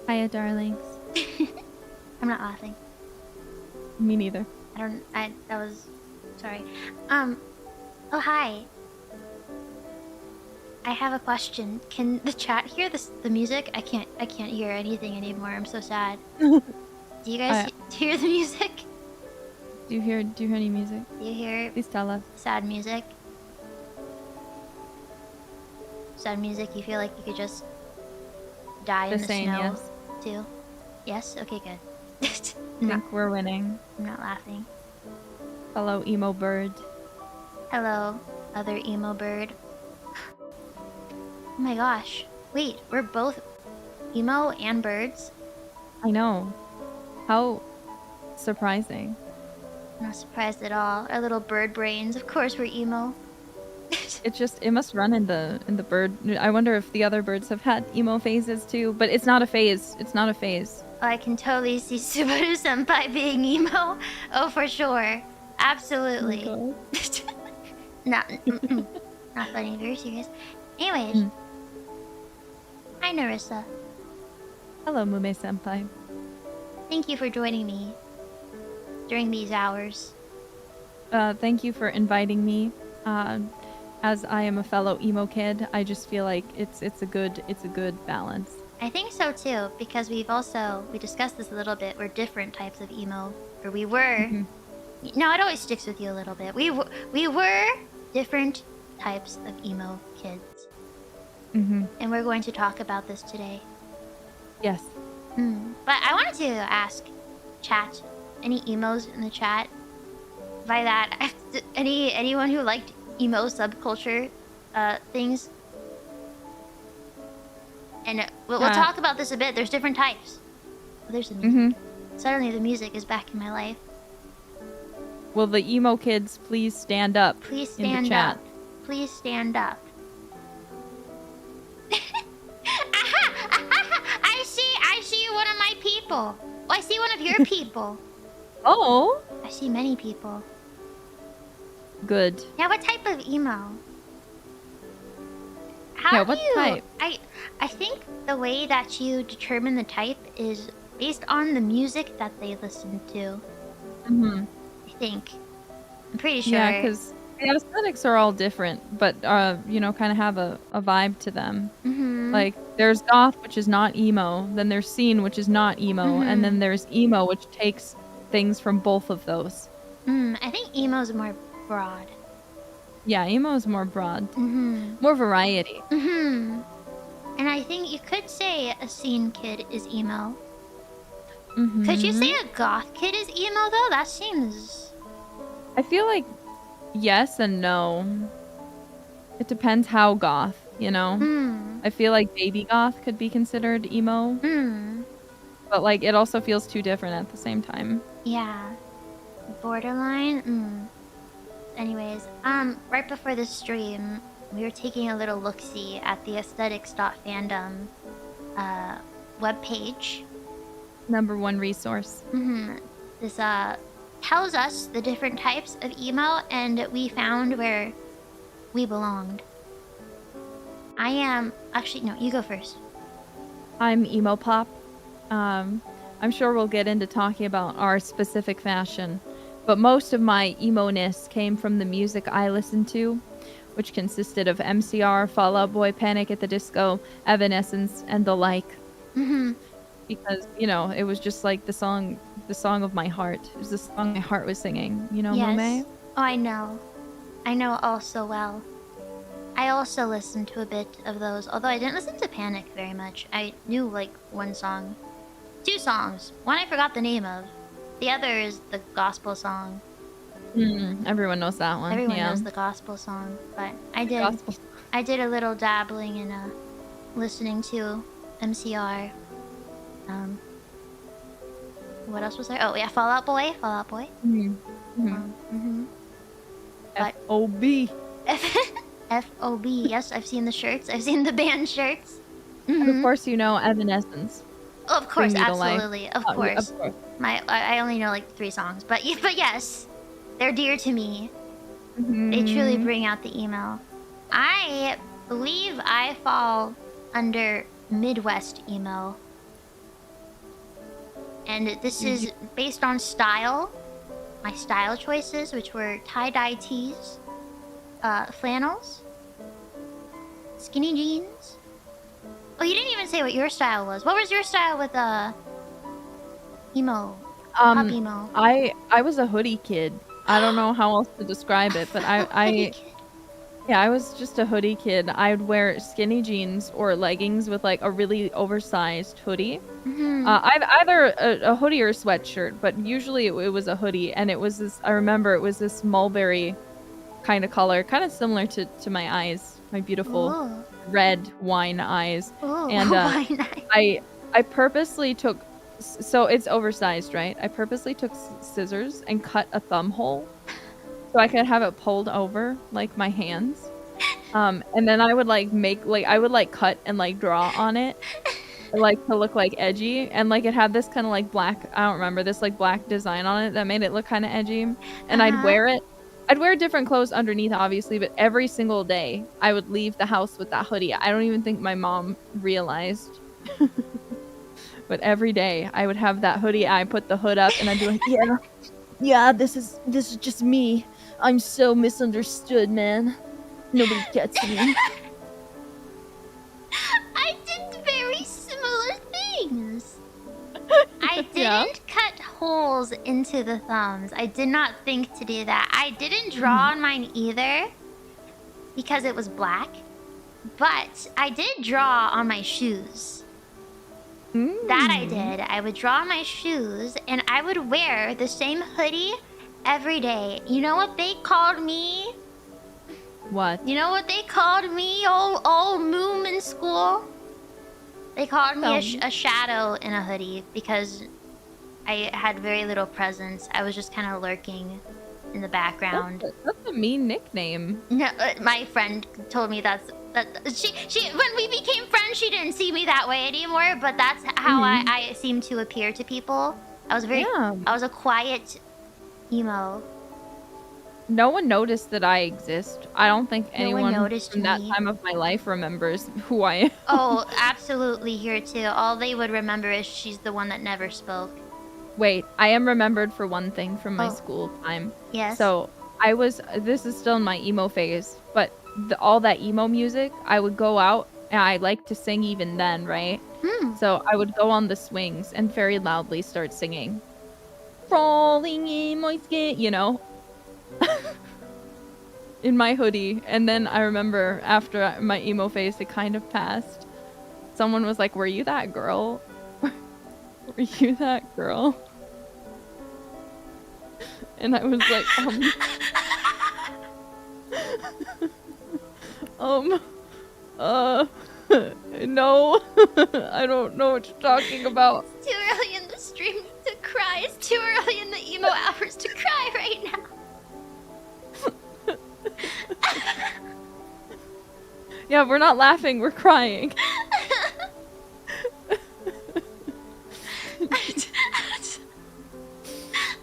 Hiya, darlings. I'm not laughing. Me neither. That was, sorry. Oh, hi. I have a question. Can the chat hear the music? I can't hear anything anymore. I'm so sad. Do you guys hear the music? Do you hear any music? Do you hear Please tell us. sad music? Sad music, you feel like you could just die in the snow yes. too? Yes? Okay, good. I think we're winning. I'm not laughing. Hello, emo bird. Hello, other emo bird. Oh my gosh. Wait, we're both emo and birds? I know. How surprising. I'm not surprised at all. Our little bird brains. Of course we're emo. It must run in the bird. I wonder if the other birds have had emo phases too, but it's not a phase. It's not a phase. Oh, I can totally see Subaru-senpai being emo. Oh, for sure. Absolutely. Oh not funny, very serious. Anyways. Hi, Nerissa. Hello, Mumei senpai. Thank you for joining me during these hours. Thank you for inviting me. As I am a fellow emo kid, I just feel like it's a good balance. I think so too, because we discussed this a little bit. We're different types of emo, or we were. No, it always sticks with you a little bit. We were different types of emo kids. And we're going to talk about this today. Yes. But I wanted to ask chat, any emos in the chat? By that, anyone who liked emo subculture things? And we'll talk about this a bit. There's different types. Oh, there's the music. Suddenly the music is back in my life. Will the emo kids please stand up? Please stand up. Please stand up. I see one of my people. Oh, I see one of your people. Oh. I see many people. Good. Yeah, what type of emo? What type? I think the way that you determine the type is based on the music that they listen to. I think. I'm pretty sure. Yeah, because the aesthetics are all different, but kind of have a vibe to them. Like there's goth, which is not emo. Then there's scene, which is not emo, and then there's emo, which takes things from both of those. I think emo's more broad. Yeah, emo is more broad. More variety. And I think you could say a scene kid is emo. Could you say a goth kid is emo though? That seems... I feel like yes and no. It depends how goth, you know? I feel like baby goth could be considered emo. But like it also feels too different at the same time. Yeah. Borderline? Anyways, right before the stream, we were taking a little look-see at the aesthetics.fandom webpage. #1 resource. This tells us the different types of emo, and we found where we belonged. I am... Actually, no, you go first. I'm emo pop. I'm sure we'll get into talking about our specific fashion. But most of my emo-ness came from the music I listened to, which consisted of MCR, Fall Out Boy, Panic at the Disco, Evanescence, and the like. Because, it was just like the song of my heart. It was the song my heart was singing. You know, yes. Mumei? Oh, I know. I know all so well. I also listened to a bit of those, although I didn't listen to Panic very much. I knew, like, one song. 2 songs. One I forgot the name of. The other is the gospel song. Everyone knows that one. Everyone knows the gospel song. But I did a little dabbling in listening to MCR. What else was there? Oh yeah, Fall Out Boy. F.O.B. F.O.B. Yes, I've seen the shirts. I've seen the band shirts. And of course you know Evanescence. Oh, of course, absolutely. Of course. Yeah, of course. I only know like 3 songs, but yes, they're dear to me. They truly bring out the emo. I believe I fall under Midwest emo. And this is based on style. My style choices, which were tie-dye tees, flannels, skinny jeans. Oh, you didn't even say what your style was. What was your style with emo? Pop emo. I was a hoodie kid. I don't know how else to describe it, but I was just a hoodie kid. I'd wear skinny jeans or leggings with like a really oversized hoodie. I've either a hoodie or a sweatshirt, but usually it was a hoodie, and it was this. I remember it was this mulberry kind of color, kind of similar to my eyes, my beautiful red wine eyes. And wine eyes. I purposely took. So it's oversized, right? I purposely took scissors and cut a thumb hole so I could have it pulled over like my hands. And then I would like cut and like draw on it, like to look like edgy, and like it had this kind of like black, I don't remember, this like black design on it that made it look kind of edgy. And I'd wear it. I'd wear different clothes underneath, obviously, but every single day I would leave the house with that hoodie. I don't even think my mom realized. But every day I would have that hoodie. I put the hood up and I'd be like, yeah, this is just me. I'm so misunderstood, man. Nobody gets me. I did very similar things. I didn't cut holes into the thumbs. I did not think to do that. I didn't draw on mine either because it was black. But I did draw on my shoes. That I did. I would draw my shoes, and I would wear the same hoodie every day. You know what they called me? What? You know what they called me, old Moom in school? They called me a shadow in a hoodie because I had very little presence. I was just kind of lurking in the background. That's a mean nickname. No, my friend told me that she when we became friends, she didn't see me that way anymore, but that's how I seem to appear to people. I was a quiet emo. No one noticed that I exist. I don't think anyone from that me. time of my life remembers who I am. Oh, absolutely, here too. All they would remember is she's the one that never spoke. Wait, I am remembered for one thing from my school time. Yes. So this is still in my emo phase, but all that emo music, I would go out, and I like to sing even then, right? So I would go on the swings and very loudly start singing. Crawling in my skin, you know? In my hoodie. And then I remember after my emo phase, it kind of passed. Someone was like, were you that girl? Were you that girl? And I was like, no. I don't know what you're talking about. It's too early in the stream to cry. It's too early in the emo hours to cry right now. Yeah, we're not laughing, we're crying.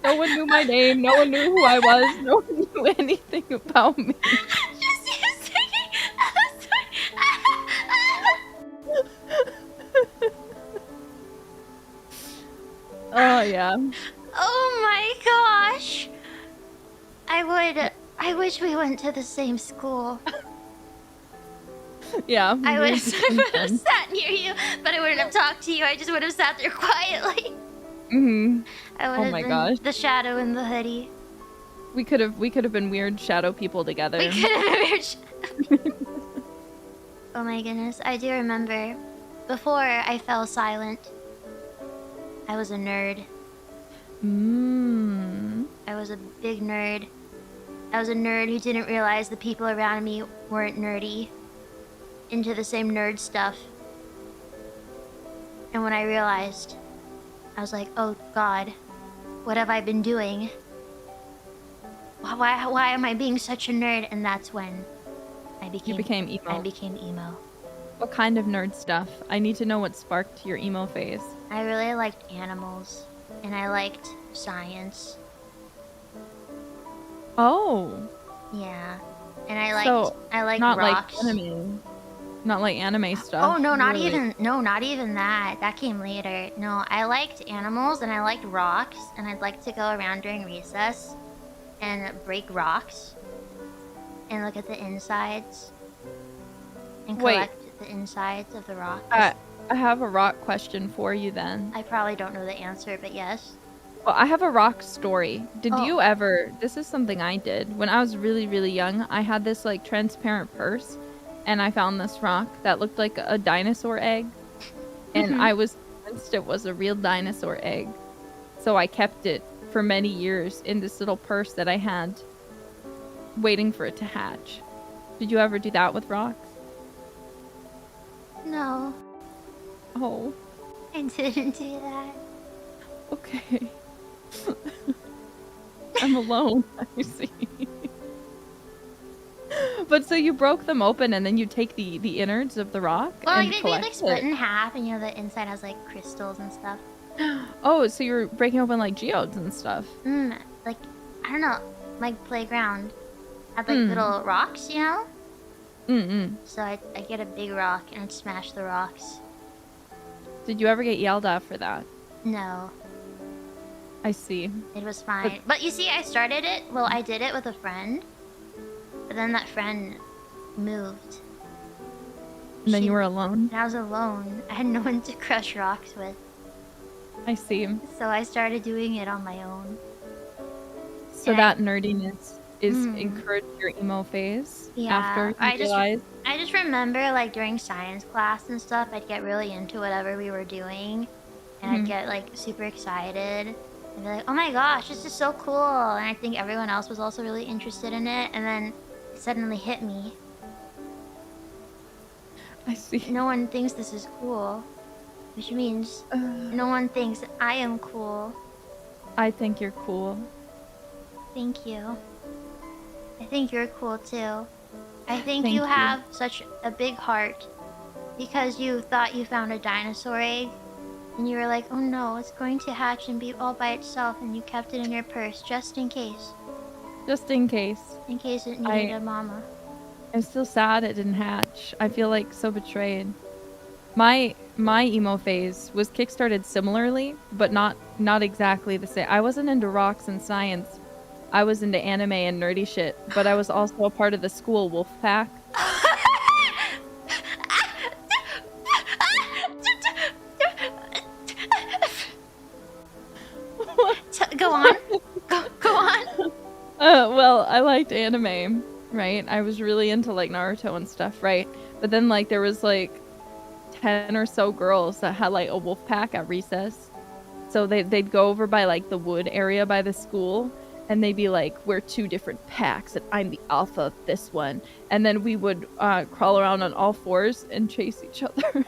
No one knew my name, no one knew who I was, no one knew anything about me. Just you singing. Oh, yeah. Oh my gosh. I wish we went to the same school. Yeah. I would have sat near you, but I wouldn't have talked to you. I just would have sat there quietly. I would have been the shadow in the hoodie. We could have been weird shadow people together. We could have been weird shadow. Oh my goodness, I do remember. Before I fell silent, I was a nerd. I was a big nerd. I was a nerd who didn't realize the people around me weren't nerdy. Into the same nerd stuff. And when I realized, I was like, oh God, what have I been doing? Why am I being such a nerd? And that's when you became emo. I became emo. What kind of nerd stuff? I need to know what sparked your emo phase. I really liked animals, and I liked science. Oh. Yeah, and I liked not rocks. Like anime. Not like anime stuff. Oh no, not Really. even not even that. That came later. No, I liked animals and I liked rocks, and I'd like to go around during recess and break rocks and look at the insides and Wait. collect the insides of the rocks. I have a rock question for you then. I probably don't know the answer, but yes. Well, I have a rock story. Did Oh. you ever... This is something I did. When I was really, really young, I had this, like, transparent purse, and I found this rock that looked like a dinosaur egg. And I was convinced it was a real dinosaur egg. So I kept it for many years in this little purse that I had, waiting for it to hatch. Did you ever do that with rocks? No, Oh, I didn't do that. okay. I'm alone, I see. But so you broke them open and then you take the innards of the rock Well, and they collect like split it. in half, and you know the inside has like crystals and stuff. Oh, so you're breaking open like geodes and stuff. Like I don't know, my playground had like little rocks, you know. So I get a big rock and I'd smash the rocks. Did you ever get yelled at for that? No, I see. it was fine. But you see, I started it. Well, I did it with a friend, but then that friend moved. And then She- you were alone. And I was alone. I had no one to crush rocks with, I see. so I started doing it on my own. So And that nerdiness is encouraged your emo phase Yeah, after you I realized. I just remember like during science class and stuff, I'd get really into whatever we were doing, and I'd get like super excited and be like, "Oh my gosh, this is so cool!" And I think everyone else was also really interested in it, and then it suddenly hit me. I see. No one thinks this is cool, which means no one thinks I am cool. I think you're cool. Thank you. I think you're cool too. I think Thank you you. have such a big heart because you thought you found a dinosaur egg and you were like, oh no, it's going to hatch and be all by itself, and you kept it in your purse just in case. Just in case. In case it needed a mama. I'm still sad it didn't hatch. I feel like so betrayed. My emo phase was kickstarted similarly, but not exactly the same. I wasn't into rocks and science. I was into anime and nerdy shit, but I was also a part of the school wolf pack. Go on. Go on. Well, I liked anime, right? I was really into like Naruto and stuff, right? But then like there was like 10 or so girls that had like a wolf pack at recess. So they'd go over by like the wood area by the school, and they'd be like, we're two different packs and I'm the alpha of this one. And then we would crawl around on all fours and chase each other.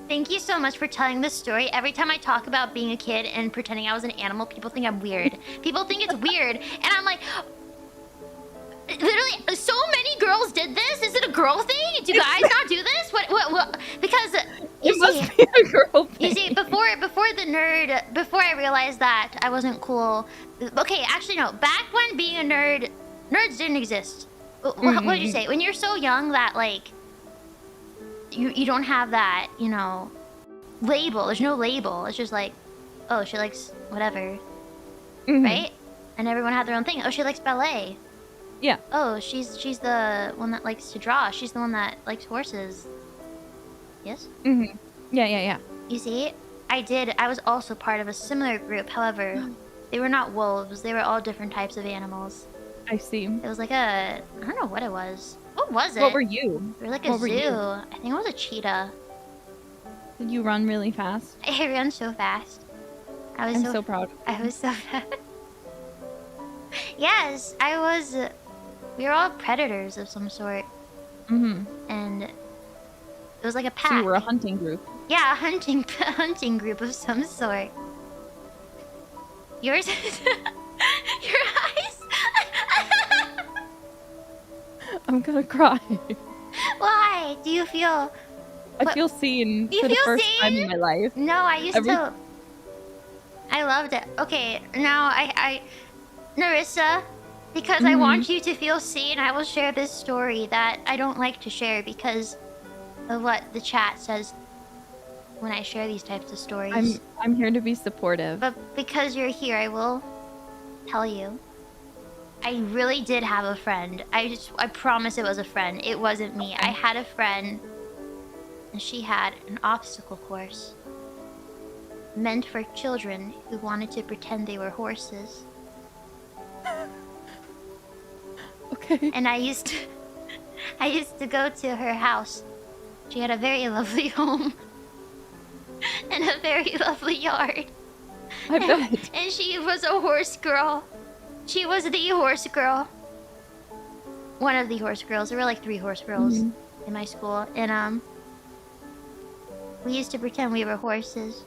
Thank you so much for telling this story. Every time I talk about being a kid and pretending I was an animal, people think I'm weird. People think it's weird. And I'm like, literally, so many girls did this? Is it a girl thing? Do guys not do this? What? Because, you It see, must be a girl thing. you see, before I realized that I wasn't cool. Okay, actually, no. Back when being a nerd, nerds didn't exist. What did you say? When you're so young that, like, you don't have that, you know, label. There's no label. It's just like, oh, she likes whatever, right? And everyone had their own thing. Oh, she likes ballet. Yeah. Oh, she's the one that likes to draw. She's the one that likes horses. Yes? Yeah. You see, I was also part of a similar group. However, they were not wolves. They were all different types of animals. I see. It was like I don't know what it was. What was it? What were you? We were like a what were zoo. you? I think it was a cheetah. Did you run really fast? I ran so fast. I'm so proud. I was so fast. Yes, I was. We were all predators of some sort. And it was like a pack. So you were a hunting group. Yeah, a hunting group of some sort. Yours is your eyes. I'm gonna cry. Why? Do you feel? I feel seen You for the feel first time seen? in my life. No, I used Every- to. I loved it. Okay, now I Nerissa, because I want you to feel seen, I will share this story that I don't like to share because of what the chat says when I share these types of stories. I'm here to be supportive. But because you're here, I will tell you. I really did have a friend. I promise it was a friend. It wasn't me. I had a friend, and she had an obstacle course meant for children who wanted to pretend they were horses. Okay. And I used to go to her house. She had a very lovely home and a very lovely yard. I bet. And she was a horse girl. She was the horse girl. One of the horse girls. There were like 3 horse girls in my school, and we used to pretend we were horses.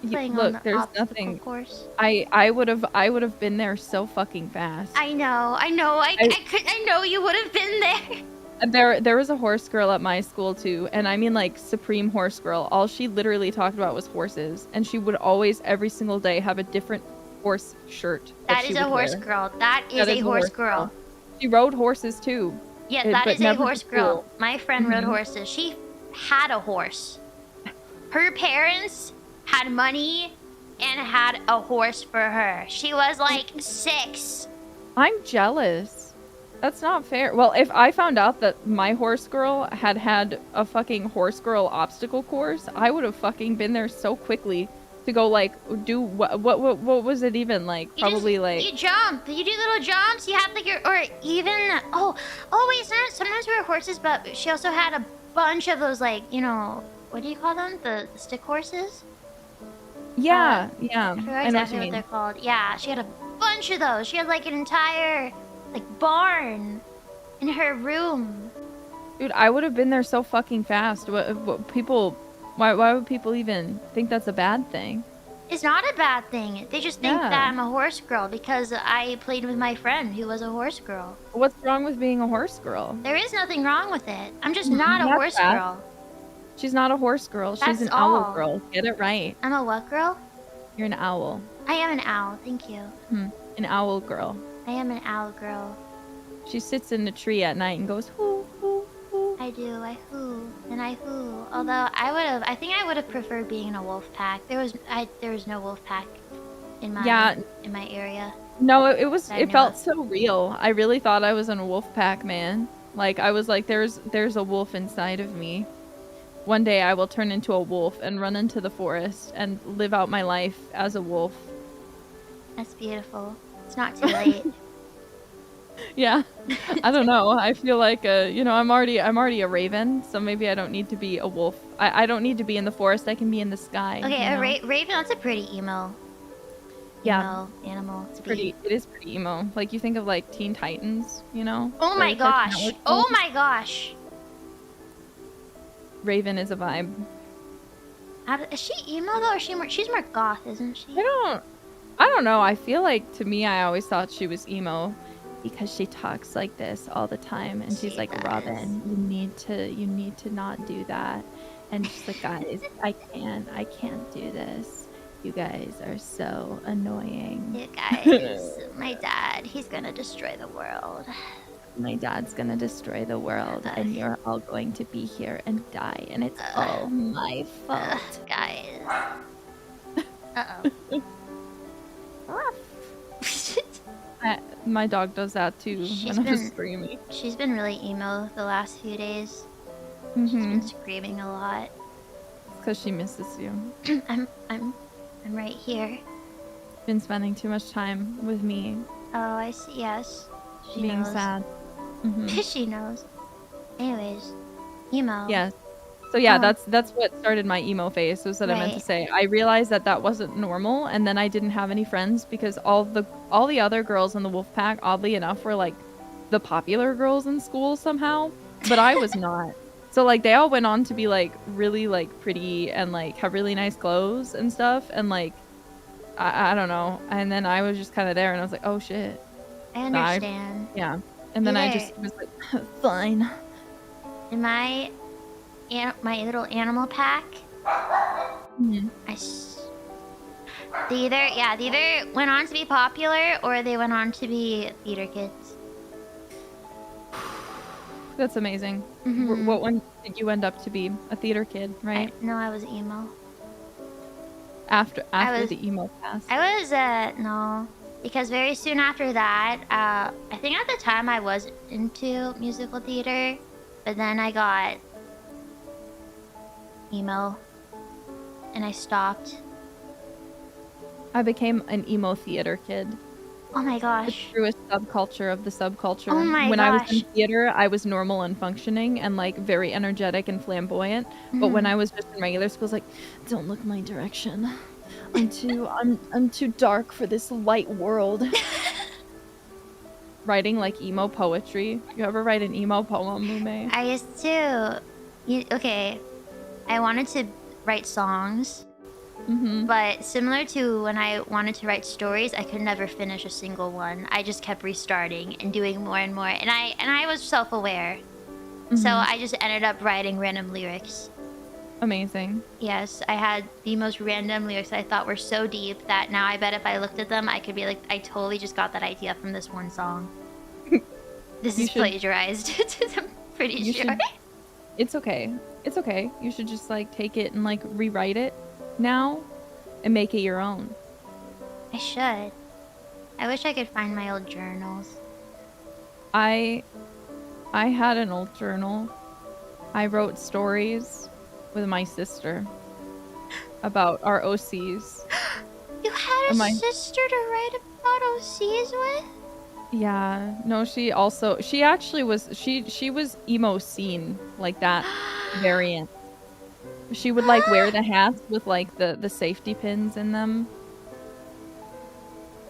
Playing on Look, the there's obstacle nothing. course. I would have been there so fucking fast. I know. I know you would have been there. There was a horse girl at my school too, and I mean like supreme horse girl. All she literally talked about was horses, and she would always every single day have a different horse shirt. That is a horse girl. That is a horse girl. She rode horses too. Yes, that is a horse girl. My friend rode horses. She had a horse. Her parents had money and had a horse for her. She was like 6. I'm jealous. That's not fair. Well, if I found out that my horse girl had a fucking horse girl obstacle course, I would have fucking been there so quickly to go like do what was it even like? Probably like you jump. You do little jumps. You have like your or even wait, sometimes we were horses, but she also had a bunch of those like, you know, what do you call them? The stick horses? yeah. I forgot exactly what they're called. Yeah, she had a bunch of those. She had like an entire like barn in her room. Dude, I would have been there so fucking fast. What people? Why would people even think that's a bad thing? It's not a bad thing. They just think that I'm a horse girl because I played with my friend who was a horse girl. What's wrong with being a horse girl? There is nothing wrong with it. I'm just not a horse girl. She's not a horse girl. She's an owl girl. Get it right. I'm a what girl? You're an owl. I am an owl. Thank you. An owl girl. I am an owl girl. She sits in a tree at night and goes hoo hoo hoo. I do. I hoo and I hoo. Although I think I would have preferred being in a wolf pack. There was no wolf pack in my area. No, it felt so real. I really thought I was in a wolf pack, man. Like I was like, there's a wolf inside of me. One day I will turn into a wolf and run into the forest and live out my life as a wolf. That's beautiful. It's not too late. Yeah. I don't know. I feel like I'm already a raven, so maybe I don't need to be a wolf. I don't need to be in the forest. I can be in the sky. Okay, a raven, that's a pretty emo. Yeah. Animal. It is pretty emo. Like you think of like Teen Titans, you know? Oh my gosh. Oh my gosh. Raven is a vibe. Is she emo though, or she's more goth, isn't she? I don't know. I feel like to me, I always thought she was emo because she talks like this all the time, and she's like, Robin, you need to not do that. And she's like, guys, I can't do this. You guys are so annoying. You guys, my dad, he's gonna destroy the world. My dad's gonna destroy the world, and you're all going to be here and die, and it's all my fault. Guys. My dog does that too when I'm screaming. She's been really emo the last few days. She's been screaming a lot. It's because she misses you. I'm right here. Been spending too much time with me. Oh, I see. Yes. She being knows. sad. She knows. Anyways, emo. Yes. So yeah, that's what started my emo phase. Was that I meant to say. I realized that wasn't normal, and then I didn't have any friends because all the other girls in the wolf pack, oddly enough, were like the popular girls in school somehow, but I was not. So like they all went on to be like really like pretty and like have really nice clothes and stuff, and like I don't know. And then I was just kind of there, and I was like, oh shit. I understand. Yeah. And then I just was like, fine. In my little animal pack, they either went on to be popular or they went on to be theater kids. That's amazing. Mhm. What one did you end up to be? A theater kid, right? No, I was emo. After I was the emo pass. I was no, because very soon after that, I think at the time I was into musical theater, but then I got emo and I stopped. I became an emo theater kid. Oh my The gosh. truest subculture of the subculture. Oh my When I was in gosh. theater, I was normal and functioning and like very energetic and flamboyant. But when Mhm. I was just in regular school, it's like, don't look my direction. I'm too dark for this light world. Writing like emo poetry. You ever write an emo poem, Mumei? I used to. Okay, I wanted to write songs, Mm-hmm. but similar to when I wanted to write stories, I could never finish a single one. I just kept restarting and doing more and more, and I was self-aware, so Mm-hmm. I just ended up writing random lyrics. Amazing. Yes, I had the most random lyrics I thought were so deep that now I bet if I looked at them, I could be like, I totally just got that idea from this one song. This You is should- plagiarized. I'm pretty You sure. should- It's okay. It's okay. You should just like take it and like rewrite it now and make it your own. I should. I wish I could find my old journals. I had an old journal. I wrote stories with my sister about our OCs. You had a Am I- sister to write about OCs with? Yeah. No, she actually was she was emo scene, like that variant. She would like wear the hats with like the safety pins in them.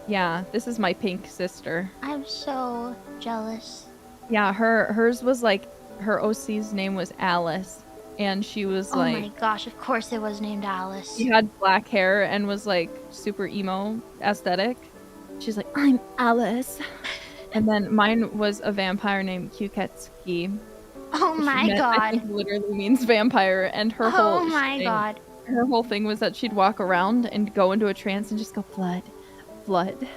Yeah, this is my pink sister. I'm so jealous. Yeah, hers was like her OC's name was Alice, and she was Oh like my gosh, of course it was named Alice. she had black hair and was like super emo aesthetic. She's like, I'm Alice. And then mine was a vampire named Kyuketsuki. Oh which my I god. think literally means vampire. And her Oh my god. her whole thing was that she'd walk around and go into a trance and just go flood, flood,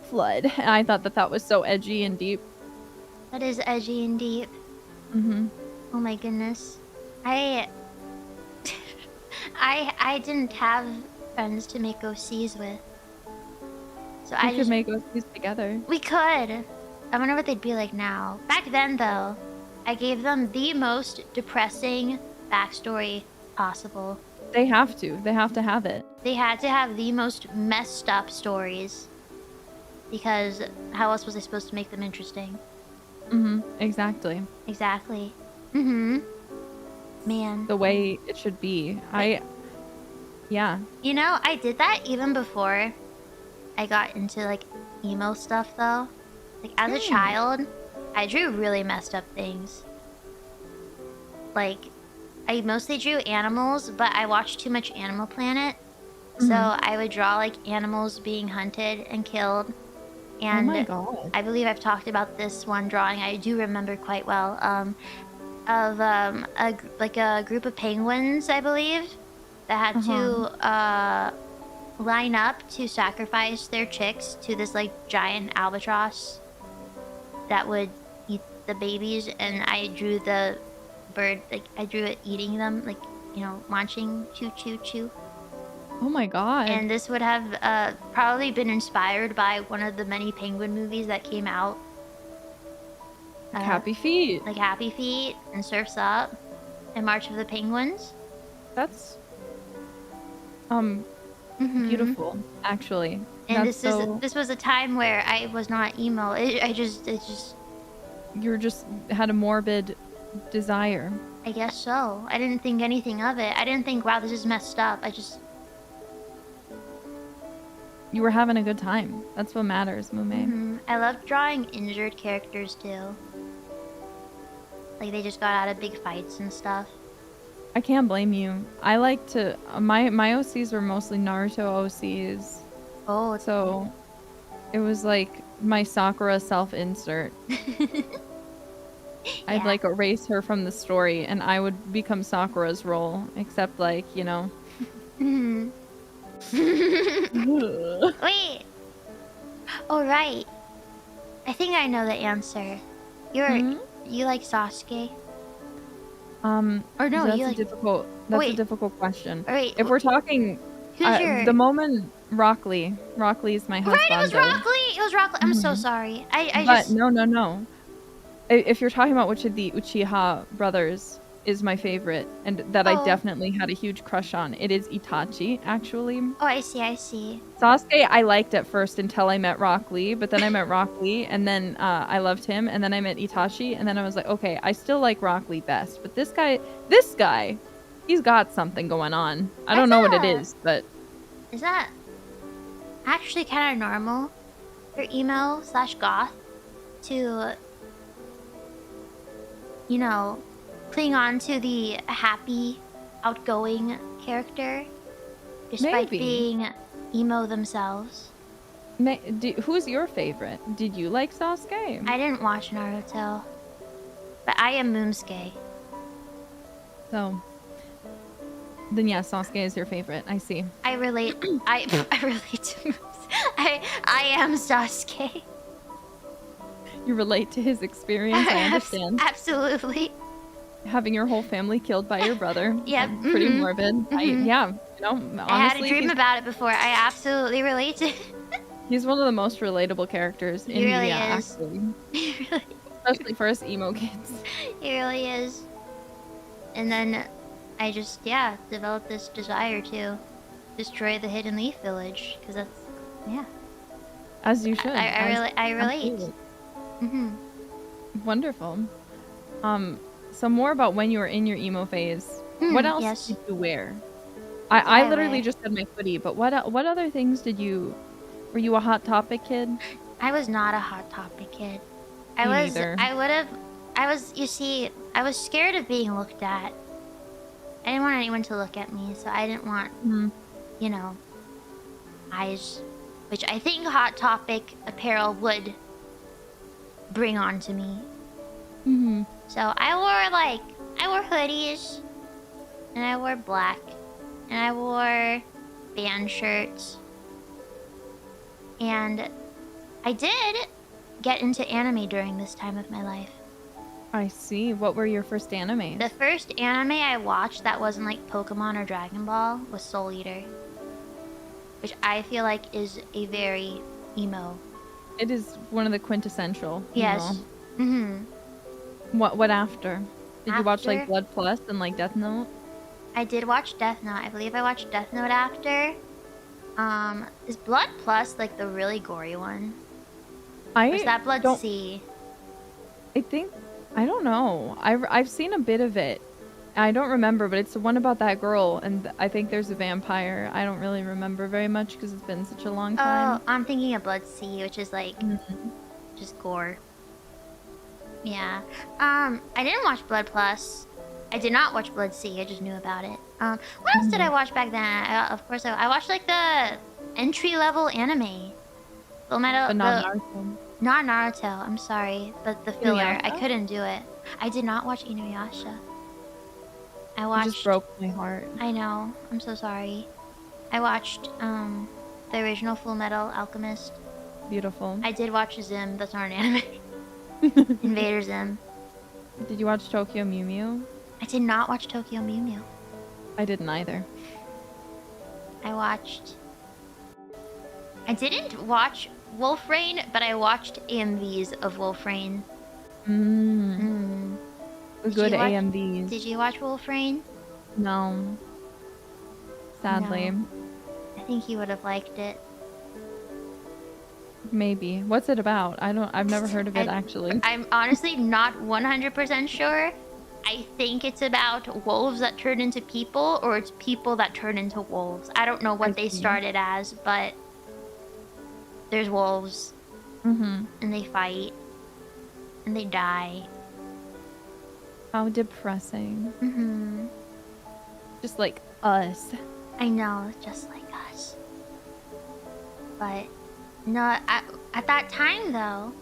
flood. And I thought that was so edgy and deep. That is edgy and deep. Mm-hmm. Oh my goodness. I I didn't have friends to make OCs with. So We could make OCs together. We could. I wonder what they'd be like now. Back then, though, I gave them the most depressing backstory possible. They have to. They have to have it. They had to have the most messed up stories. Because how else was I supposed to make them interesting? Mm-hmm. Exactly. Exactly. Mm-hmm. Man. The way it should be. Yeah. You know, I did that even before I got into, like, emo stuff, though. Like, as a child, I drew really messed up things. Like, I mostly drew animals, but I watched too much Animal Planet. So I would draw, like, animals being hunted and killed. And oh my god. I believe I've talked about this one drawing I do remember quite well. Of a group of penguins, I believe, that had to line up to sacrifice their chicks to this like giant albatross that would eat the babies, and I drew the bird, like I drew it eating them, like, you know, munching, chew chew chew. Oh my god. And this would have probably been inspired by one of the many penguin movies that came out. Happy Feet. Like Happy Feet and Surf's Up and March of the Penguins. That's Mhm. beautiful, actually. And That's so... this was a time where I was not emo. It just You just had a morbid desire. I guess so. I didn't think anything of it. I didn't think, wow, this is messed up. You were having a good time. That's what matters, Mumei. I love drawing injured characters too. Like they just got out of big fights and stuff. I can't blame you. I like to... My OCs were mostly Naruto OCs. Oh, So it was like my Sakura self-insert. I'd like erase her from the story and I would become Sakura's role. Except like, you know... Wait. Oh right. I think I know the answer. You're You like Sasuke? Or no, that's you a like... difficult. That's a Wait, difficult question. wait. If we're talking, Who's your... the moment Rock Lee. Rock Lee is my Right, it was husband. Rock Lee. It was Rock Lee. I'm so Mhm. sorry. I But just... no. If you're talking about which of the Uchiha brothers is my favorite, and that I Oh. definitely had a huge crush on, it is Itachi, actually. Oh, I see, I see. Sasuke I liked at first until I met Rock Lee, but then I met Rock Lee, and then I loved him, and then I met Itachi, and then I was like, okay, I still like Rock Lee best, but this guy, he's got something going on. I don't know what it is, but... Is that actually kind of normal for emo/goth to, you know, cling on to the happy, outgoing character despite Maybe. being emo themselves? Who's your favorite? Did you like Sasuke? I didn't watch Naruto, but I am Moomsuke. So, then yeah, Sasuke is your favorite. I see. I relate. I relate to Moomsuke. I am Sasuke. You relate to his experience, I understand. Absolutely. Having your whole family killed by your brother. Yep. Pretty morbid. Yeah, you know, honestly, I had a dream about it before. I absolutely relate to it. He's one of the most relatable characters in He really media, is. actually. He really, Especially for us emo kids. he really is. And then I just, yeah, developed this desire to destroy the Hidden Leaf Village. Because that's, yeah. As you should. I relate. Absolutely. Mm-hmm. Wonderful. So more about when you were in your emo phase. What else Yes. did you wear? I I literally wear? just said my hoodie, but what other things did you... Were you a Hot Topic kid? I was not a Hot Topic kid. I Me was, neither. you see, I was scared of being looked at. I didn't want anyone to look at me, so I didn't want, you know, eyes, which I think Hot Topic apparel would bring on to me. Mm-hmm. So I wore hoodies, and I wore black, and I wore band shirts, and I did get into anime during this time of my life. I see. What were your first animes? The first anime I watched that wasn't like Pokemon or Dragon Ball was Soul Eater, which I feel like is a very emo. It is one of the quintessential. Yes. Emo. What after? Did you watch like After? Blood Plus and like Death Note? I did watch Death Note. I believe I watched Death Note after. Is Blood Plus like the really gory one? Or is that Blood don't- C? I don't know. I've seen a bit of it. I don't remember, but it's the one about that girl, and I think there's a vampire. I don't really remember very much because it's been such a long time. Oh, I'm thinking of Blood C, which is like just gore. Yeah. I didn't watch Blood Plus. I did not watch Blood C. I just knew about it. What else did I watch back then? Of course, I watched like the entry-level anime. Full Metal. But not Naruto. Not Naruto. I'm sorry, but the filler. I Inuyasha? couldn't do it. I did not watch Inuyasha. I You watched. just broke my heart. I know. I'm so sorry. I watched the original Full Metal Alchemist. Beautiful. I did watch Zim. That's not an anime. Invader Zim. Did you watch Tokyo Mew Mew? I did not watch Tokyo Mew Mew. I didn't either. I didn't watch Wolf Rain, but I watched AMVs of Wolf Rain. Did Good you watch- AMVs. Did you watch Wolf Rain? No. Sadly. No. I think you would have liked it. Maybe. What's it about? I've never heard of it actually. I'm honestly not 100% sure. I think it's about wolves that turn into people, or it's people that turn into wolves. I don't know what they started as, but there's wolves. And they fight. And they die. How depressing. Just like us. I know, just like us. But no, at that time though,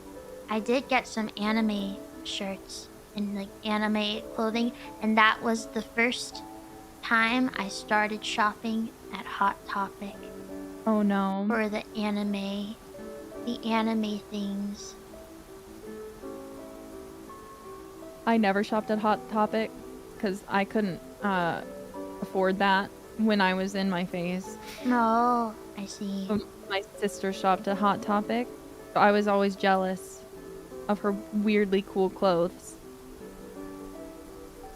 I did get some anime shirts and like anime clothing, and that was the first time I started shopping at Hot Topic Oh no. for the anime things. I never shopped at Hot Topic because I couldn't afford that when I was in my phase. No, I see. My sister shopped at Hot Topic. So I was always jealous of her weirdly cool clothes.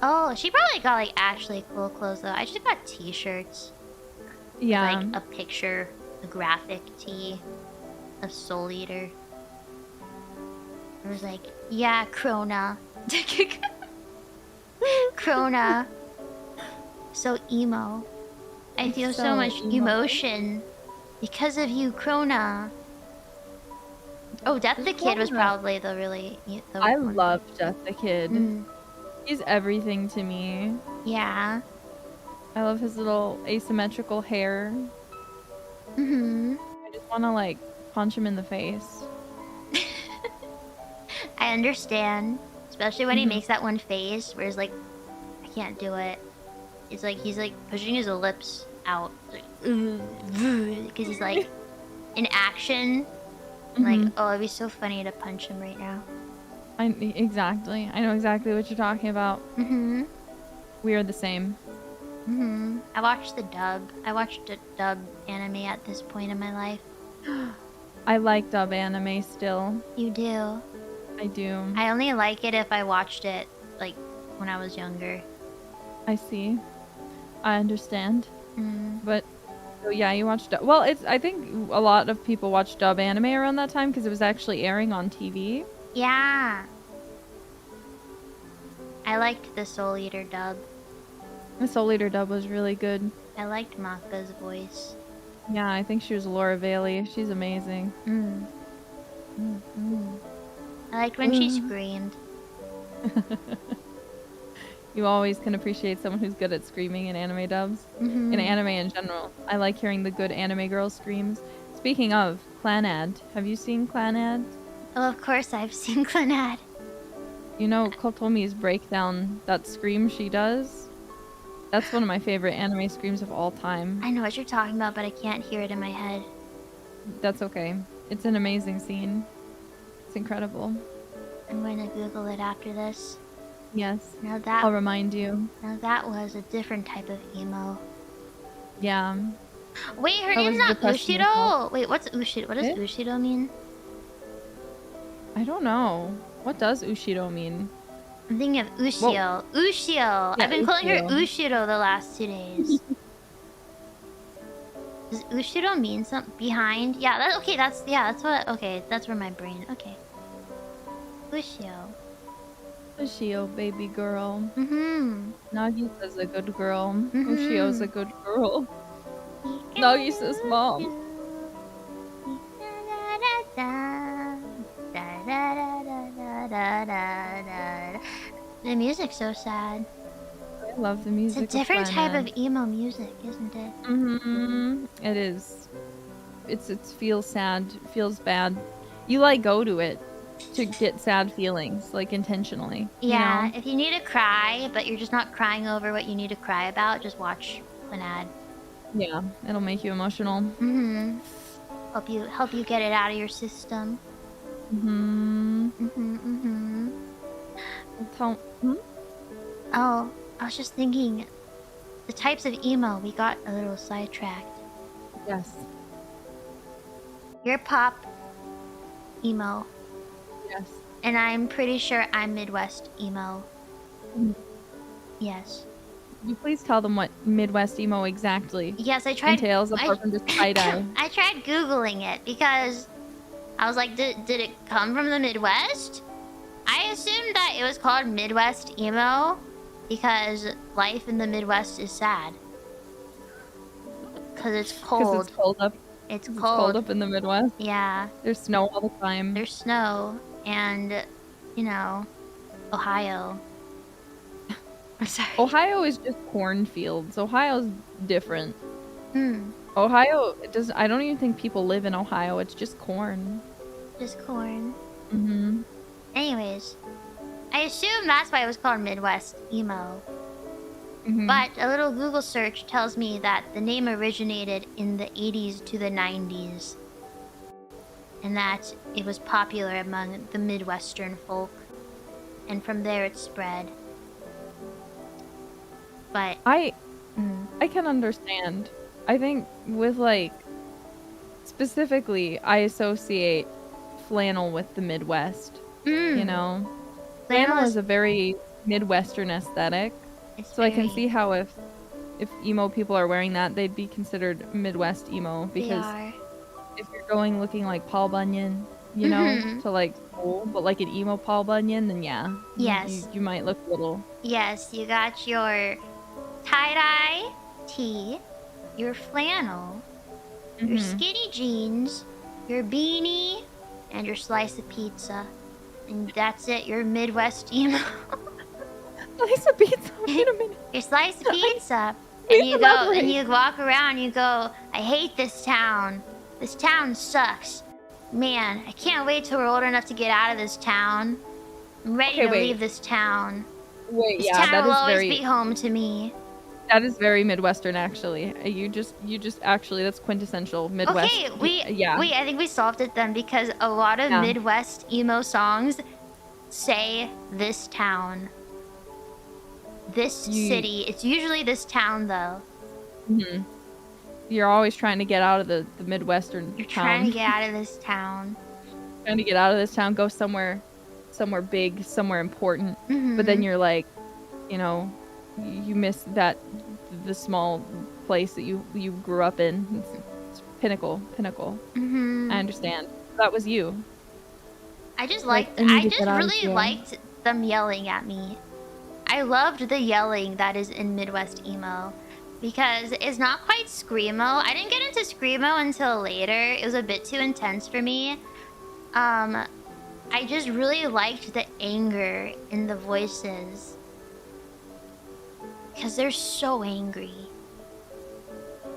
Oh, she probably got like actually cool clothes though. I just got t-shirts. Yeah. Like a picture, a graphic tee of Soul Eater. It was like, yeah, Krona. Krona. So emo. I feel so much emo. emotion because of you, Krona. Oh, Death the Kid was probably the really... I love Death the Kid. Mm. He's everything to me. Yeah. I love his little asymmetrical hair. Mm-hmm. I just want to, like, punch him in the face. I understand. Especially when he makes that one face where he's like, I can't do it. It's like, he's like pushing his lips out. Because he's like, in action. Like, oh, it'd be so funny to punch him right now. Exactly. I know exactly what you're talking about. Mm-hmm. We are the same. Mm-hmm. I watched the dub. I watched a dub anime at this point in my life. I like dub anime still. You do? I do. I only like it if I watched it, like, when I was younger. I see. I understand. Mm. But, so yeah, you watched dub. Well, I think a lot of people watched dub anime around that time because it was actually airing on TV. Yeah. I liked the Soul Eater dub. The Soul Eater dub was really good. I liked Maka's voice. Yeah, I think she was Laura Bailey. She's amazing. Mm. Mm-hmm. I liked when she screamed. You always can appreciate someone who's good at screaming in anime dubs. In anime in general. I like hearing the good anime girl screams. Speaking of, Clanad. Have you seen Clanad? Oh, of course I've seen Clanad. You know Kotomi's breakdown, that scream she does? That's one of my favorite anime screams of all time. I know what you're talking about, but I can't hear it in my head. That's okay. It's an amazing scene. It's incredible. I'm going to Google it after this. Yes. Now that... I'll remind you. Now that was a different type of emo. Yeah. Wait, her name's not Ushido? Wait, what's Ushido? What does Ushido mean? I don't know. What does Ushido mean? I'm thinking of Ushio. Whoa. Ushio! Yeah, I've been calling her Ushido the last 2 days. Does Ushido mean something? Behind? Yeah, that's okay, that's what... Okay, that's where my brain... Okay. Ushio. Ushio, baby girl. Nagisa's a good girl. Ushio's a good girl. Nagisa's mom. The music's so sad. I love the music. It's a different type of emo music, isn't it? It is. It feels sad, feels bad. You like go to it to get sad feelings, like intentionally. Yeah, you know? If you need to cry, but you're just not crying over what you need to cry about, just watch Clanad. Yeah, it'll make you emotional. Help you get it out of your system. Oh, I was just thinking, the types of emo, we got a little sidetracked. Yes. You're pop emo. Yes. And I'm pretty sure I'm Midwest emo. Yes. Could you please tell them what Midwest emo exactly entails, apart from just tie-dye? I tried Googling it because I was like, did it come from the Midwest? I assumed that it was called Midwest emo because life in the Midwest is sad. Because it's cold. Because it's cold up. It's cold up in the Midwest. Yeah. There's snow all the time. There's snow. And, you know, Ohio. I'm sorry. Ohio is just cornfields. Ohio's different. Ohio, I don't even think people live in Ohio. It's just corn. Just corn. Anyways, I assume that's why it was called Midwest emo. But a little Google search tells me that the name originated in the 80s to the 90s. And that it was popular among the Midwestern folk. and from there it spread. But I can understand. I think with like specifically, I associate flannel with the Midwest. You know, flannel is a very Midwestern aesthetic. So I can see how if emo people are wearing that, they'd be considered Midwest emo, because if you're going looking like Paul Bunyan, you know, to like school, but like an emo Paul Bunyan, then yeah, yes, you might look a little. Yes, you got your tie-dye tee, your flannel, your skinny jeans, your beanie, and your slice of pizza. And that's it, your Midwest emo. Slice of pizza? Wait a minute. Your slice of pizza. And you go, and you walk around, and you go, I hate this town. This town sucks. Man, I can't wait till we're old enough to get out of this town. I'm ready to leave this town. Wait, this yeah, town that will is always very... be home to me. That is very Midwestern, actually. You just actually, that's quintessential Midwest. Okay, I think we solved it then, because a lot of Midwest emo songs say this town. This city. It's usually this town, though. You're always trying to get out of the Midwestern You're town. trying to get out of this town. Trying to get out of this town, go somewhere big, somewhere important. But then you're like, you know, you miss the small place that you grew up in. It's pinnacle. I understand. That was you. I just really liked them yelling at me. I loved the yelling that is in Midwest emo, because it's not quite screamo. I didn't get into screamo until later. It was a bit too intense for me. I just really liked the anger in the voices, because they're so angry.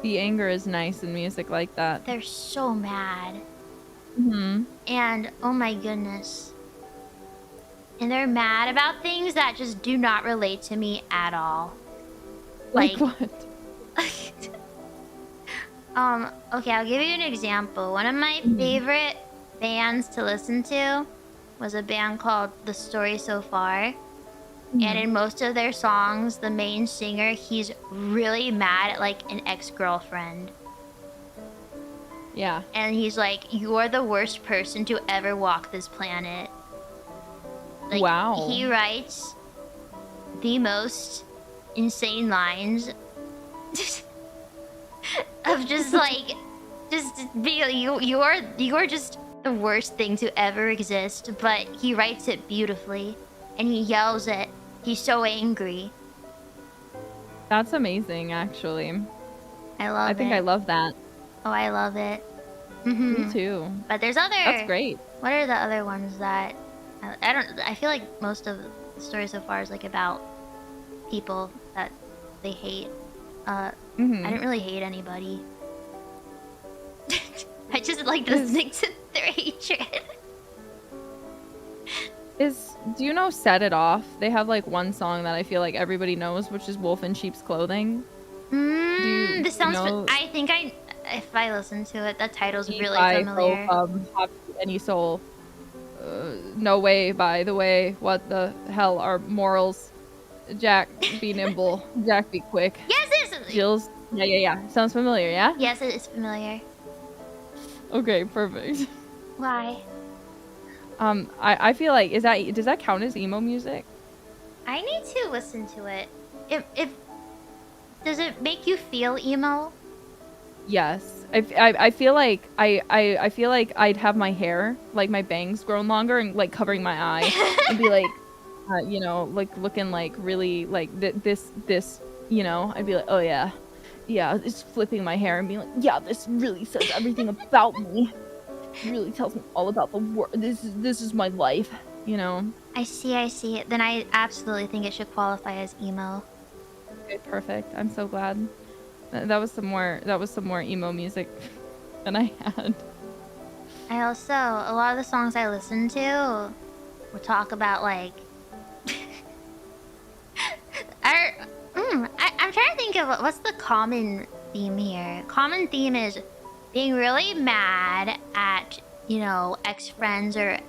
The anger is nice in music like that. They're so mad. And oh my goodness. And they're mad about things that just do not relate to me at all. Like what? Okay, I'll give you an example. One of my favorite bands to listen to was a band called The Story So Far. And in most of their songs, the main singer, he's really mad at like an ex-girlfriend. Yeah. And he's like, you're the worst person to ever walk this planet. Like, wow. He writes the most insane lines of just like, you are just the worst thing to ever exist. But he writes it beautifully, and he yells it. He's so angry. That's amazing, actually. I think I love that. Oh, I love it. Me too. But there's other... That's great. What are the other ones that... I feel like most of the story so far is like about people that they hate. I didn't really hate anybody. I just like listening to their hatred. Do you know Set It Off? They have like one song that I feel like everybody knows, which is Wolf in Sheep's Clothing. This sounds... I think if I listen to it, that title's really familiar. Have any soul. No way, by the way. What the hell are morals? Jack, be nimble. Jack, be quick. Yes, Jill's... Yeah. Sounds familiar, yeah? Yes, it is familiar. Okay, perfect. Why? I feel like, does that count as emo music? I need to listen to it. Does it make you feel emo? Yes. I feel like I feel like I'd have my hair, like my bangs grown longer and like covering my eye and be like, you know, like looking like really like this, you know, I'd be like, oh yeah, it's flipping my hair and being like, yeah, this really says everything about me. It really tells me all about the world. This is my life, you know. I see. Then I absolutely think it should qualify as emo. Okay, perfect. I'm so glad. That was some more emo music than I had. I also, a lot of the songs I listen to will talk about like I'm trying to think of what's the common theme here. Common theme is being really mad at, you know, ex-friends or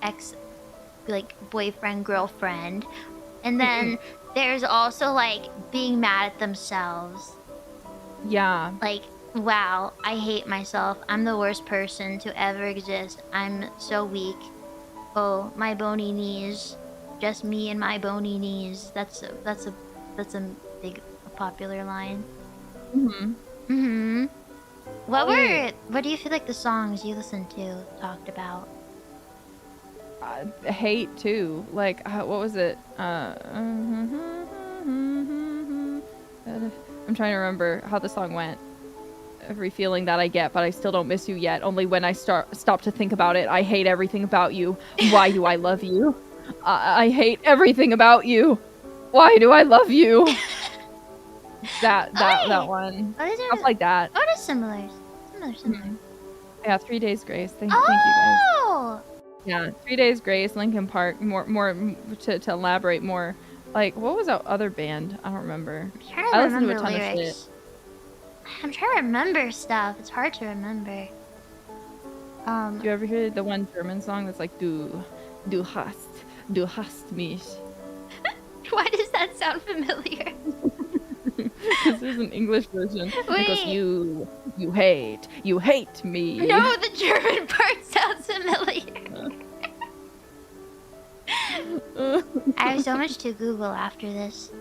like boyfriend, girlfriend. And then there's also like being mad at themselves. Yeah. Like, wow, I hate myself. I'm the worst person to ever exist. I'm so weak. Oh, my bony knees. Just me and my bony knees. That's a big popular line. What do you feel like the songs you listened to talked about? Hate too. Like, what was it? I'm trying to remember how the song went. Every feeling that I get, but I still don't miss you yet. Only when I stop to think about it, I hate everything about you. Why do I love you? I hate everything about you. Why do I love you? that one. Stuff like that. Oh, that's similar. Yeah, 3 Days Grace. Thank you guys. Oh! Yeah, 3 Days Grace, Linkin Park. More to elaborate more. Like, what was that other band? I don't remember. I'm trying to listened to a remember ton of lyrics. shit. I'm trying to remember stuff. It's hard to remember. Do you ever hear the one German song that's like, du hast mich? Why does that sound familiar? Because there's an English version. It goes, you hate me. No, the German part sounds familiar. I have so much to Google after this.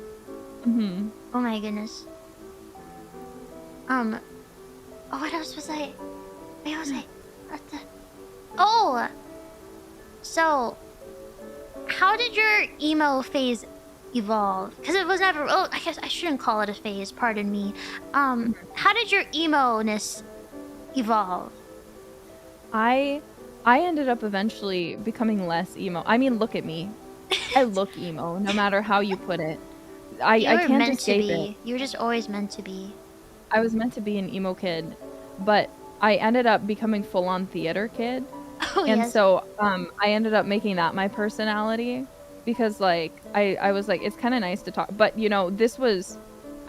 Oh my goodness. Oh, what else was I? Where was I? What the? Oh! So, how did your emo phase evolve? Because it was never... Oh, I guess I shouldn't call it a phase, pardon me. How did your emo-ness evolve? I ended up eventually becoming less emo. I mean, look at me. I look emo, no matter how you put it. I can't escape it. You were just always meant to be. I was meant to be an emo kid, but I ended up becoming full-on theater kid. Oh, and yes. so I ended up making that my personality because like I was like, it's kind of nice to talk. But you know, this was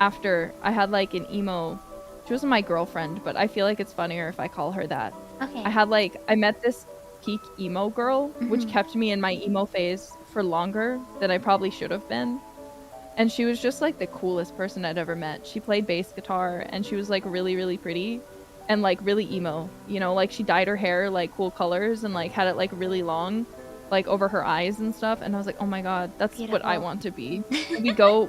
after I had like an emo. She wasn't my girlfriend, but I feel like it's funnier if I call her that. Okay. I met this peak emo girl, which kept me in my emo phase for longer than I probably should have been. And she was just like the coolest person I'd ever met. She played bass guitar and she was like really, really pretty and like really emo, you know, like she dyed her hair like cool colors and like had it like really long, like over her eyes and stuff. And I was like, oh my God, that's Beautiful. what I want to be. I'd go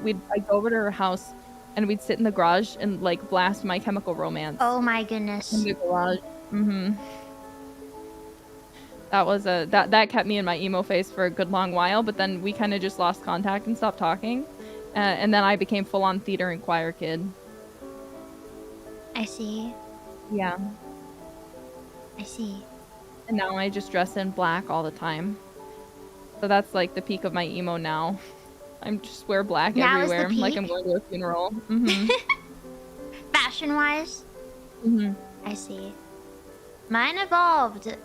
over to her house and we'd sit in the garage and like blast My Chemical Romance. Oh my goodness. In the garage. That was that kept me in my emo phase for a good long while, but then we kind of just lost contact and stopped talking. And then I became full-on theater and choir kid. I see. Yeah. I see. And now I just dress in black all the time. So that's like the peak of my emo now. I just wear black Now is the everywhere, like I'm peak? going to a funeral. Fashion-wise? I see. Mine evolved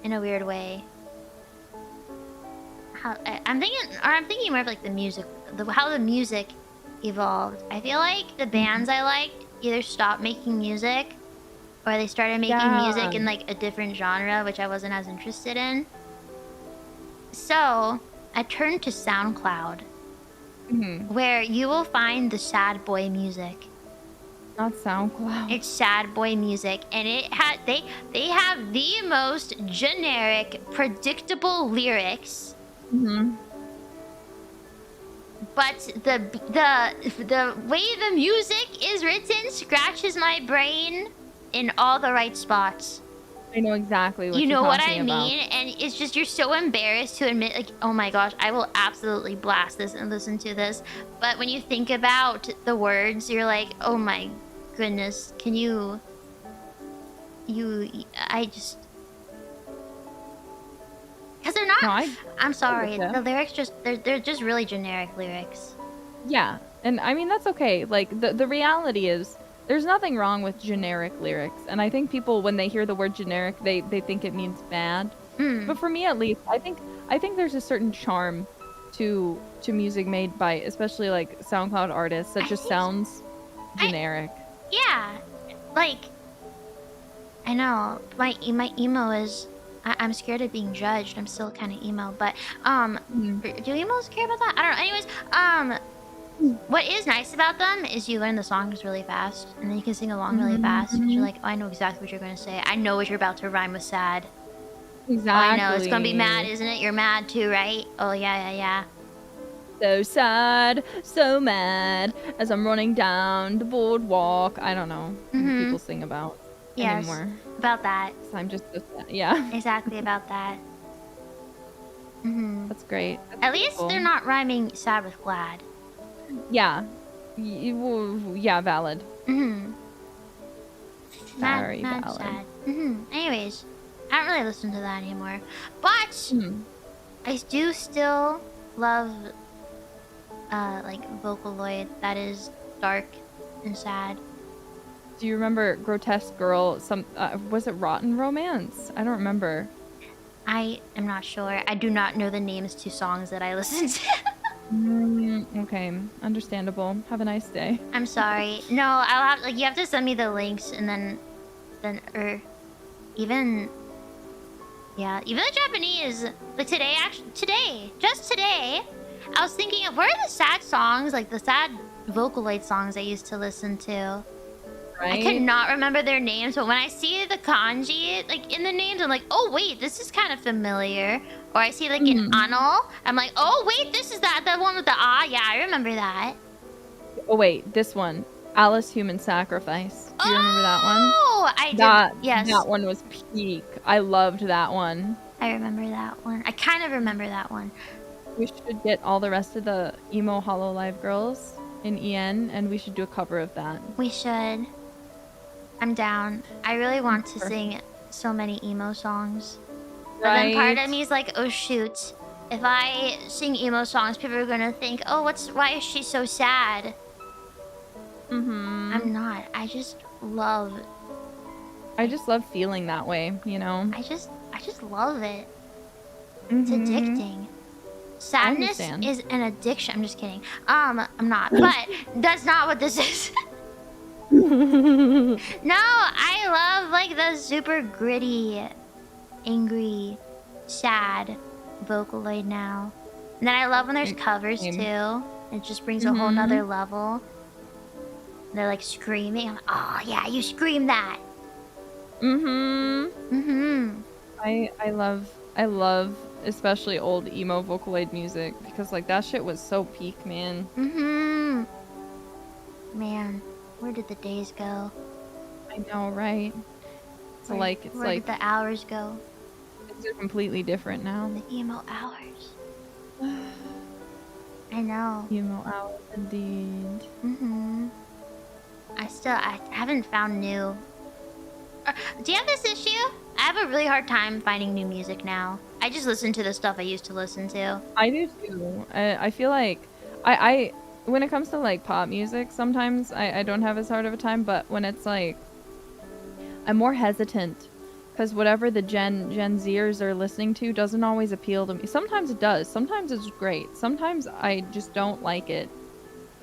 in a weird way. I'm thinking more of like the music, how the music evolved. I feel like the bands I liked either stopped making music or they started making music in like a different genre, which I wasn't as interested in. So I turned to SoundCloud, where you will find the sad boy music. Not SoundCloud. It's sad boy music, and they have the most generic, predictable lyrics. But the way the music is written scratches my brain in all the right spots. I know exactly what you know you're what talking I mean, about. and it's just you're so embarrassed to admit, like, oh my gosh, I will absolutely blast this and listen to this. But when you think about the words, you're like, oh my goodness, can you? I just. Because they're not. No, I'm sorry. getcha. The lyrics they're just really generic lyrics. Yeah, and I mean that's okay. Like the reality is there's nothing wrong with generic lyrics, and I think people when they hear the word generic, they think it means bad. But for me at least, I think there's a certain charm to music made by especially like SoundCloud artists that just sounds generic. Yeah, like I know my emo is I'm scared of being judged. I'm still kind of emo, but Mm. do emos care about that? I don't know. Anyways, what is nice about them is you learn the songs really fast, and then you can sing along really fast because you're Mhm. like, oh, I know exactly what you're gonna say. I know what you're about to rhyme with sad. Oh, I know it's gonna be mad, Exactly. isn't it? You're mad too, right? Oh yeah, yeah, yeah. So sad, so mad as I'm running down the boardwalk. I don't know what Mm-hmm. people sing about Yes, anymore. about that. 'Cause I'm just so sad. Yeah, Exactly about that. Mm-hmm. that's great. That's At least beautiful. they're not rhyming sad with glad. Yeah. Yeah, valid. Mm-hmm. Mad, Very mad, valid. sad. Mm-hmm. Anyways, I don't really listen to that anymore. But Hmm. I do still love like Vocaloid that is dark and sad. Do you remember Grotesque Girl? Was it Rotten Romance? I don't remember. I am not sure. I do not know the names to songs that I listen to. Okay, understandable. Have a nice day. I'm sorry. No, I'll have like you have to send me the links and then or even yeah, even the Japanese. Like just today, I was thinking of where are the sad songs, like the sad Vocaloid songs I used to listen to. I could Right? not remember their names, but when I see the kanji like in the names, I'm like, oh wait, this is kind of familiar. Or I see like an Hmm. ano, I'm like, oh wait, this is the one with the ah. Yeah, I remember that. Oh wait, this one. Alice Human Sacrifice. Do you remember that one? Oh, I did. That Yes, one was peak. I loved that one. I remember that one. I kind of remember that one. We should get all the rest of the emo hololive girls in EN, and we should do a cover of that. We should. I'm down. I really want to Sure. sing so many emo songs. But then part of me is like, oh shoot. If I sing emo songs, people are gonna think, oh, why is she so sad? Mm-hmm. I'm not. I just love feeling that way, you know? I just love it. It's Mm-hmm. addicting. Sadness understand. is an addiction. I'm just kidding. I'm not. But that's not what this is. No, I love like the super gritty, angry, sad Vocaloid now. And then I love when there's covers Same. too. It just brings a whole nother level. They're like screaming. I'm like, oh yeah, you scream that. Mm-hmm. Mm-hmm. I love especially old emo Vocaloid music because like that shit was so peak, man. Mm-hmm. Man, where did the days go? I know, right? So Where it's did like the hours go? things are completely different now. The emo hours. I know. Emo hours indeed. Mm-hmm. I haven't found new. Do you have this issue? I have a really hard time finding new music now. I just listen to the stuff I used to listen to. I do too. I feel like I when it comes to like pop music, sometimes I don't have as hard of a time, but when it's like I'm more hesitant because whatever the Gen Zers are listening to doesn't always appeal to me. Sometimes it does. Sometimes it's great. Sometimes I just don't like it.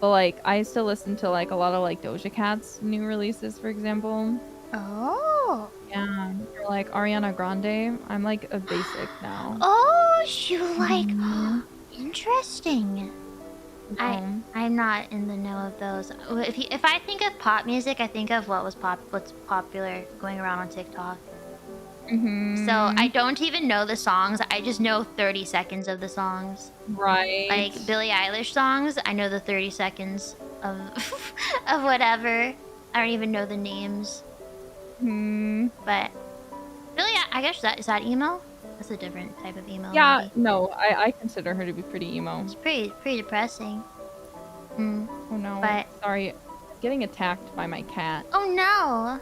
But like I still listen to like a lot of like Doja Cat's new releases, for example. Oh. Yeah, or like Ariana Grande. I'm like a basic now. Oh, you like Mhm. interesting. No. I'm not in the know of those. If I think of pop music, I think of what's popular going around on TikTok. Mhm. So I don't even know the songs. I just know 30 seconds of the songs. Right. Like Billie Eilish songs, I know the 30 seconds of of whatever. I don't even know the names. Hmm. But really, I guess is that email? That's a different type of email. Yeah, Maybe. no, I consider her to be pretty emo. It's pretty depressing. Mm. Oh no. But Sorry. I'm getting attacked by my cat. oh no.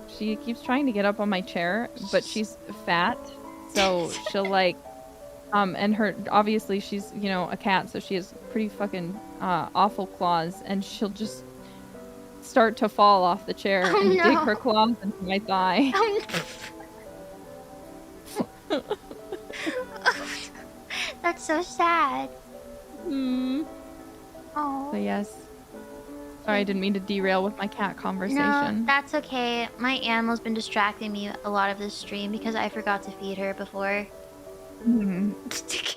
She keeps trying to get up on my chair, but she's fat. So she'll like and her obviously she's, you know, a cat, so she has pretty fucking awful claws, and she'll just start to fall off the chair Oh, and dig no. her claws into my thigh. Oh, no. That's so sad. Hmm. Oh. So yes, Sorry, I didn't mean to derail with my cat No, conversation. that's okay. My animal's been distracting me a lot of this stream because I forgot to feed her before. Mhm. she's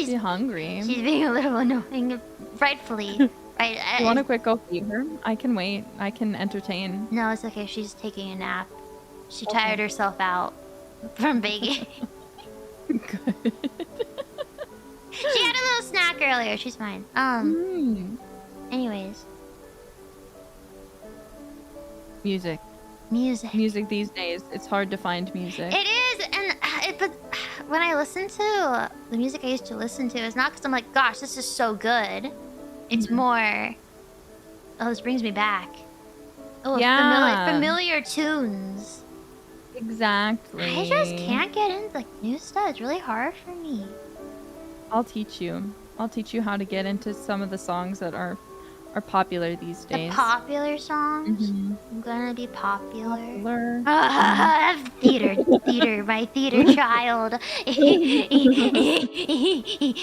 She's hungry. she's being a little annoying, rightfully. Right? You want to quick go feed her? I can wait. I can entertain. No, it's okay. She's taking a nap. She Okay. tired herself out from baking. Good. She had a little snack earlier. She's fine. Anyways, Music. music. These days, it's hard to find music. It is, and but when I listen to the music I used to listen to, it's not because I'm like, gosh, this is so good. It's more, oh, this brings me back. Oh, Yeah. familiar tunes. Exactly. I just can't get into like new stuff. It's really hard for me. I'll teach you. I'll teach you how to get into some of the songs that are popular these days. The popular songs. Mhm. I'm gonna be popular. Popular. Theater, my theater child.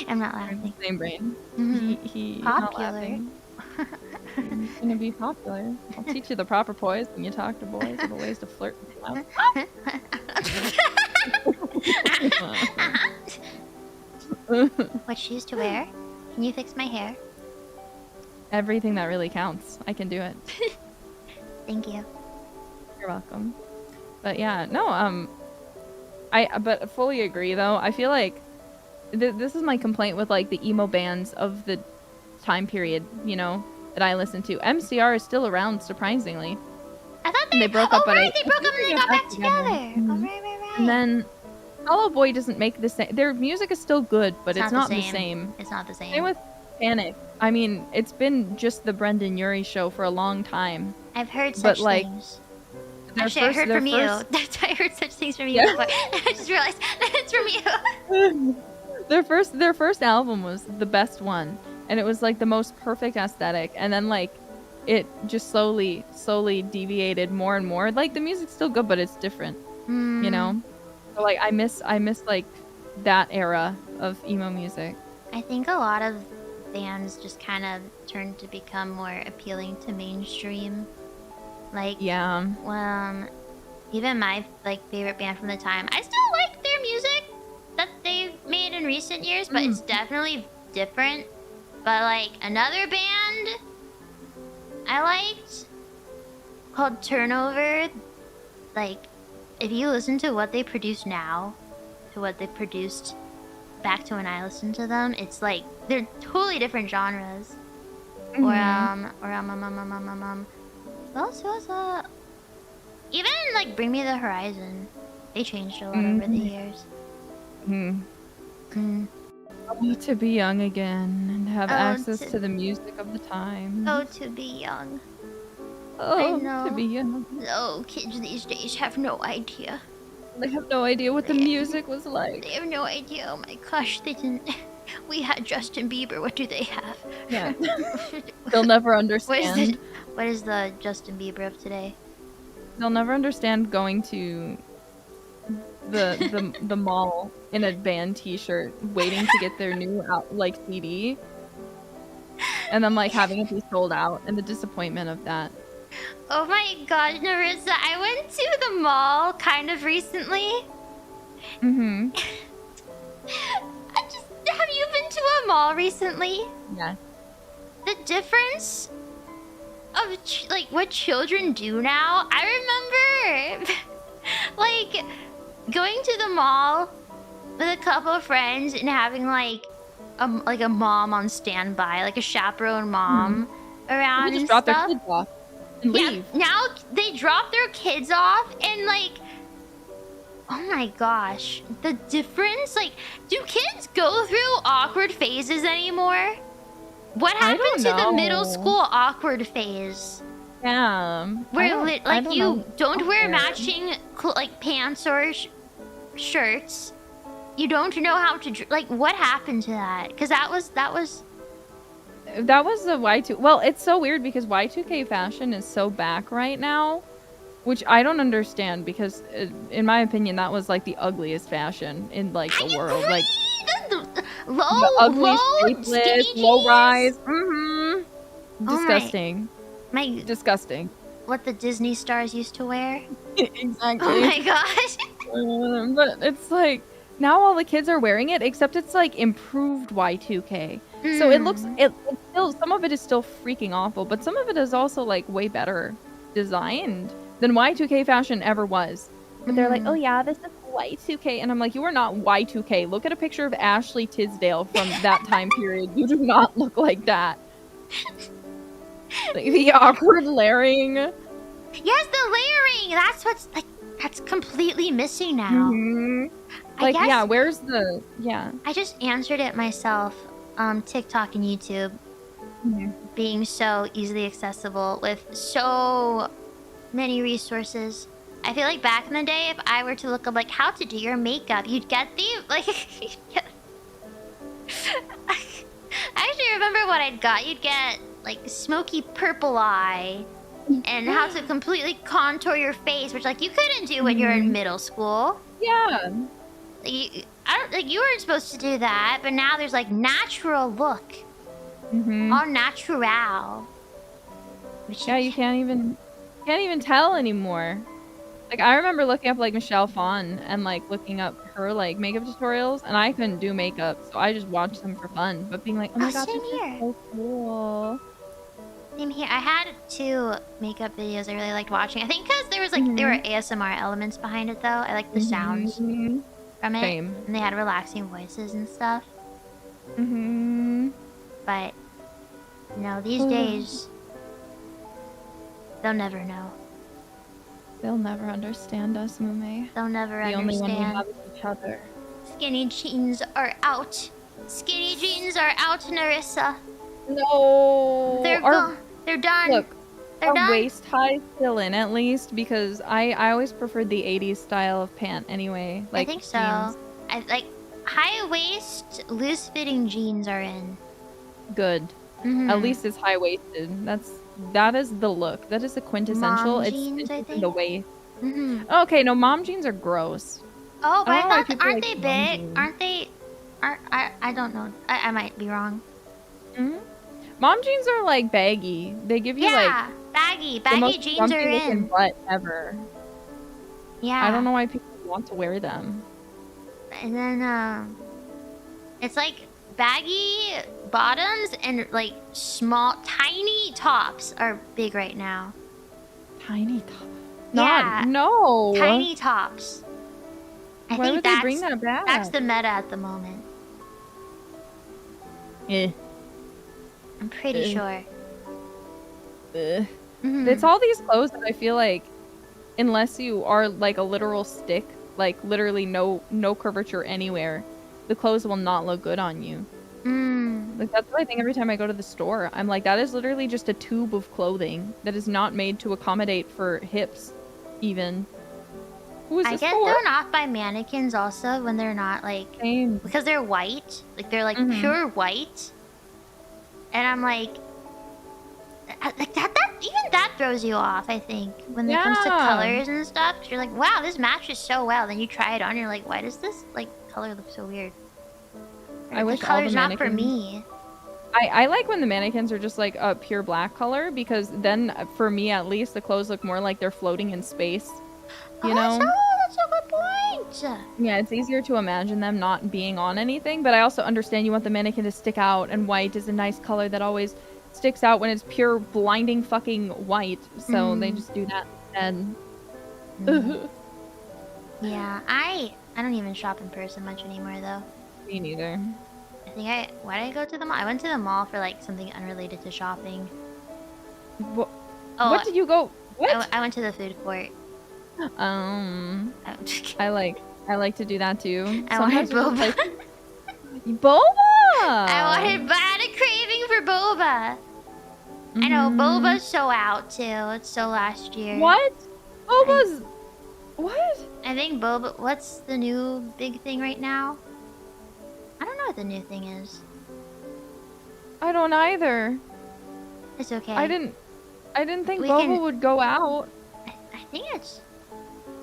I'm not laughing. Same brain. Mhm. He not Popular. laughing. He's gonna be popular. I'll teach you the proper poise when you talk to boys, or the ways to flirt with them. What shoes to wear? Can you fix my hair? Everything that really counts. I can do it. Thank you. You're welcome. But yeah, no, but fully agree though. I feel like this is my complaint with like the emo bands of the time period, you know, that I listen to. MCR is still around, surprisingly. I thought And they broke up, but right, they broke up and they got back together. Mhm. Oh, right. And then Fall Out Boy doesn't make the same. Their music is still good, but it's not the same. same. It's not the same. Same with Panic. I mean, it's been just the Brendan Urie show for a long time. I've heard such But, like, things. Their Actually, I heard their from you. first- I heard such things from you Yeah. before. I just realized that it's from you. Their first album was the best one, and it was like the most perfect aesthetic. And then like it just slowly deviated more and more. Like the music's still good, but it's different, you know. So like I miss like that era of emo music. I think a lot of bands just kind of turned to become more appealing to mainstream. Like, Yeah. even my like favorite band from the time, I still like their music that they've made in recent years, but it's definitely different. But like another band I liked called Turnover, like if you listen to what they produce now to what they produced back to when I listened to them, it's like they're totally different genres. Or what else was even like Bring Me the Horizon. They changed a lot over the years. Oh, to be young again and have Oh, access to- to the music of the time. Oh, to be young. Oh, know. to be young. Oh, kids these days have no idea. They have no idea what the music was like. They have no idea. Oh my gosh, they didn't. We had Justin Bieber. What do they have? Yeah. They'll never understand. What is the Justin Bieber of today? They'll never understand going to the mall in a band T-shirt, waiting to get their new CD, and then like having it be sold out, and the disappointment of that. Oh my gosh, Nerissa, I went to the mall kind of recently. Mm-hmm. Have you been to a mall recently? Yeah. The difference of like what children do now. I remember like going to the mall with a couple of friends and having like a mom on standby, like a chaperone mom around. They just and drop stuff. their kids off and leave. Yeah, now they drop their kids off and like, oh my gosh, the difference. Like, do kids go through awkward phases anymore? What happened to the middle know. school awkward phase? Yeah. Where you don't wear Okay. matching like pants or shirts. You don't know how to like. What happened to that? Because that was That was the Y2. Well, it's so weird because Y2K fashion is so back right now, which I don't understand because, in my opinion, that was like the ugliest fashion in like the world. agree. Like the the ugly, low, shapeless, skinny low jeans. rise. Mm-hmm. Oh Disgusting. my, Disgusting. what the Disney stars used to wear. Exactly. Oh my gosh. But it's like now all the kids are wearing it, except it's like improved Y2K. So it looks Mm. it's still some of it is still freaking awful, but some of it is also like way better designed than Y2K fashion ever was. But they're like, oh Mm. yeah, this is Y2K, and I'm like, you are not Y2K. Look at a picture of Ashley Tisdale from that time period. You do not look like that. Like, the awkward layering. Yes, the layering. That's what's like. That's completely missing now. Mhm. I Like, guess yeah, where's the yeah. I just answered it myself. TikTok and YouTube Mhm. being so easily accessible with so many resources. I feel like back in the day, if I were to look up like how to do your makeup, you'd get the like. You'd get... I actually remember what I'd got. You'd get like smoky purple eye, and how to completely contour your face, which like you couldn't do when you're in middle school. Yeah. I don't like you weren't supposed to do that, but now there's like natural look, all natural. Which Yeah, you can't even tell anymore. Like, I remember looking up like Michelle Phan and like looking up her like makeup tutorials, and I couldn't do makeup, so I just watched them for fun. But being like, oh my god, same this here. is so cool. Same here. I had 2 makeup videos I really liked watching. I think because there was like there were ASMR elements behind it though. I liked the sounds from it, Same. and they had relaxing voices and stuff. But no, these days they'll never know. They'll never understand us, Mumei. They'll never The only one we understand. have is each other. Skinny jeans are out. Skinny jeans are out, Nerissa. No. They're gone. They're done. Look, They're our done. waist high still in at least, because I always preferred the 80s style of pant anyway. Like I think so. jeans. I like high waist, loose fitting jeans are in. Good. At least it's high waisted. That is the look. That is the quintessential. Mom It's jeans, I in think. the waist. Okay, no, mom jeans are gross. Oh, but I I don't know why thought people aren't like they mom big? jeans. Aren't they? I don't know. I might be wrong. Mom jeans are like baggy. They give you Yeah, baggy. the most Baggy jeans frumpy are looking in. butt ever. Yeah. I don't know why people want to wear them. And then it's like baggy bottoms and like small, tiny tops are big right now. Tiny top. Yeah. No. Tiny tops. I Why think would they bring that back? that's the meta at the moment. Eh. I'm pretty sure. It's all these clothes that I feel like, unless you are like a literal stick, like literally no curvature anywhere, the clothes will not look good on you. Like that's what I think every time I go to the store. I'm like, that is literally just a tube of clothing that is not made to accommodate for hips, even. Who is I this get for? thrown off by mannequins also when they're not like Same. because they're white, like they're like pure white, and I'm like that even that throws you off. I think when it comes to Yeah. colors and stuff, 'cause you're like, wow, this matches so well. Then you try it on, you're like, why does this like color look so weird? I wish the all the color's not for mannequins- me. I like when the mannequins are just like a pure black color, because then for me at least the clothes look more like they're floating in space. You know? That's a good point. Yeah, it's easier to imagine them not being on anything, but I also understand you want the mannequin to stick out, and white is a nice color that always sticks out when it's pure blinding fucking white. So they just do that instead. Yeah, I don't even shop in person much anymore though. Me neither. I think why did I go to the mall? I went to the mall for like something unrelated to shopping. What, Oh, what did you go? What? I went to the food court. I like to do that too. I wanted Sometimes it's boba. just like, boba. I had a craving for boba. I know boba's so out too. It's so last year. What? Boba's. What? I think boba. What's the new big thing right now? I don't know what the new thing is. I don't either. It's okay. I didn't think We boba can- would go out. I think it's.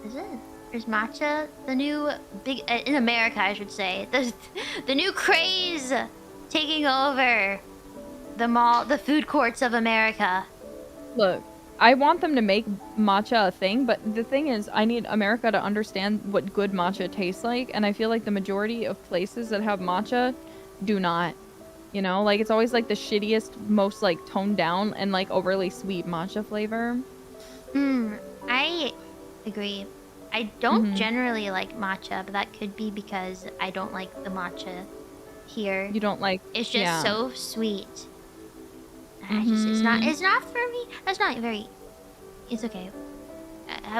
Is it? There's matcha. The new big in America, I should say. The new craze taking over. the food courts of America. Look, I want them to make matcha a thing, but the thing is, I need America to understand what good matcha tastes like, and I feel like the majority of places that have matcha do not. You know, like, it's always, like, the shittiest, most, like, toned down and, like, overly sweet matcha flavor. I agree. I don't generally like matcha, but that could be because I don't like the matcha here. You don't like... It's just so sweet. It's not for me. That's not very... It's okay.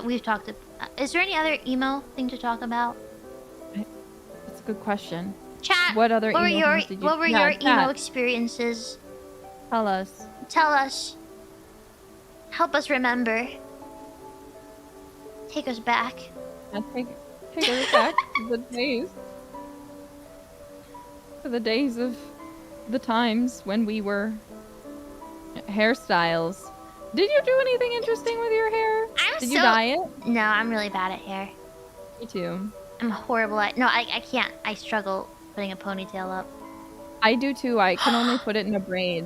We've talked... is there any other emo thing to talk about? That's a good question. Chat, what other what were your chat. emo experiences? Tell us. Tell us. Help us remember. Take us back. Yeah, take us back to the days. To the days of the times when we were hairstyles. Did you do anything interesting with your hair? Did you dye it? No, I'm really bad at hair. Me too. I'm horrible at... No, I can't. I struggle putting a ponytail up. I do too. I can only put it in a braid.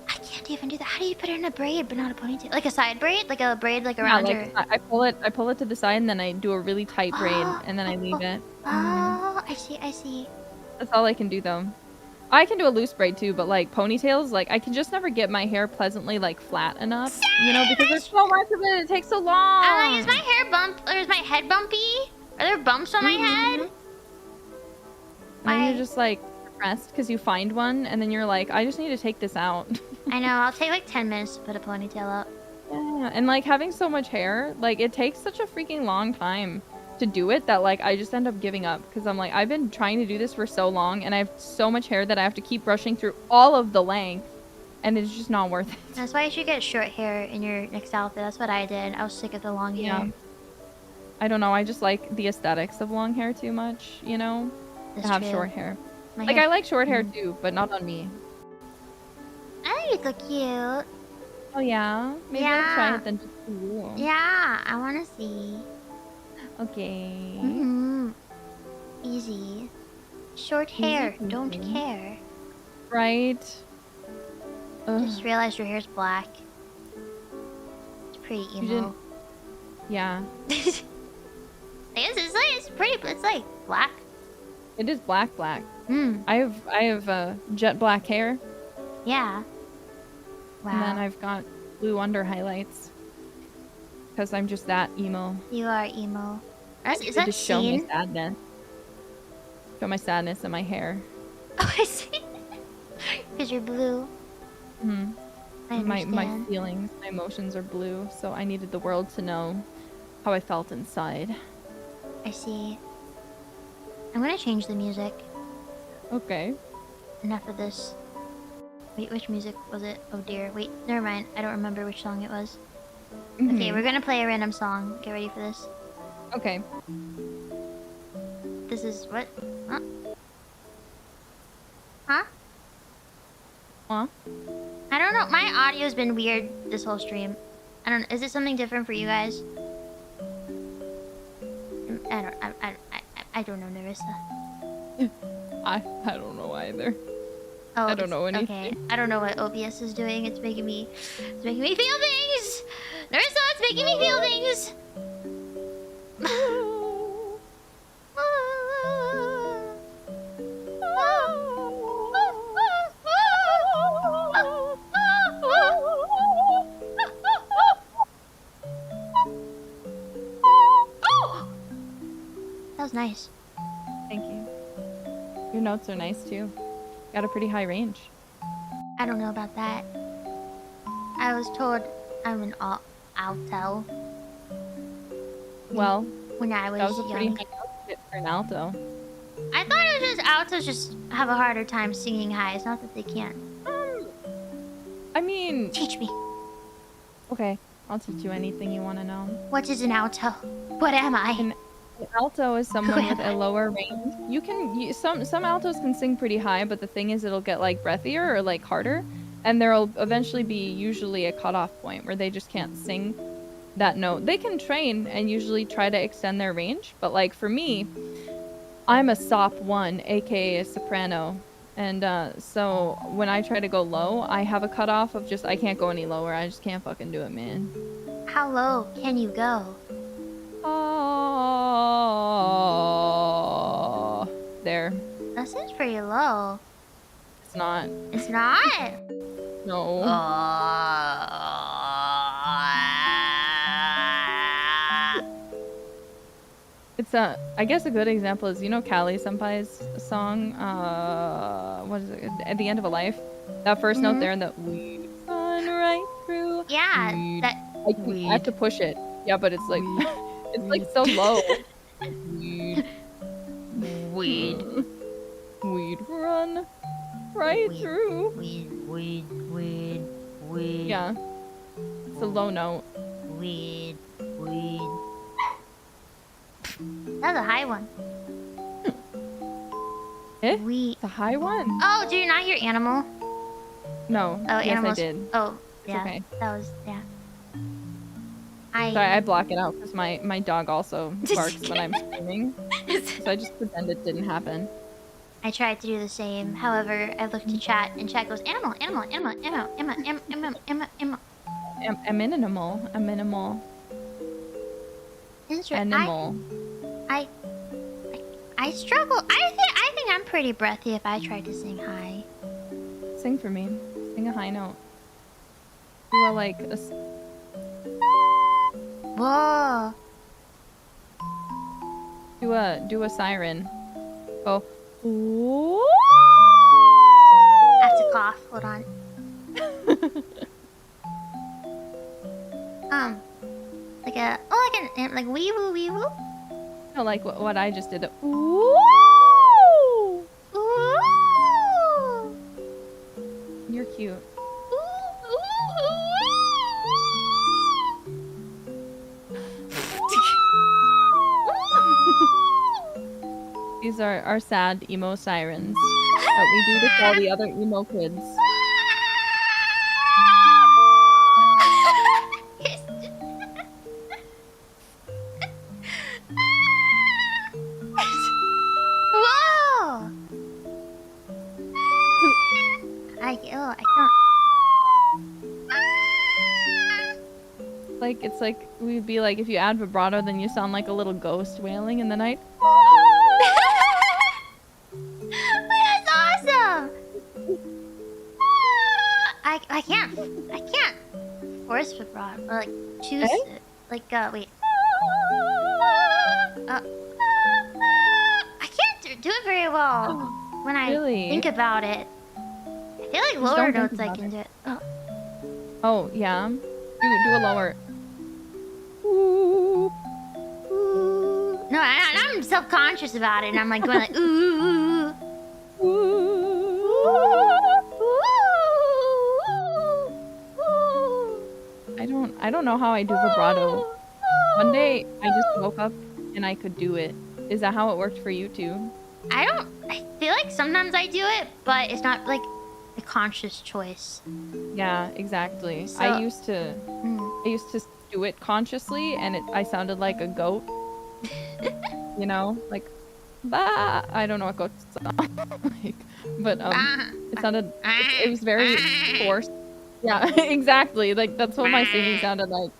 I can't even do that. How do you put it in a braid but not a ponytail? Like a side braid? Like a braid like around your... I pull it to the side and then I do a really tight braid and then I leave it. Oh, I see. That's all I can do though. I can do a loose braid too, but like ponytails, like I can just never get my hair pleasantly like flat enough. You know, because there's so much of it. It takes so long. I'm like, is my hair or is my head bumpy? Are there bumps on my head? And you're just like depressed because you find one and then you're like, I just need to take this out. I know, I'll take like 10 minutes to put a ponytail up. Yeah, and like having so much hair, like it takes such a freaking long time to do it that like I just end up giving up because I'm like, I've been trying to do this for so long and I have so much hair that I have to keep brushing through all of the length and it's just not worth it. That's why you should get short hair in your next outfit. That's what I did. I was sick of the long hair. I don't know, I just like the aesthetics of long hair too much, you know? That's to have true. short hair. My Like hair... I like short hair too, but not on me. I think you look cute. Oh yeah? Maybe I'll try it then just for you. Yeah, I want to see. Okay. Easy. Short hair, don't care. Right? Just realized your hair's black. It's pretty emo. Yeah. It's pretty, it's like black. It is black. I have jet black hair. Yeah. Wow. And then I've got blue under highlights. Because I'm just that emo. You are emo. Is I that show my scene? sadness. Show my sadness in my hair. Oh, I see. Because you're blue. I understand. My feelings, my emotions are blue, so I needed the world to know how I felt inside. I see. I'm gonna change the music. Okay. Enough of this. Wait, which music was it? Oh dear. Wait, never mind. I don't remember which song it was. Okay, we're gonna play a random song. Get ready for this. Okay. This is what? Huh? Huh? Huh? I don't know. My audio's been weird this whole stream. I don't. Is it something different for you guys? I don't know, Nerissa. I don't know either. Oh, I don't know anything. Okay, I don't know what OBS is doing. It's making me feel things. Nerissa, it's making me feel things. That was nice. Thank you. Your notes are nice too. Got a pretty high range. I don't know about that. I was told I'm an alto. Well, when I was that was a pretty young. high note for an alto. I thought it was just altos just have a harder time singing high. It's not that they can't. I mean... Teach me. Okay, I'll teach you anything you want to know. What is an alto? What am I? An alto is someone with a lower range. Some altos can sing pretty high, but the thing is it'll get like breathier or like harder, and there'll eventually be usually a cutoff point where they just can't sing that note. They can train and usually try to extend their range, but like for me, I'm a sop 1, aka a soprano, And so when I try to go low, I have a cutoff of just I can't go any lower. I just can't fucking do it, man. How low can you go? Oh, there. That seems pretty low. It's not. It's not? No. It's I guess a good example is, you know, Callie Senpai's song, what is it, At the End of a Life? That first note there, and the weed run right through. Yeah, Weed. that I have to push it. Yeah, but it's like, it's like so low. Weed. weed. Weed run right through. Weed. Yeah. It's a low note. Weed. That's a high one. Eh? Weed. It's a high one. Oh, do you not hear animal? No. Oh, yes, animals. I did. Oh, yeah. Okay. That was, yeah. Sorry, I block it out because my dog also barks when I'm screaming. So I just pretend it didn't happen. I tried to do the same. However, I looked to chat, and chat goes, animal. A minimal. Animal. I struggle. I think I'm pretty breathy if I tried to sing high. Sing for me. Sing a high note. Do a like a. Whoa. Do a siren. Oh. Ooh. I have to cough. Hold on. Like wee woo. No, like what I just did. Ooh. Ooh. You're cute. These are our sad emo sirens that we do to call the other emo kids. Whoa! I can't. Like, it's like, we'd be like, if you add vibrato, then you sound like a little ghost wailing in the night. That's awesome! I can't force vibrato, or like choose it. Like, wait. I can't do it very well when I think about it. I feel like lower notes I can do it. Oh, yeah. Do a lower. Ooh. No, I'm self-conscious about it, and I'm like going like ooh. I don't know how I do vibrato. One day I just woke up and I could do it. Is that how it worked for you too? I feel like sometimes I do it, but it's not like a conscious choice. Yeah, exactly. So, I used to do it consciously, and I sounded like a goat. You know, like, bah. I don't know what goats sound like, but it sounded. It was very forced. Yeah, exactly. Like that's what my singing sounded like.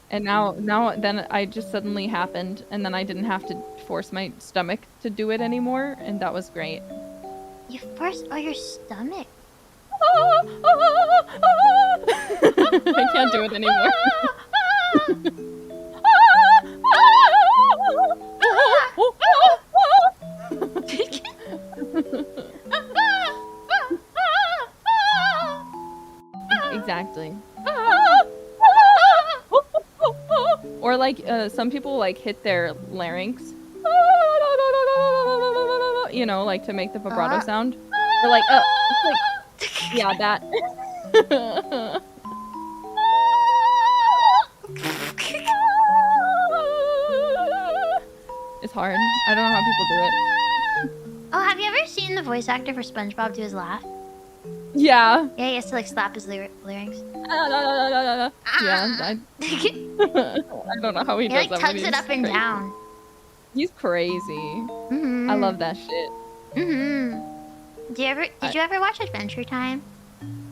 And then I just suddenly happened, and then I didn't have to force my stomach to do it anymore, and that was great. You forced your stomach. I can't do it anymore. Exactly. Or like some people like hit their larynx, you know, like to make the vibrato sound. They're like, yeah, that. It's hard. I don't know how people do it. Oh, have you ever seen the voice actor for SpongeBob do his laugh? Yeah. Yeah, he has to like slap his larynx. Yeah, I don't know how he does like that. Tugs it up and crazy. down. He's crazy. Mm-hmm. I love that shit. Mm-hmm. Did you ever watch Adventure Time?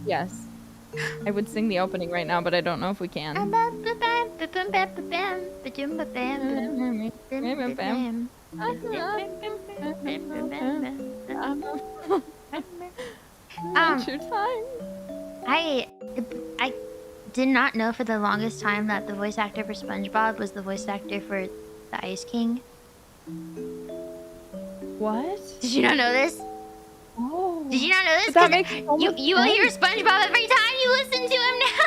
Yes. I would sing the opening right now, but I don't know if we can. Adventure Time. I did not know for the longest time that the voice actor for SpongeBob was the voice actor for the Ice King. What? Did you not know this? Oh. Did you not know this? But that makes so much you will hear SpongeBob every time you listen to him now.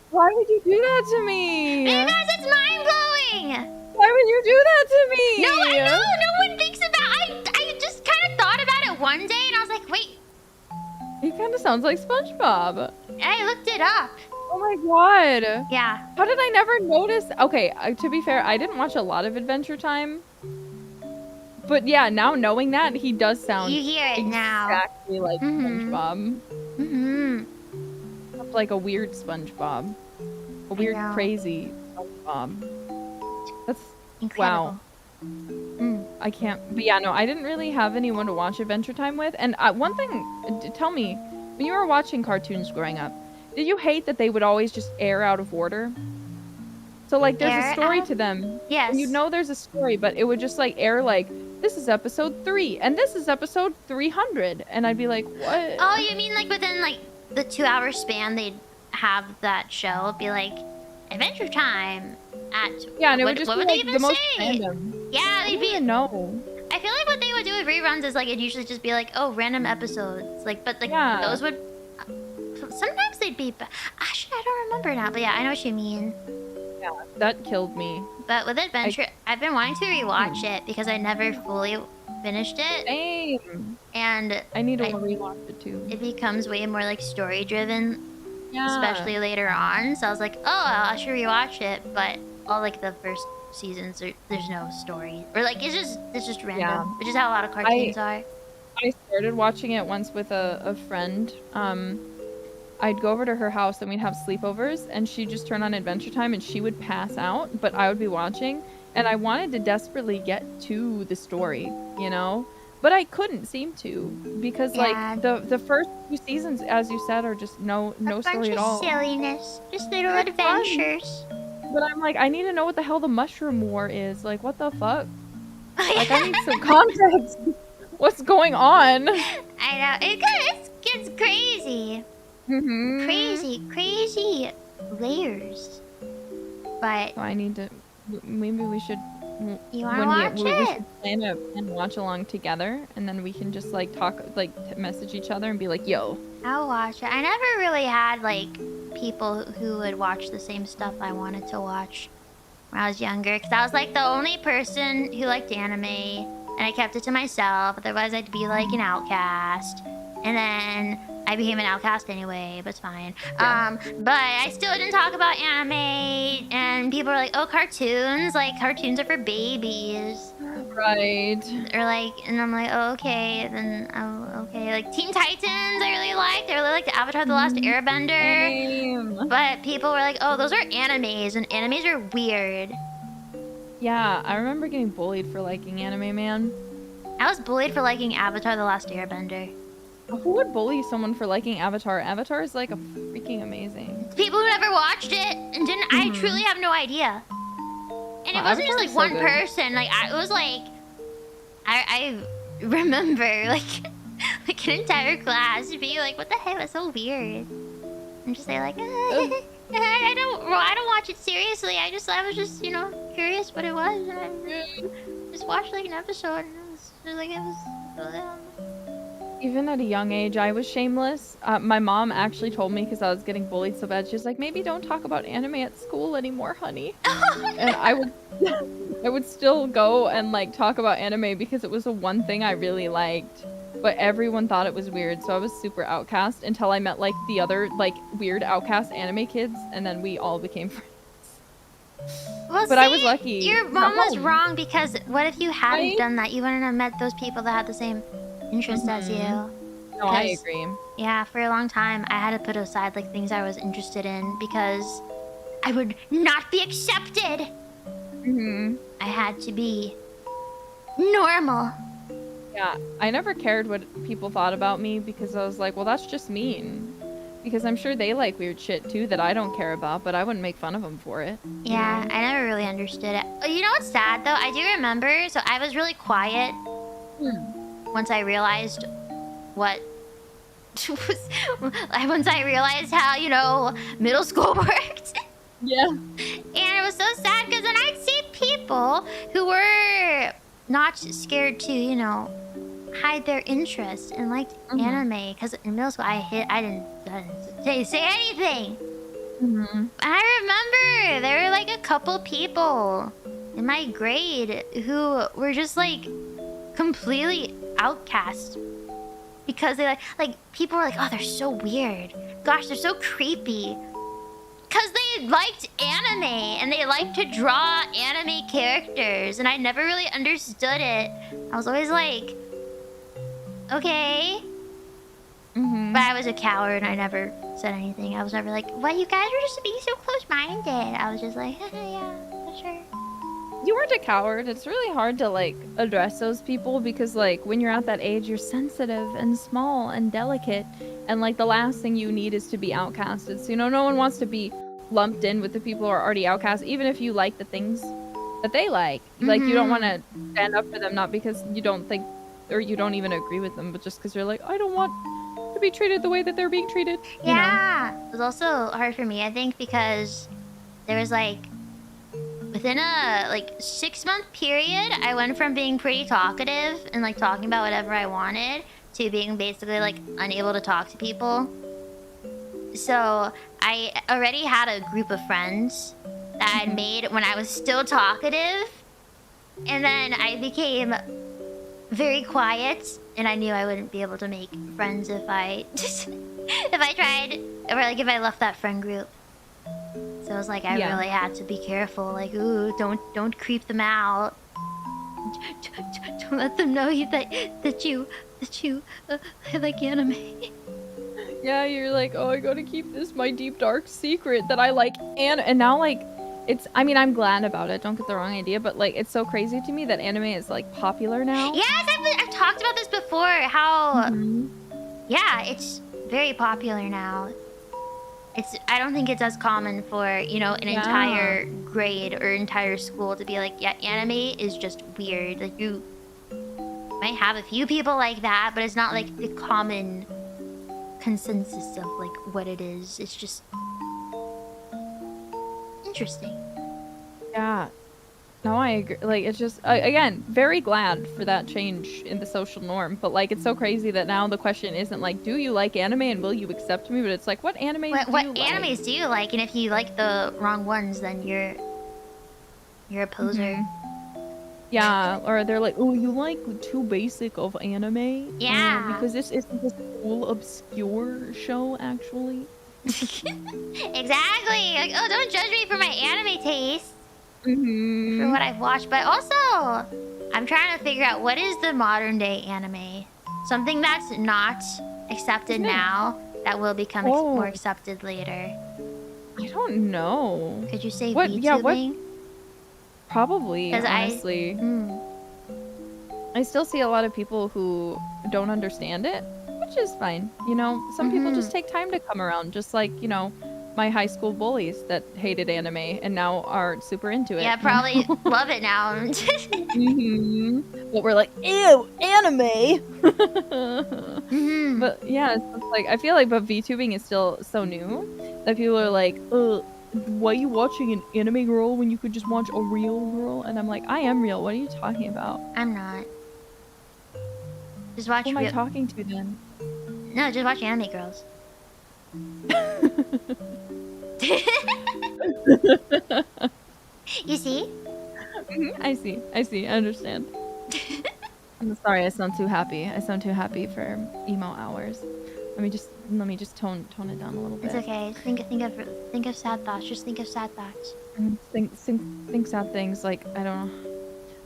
Why would you do that to me? Because it's mind blowing. Why would you do that to me? No, I know. No one thinks about. I just kind of thought about it one day, and I was like, wait. He kind of sounds like SpongeBob. I looked it up. Oh my god. Yeah. How did I never notice? Okay, to be fair, I didn't watch a lot of Adventure Time. But yeah, now knowing that, he does sound You hear it now. exactly like SpongeBob. Mm-hmm. Like a weird SpongeBob. A weird, crazy SpongeBob. That's Incredible. wow. I can't. But yeah, no, I didn't really have anyone to watch Adventure Time with. And one thing, tell me, when you were watching cartoons growing up, did you hate that they would always just air out of order? So like, there's a story to them. Yes. And you know there's a story, but it would just like air like, this is episode 3, and this is episode 300, and I'd be like, what? Oh, you mean like within like the 2-hour span they'd have that show? It'd be like Adventure Time at yeah, and it would just what be would like they even the most say? random. Yeah, they'd be. No. I feel like what they would do with reruns is like it'd usually just be like, oh, random episodes. Like, but like those would. Sometimes they'd be. Actually, I don't remember now. But yeah, I know what you mean. Yeah, that killed me. But with Adventure, I've been wanting to rewatch it because I never fully finished it. Same. And I need to rewatch it too. It becomes way more like story driven, especially later on. So I was like, oh, I should rewatch it. But all like the first seasons, there's no story, or like it's just random, which is how a lot of cartoons are. I started watching it once with a friend. I'd go over to her house and we'd have sleepovers, and she'd just turn on Adventure Time and she would pass out, but I would be watching, and I wanted to desperately get to the story, you know, but I couldn't seem to, because like the first few seasons, as you said, are just no story at all. Silliness, just little adventures. But I'm like, I need to know what the hell the Mushroom War is. Like, what the fuck? Like, I need some context. What's going on? I know, it gets crazy. Crazy layers. But I need to. Maybe we should. You wanna watch it? We should plan a watch along together, and then we can just like talk, like message each other and be like, "Yo." I'll watch it. I never really had like people who would watch the same stuff I wanted to watch when I was younger, because I was like the only person who liked anime, and I kept it to myself. Otherwise, I'd be like an outcast, and then I became an outcast anyway, but it's fine. Yeah. But I still didn't talk about anime, and people are like, oh, cartoons? Like, cartoons are for babies. Right. Or like, and I'm like, oh, okay, then, oh, okay. Like, Teen Titans, I really liked. I really liked Avatar: The Last Airbender. Same. But people were like, oh, those are animes, and animes are weird. Yeah, I remember getting bullied for liking anime, man. I was bullied for liking Avatar: The Last Airbender. Who would bully someone for liking Avatar? Avatar is like a freaking amazing. People who never watched it and didn't. I truly have no idea. And it wasn't just like one person. Like it was like, I remember like like an entire class being like, "What the heck? That's so weird." And just say like, I don't watch it seriously. I was just curious what it was, and I just watched like an episode, and it was. Even at a young age, I was shameless. My mom actually told me, because I was getting bullied so bad, she's like, maybe don't talk about anime at school anymore, honey. And I would still go and like talk about anime because it was the one thing I really liked. But everyone thought it was weird, so I was super outcast until I met like the other like weird outcast anime kids, and then we all became friends. Well, but I was lucky. Your mom was wrong, because what if you hadn't done that? You wouldn't have met those people that had the same interest as you. No, I agree. Yeah, for a long time, I had to put aside like things I was interested in because I would not be accepted. I had to be normal. Yeah, I never cared what people thought about me because I was like, well, that's just mean. Because I'm sure they like weird shit too that I don't care about, but I wouldn't make fun of them for it. Yeah, I never really understood it. Oh, you know what's sad though? I do remember. So I was really quiet once I realized what. Once I realized how, you know, middle school worked. Yeah. And it was so sad because then I'd see people who were not scared to, you know, hide their interest and liked anime. Because in middle school, I didn't say anything. And I remember there were like a couple people in my grade who were just like completely outcast. Because they like people were like, oh, they're so weird. Gosh, they're so creepy. Because they liked anime and they liked to draw anime characters, and I never really understood it. I was always like, okay. But I was a coward and I never said anything. I was never like, what, you guys are just being so close-minded. I was just like, yeah, for sure. You weren't a coward. It's really hard to like address those people because like when you're at that age, you're sensitive and small and delicate, and like the last thing you need is to be outcasted. So you know, no one wants to be lumped in with the people who are already outcast, even if you like the things that they like. Like you don't want to stand up for them, not because you don't think or you don't even agree with them, but just because you're like, I don't want to be treated the way that they're being treated. Yeah, it was also hard for me, I think, because there was like within a like 6-month period, I went from being pretty talkative and like talking about whatever I wanted to being basically like unable to talk to people. So I already had a group of friends that I'd made when I was still talkative, and then I became very quiet, and I knew I wouldn't be able to make friends if I if I tried, or like if I left that friend group. So it was like I really had to be careful. Like, ooh, don't creep them out. Don't let them know that you like anime. Yeah, you're like, oh, I gotta keep this my deep dark secret that I like, and now like, it's. I mean, I'm glad about it. Don't get the wrong idea, but like, it's so crazy to me that anime is like popular now. Yes, I've talked about this before. How, yeah, it's very popular now. I don't think it's as common for, you know, an entire grade or entire school to be like, yeah, anime is just weird. Like, you might have a few people like that, but it's not like the common consensus of like what it is. It's just interesting. Yeah. No, I agree. Like, it's just, again, very glad for that change in the social norm. But, like, it's so crazy that now the question isn't, like, do you like anime and will you accept me? But it's like, what animes do you like? What animes do you like? And if you like the wrong ones, then you're a poser. Yeah, or they're like, oh, you like too basic of anime? Yeah. Because this isn't this cool, obscure show, actually. Exactly. Like, oh, don't judge me for my anime taste. For what I've watched, but also I'm trying to figure out what is the modern day anime, something that's not accepted now that will become more accepted later. I don't know. Could you say what? VTubing? Yeah, what? Probably, honestly. I still see a lot of people who don't understand it, which is fine. You know, some people just take time to come around, just like, you know, my high school bullies that hated anime and now are super into it. Yeah, probably love it now. But we're like, ew, anime. But yeah, it's like, I feel like, but VTubing is still so new that people are like, why are you watching an anime girl when you could just watch a real girl? And I'm like, I am real. What are you talking about? I'm not. Just watch. Who am I talking to then? No, just watch anime girls. You see? I see. I understand. I'm sorry. I sound too happy. I sound too happy for emo hours. Let me just tone it down a little bit. It's okay. Think of sad thoughts. Just think of sad thoughts. Think sad things like, I don't know,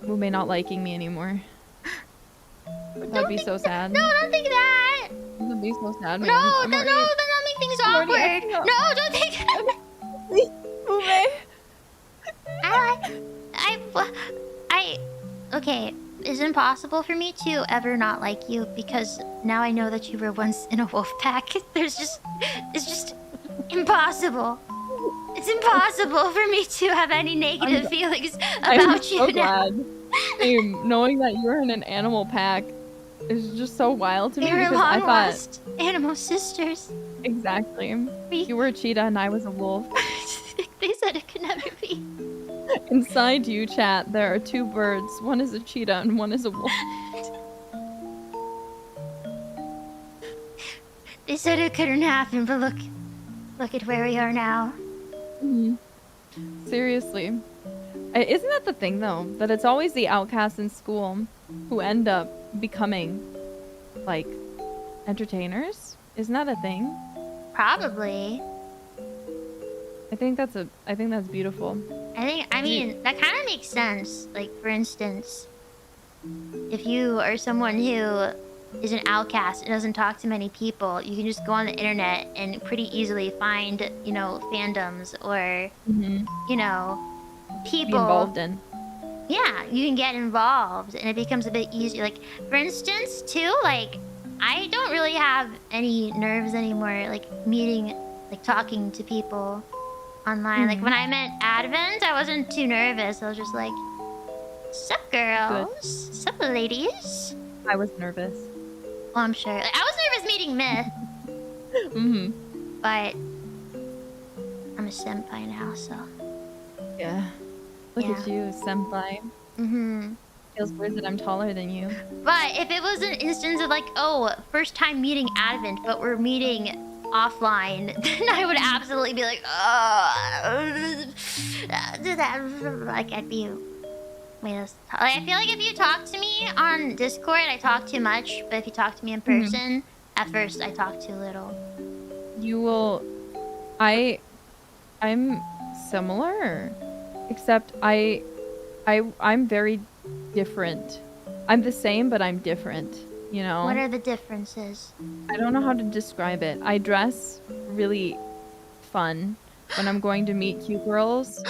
Mumei not liking me anymore. That'd be so sad. No, don't think that. That'd be so sad, man. No, then that'll make things awkward. No, don't think that. Mumei. Okay. is impossible for me to ever not like you because now I know that you were once in a wolf pack. It's just impossible. It's impossible for me to have any negative feelings about you so now. glad. Knowing that you were in an animal pack is just so wild to me They were because I long thought lost animal sisters. exactly. You were a cheetah and I was a wolf. They said it could never be. Inside you, chat, there are two birds. One is a cheetah and one is a wolf. They said it couldn't happen, but look at where we are now. Seriously. Isn't that the thing, though? That it's always the outcasts in school who end up becoming, like, entertainers? Isn't that a thing? Probably. I think that's beautiful. I mean, that kind of makes sense. Like, for instance, if you are someone who is an outcast and doesn't talk to many people, you can just go on the internet and pretty easily find, you know, fandoms or, you know, people Be involved in. Yeah, you can get involved and it becomes a bit easier. Like, for instance, too, like, I don't really have any nerves anymore, like, talking to people online. Like, when I met Advent, I wasn't too nervous. I was just like, sup, girls? Sup, ladies? I was nervous. Well, I'm sure. Like, I was nervous meeting Myth. But I'm a senpai now, so. Yeah. Look at you, senpai. Feels weird that I'm taller than you. But if it was an instance of like, oh, first time meeting Advent, but we're meeting offline, then I would absolutely be like, oh, like I'd be. Wait, I feel like if you talk to me on Discord, I talk too much. But if you talk to me in person, at first I talk too little. You will. I'm similar, except I'm very different. I'm the same, but I'm different. You know. What are the differences? I don't know how to describe it. I dress really fun when I'm going to meet cute girls.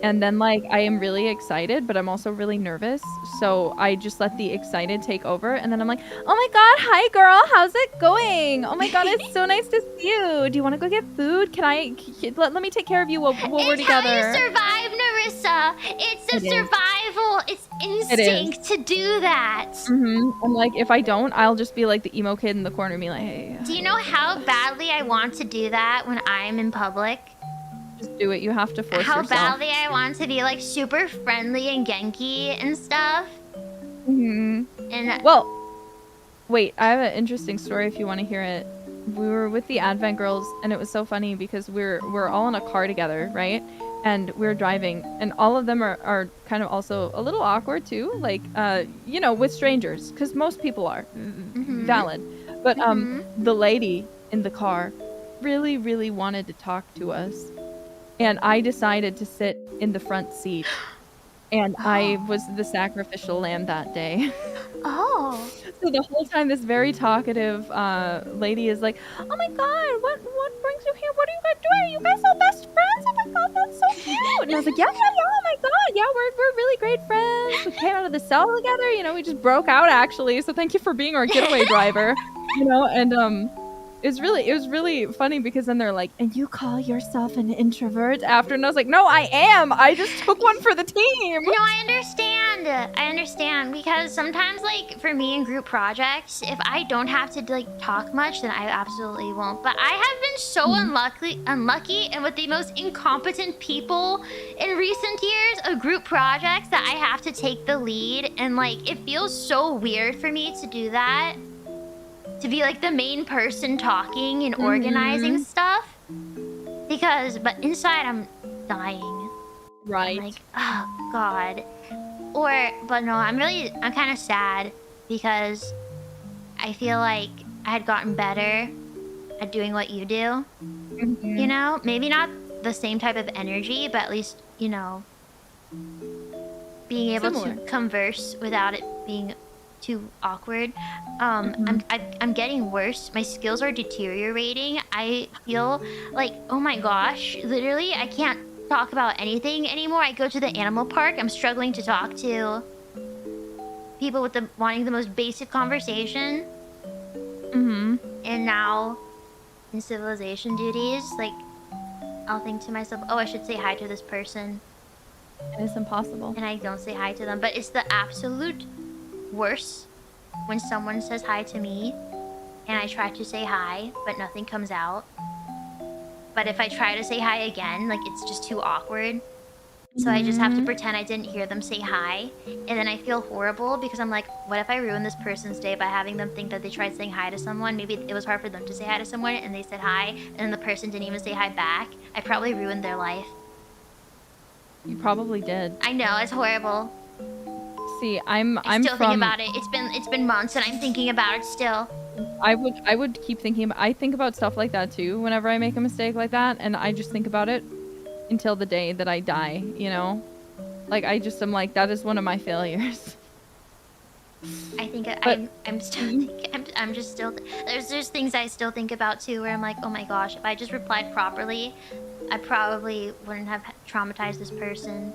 And then, like, I am really excited, but I'm also really nervous. So I just let the excited take over. And then I'm like, oh my god, hi girl, how's it going? Oh my god, it's so nice to see you. Do you want to go get food? Let me take care of you while we're together. It's how you survive, Nerissa. It's a survival. It's instinct to do that. And like, if I don't, I'll just be like the emo kid in the corner and be like, hey. Do you know how badly I want to do that when I'm in public? Just do it. You have to force how yourself. How badly I want to be like super friendly and Genki and stuff. And well, wait, I have an interesting story if you want to hear it. We were with the Advent girls and it was so funny because we're all in a car together, right? And we're driving and all of them are kind of also a little awkward too, like you know, with strangers, because most people are valid. But the lady in the car really wanted to talk to us. And I decided to sit in the front seat. And I was the sacrificial lamb that day. So the whole time this very talkative lady is like, oh my god, what brings you here? What are you guys doing? Are you guys all best friends? Oh my god, that's so cute. And I was like, yeah, oh my god, yeah, we're really great friends. We came out of the cell together, you know, we just broke out actually. So thank you for being our getaway driver. You know, and it was really funny because then they're like, and you call yourself an introvert after? And I was like, no, I am. I just took one for the team. No, I understand because sometimes, like, for me in group projects, if I don't have to like talk much, then I absolutely won't. But I have been so unlucky and with the most incompetent people in recent years of group projects that I have to take the lead, and like it feels so weird for me to do that. To be like the main person talking and organizing stuff. But inside I'm dying. Right. I'm like, oh god. But no, I'm kind of sad because I feel like I had gotten better at doing what you do. You know? Maybe not the same type of energy, but at least, you know, being able to converse without it being too awkward. I'm getting worse. My skills are deteriorating. I feel like, oh my gosh, literally I can't talk about anything anymore. I go to the animal park, I'm struggling to talk to people with the wanting the most basic conversation. And now in civilization duties, like, I'll think to myself, oh, I should say hi to this person. And it's impossible. And I don't say hi to them. But it's the absolute worst when someone says hi to me and I try to say hi, but nothing comes out. But if I try to say hi again, like, it's just too awkward. So I just have to pretend I didn't hear them say hi. And then I feel horrible because I'm like, what if I ruin this person's day by having them think that they tried saying hi to someone? Maybe it was hard for them to say hi to someone and they said hi and then the person didn't even say hi back. I probably ruined their life. You probably did. I know, it's horrible. See, I'm still from... thinking about it. It's been months and I'm thinking about it still. I would keep thinking about... I think about stuff like that too whenever I make a mistake like that, and I just think about it until the day that I die, you know? Like, I just am like, that is one of my failures. I think But- I'm still thinking, I'm just still there's things I still think about too where I'm like, oh my gosh, if I just replied properly, I probably wouldn't have traumatized this person.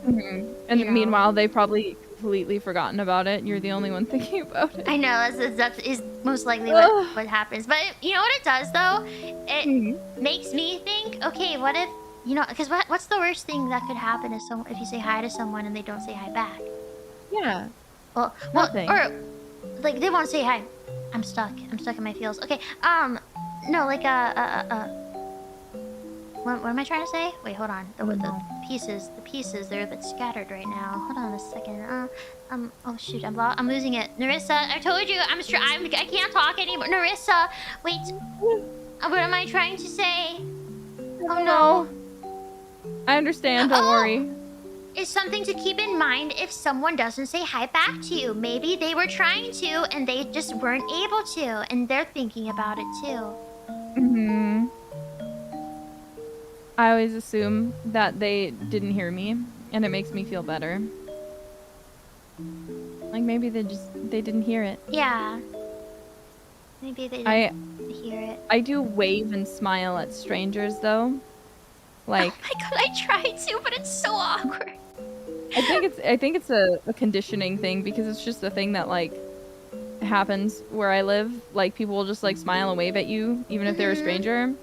And You know. meanwhile, they probably completely forgotten about it. You're the only one thinking about it. I know that is most likely Ugh. what happens. But you know what it does though? It makes me think, okay, what if, you know, because what's the worst thing that could happen if you say hi to someone and they don't say hi back? Yeah. Well, Nothing. or like they won't say hi. I'm stuck in my feels. Okay, no, like what am I trying to say? Wait, hold on. The pieces, they're a bit scattered right now. Hold on a second. Oh shoot, I'm losing it. Nerissa, I told you, I can't talk anymore. Nerissa, wait. What am I trying to say? Oh no. I understand, don't worry. It's something to keep in mind if someone doesn't say hi back to you. Maybe they were trying to and they just weren't able to, and they're thinking about it too. I always assume that they didn't hear me, and it makes me feel better. Like, maybe they didn't hear it. Yeah. Maybe they didn't hear it. I do wave and smile at strangers, though. Like, Oh my god, I tried to, but it's so awkward. I think it's a conditioning thing, because it's just a thing that, like, happens where I live. Like, people will just, like, smile and wave at you, even if they're a stranger.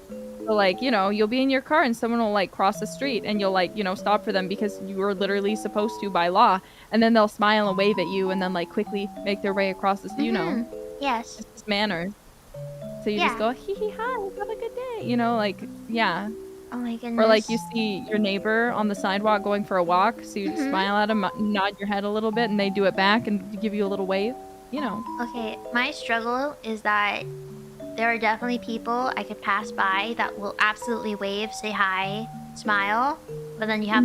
So, like, you know, you'll be in your car and someone will, like, cross the street and you'll, like, you know, stop for them because you were literally supposed to by law. And then they'll smile and wave at you and then, like, quickly make their way across the street, you know. Yes. It's just manners. So you just go, hee hee, hi, have a good day. You know, like, yeah. Oh my goodness. Or, like, you see your neighbor on the sidewalk going for a walk, so you just smile at them, nod your head a little bit, and they do it back and give you a little wave, you know. Okay, my struggle is that there are definitely people I could pass by that will absolutely wave, say hi, smile, but then you have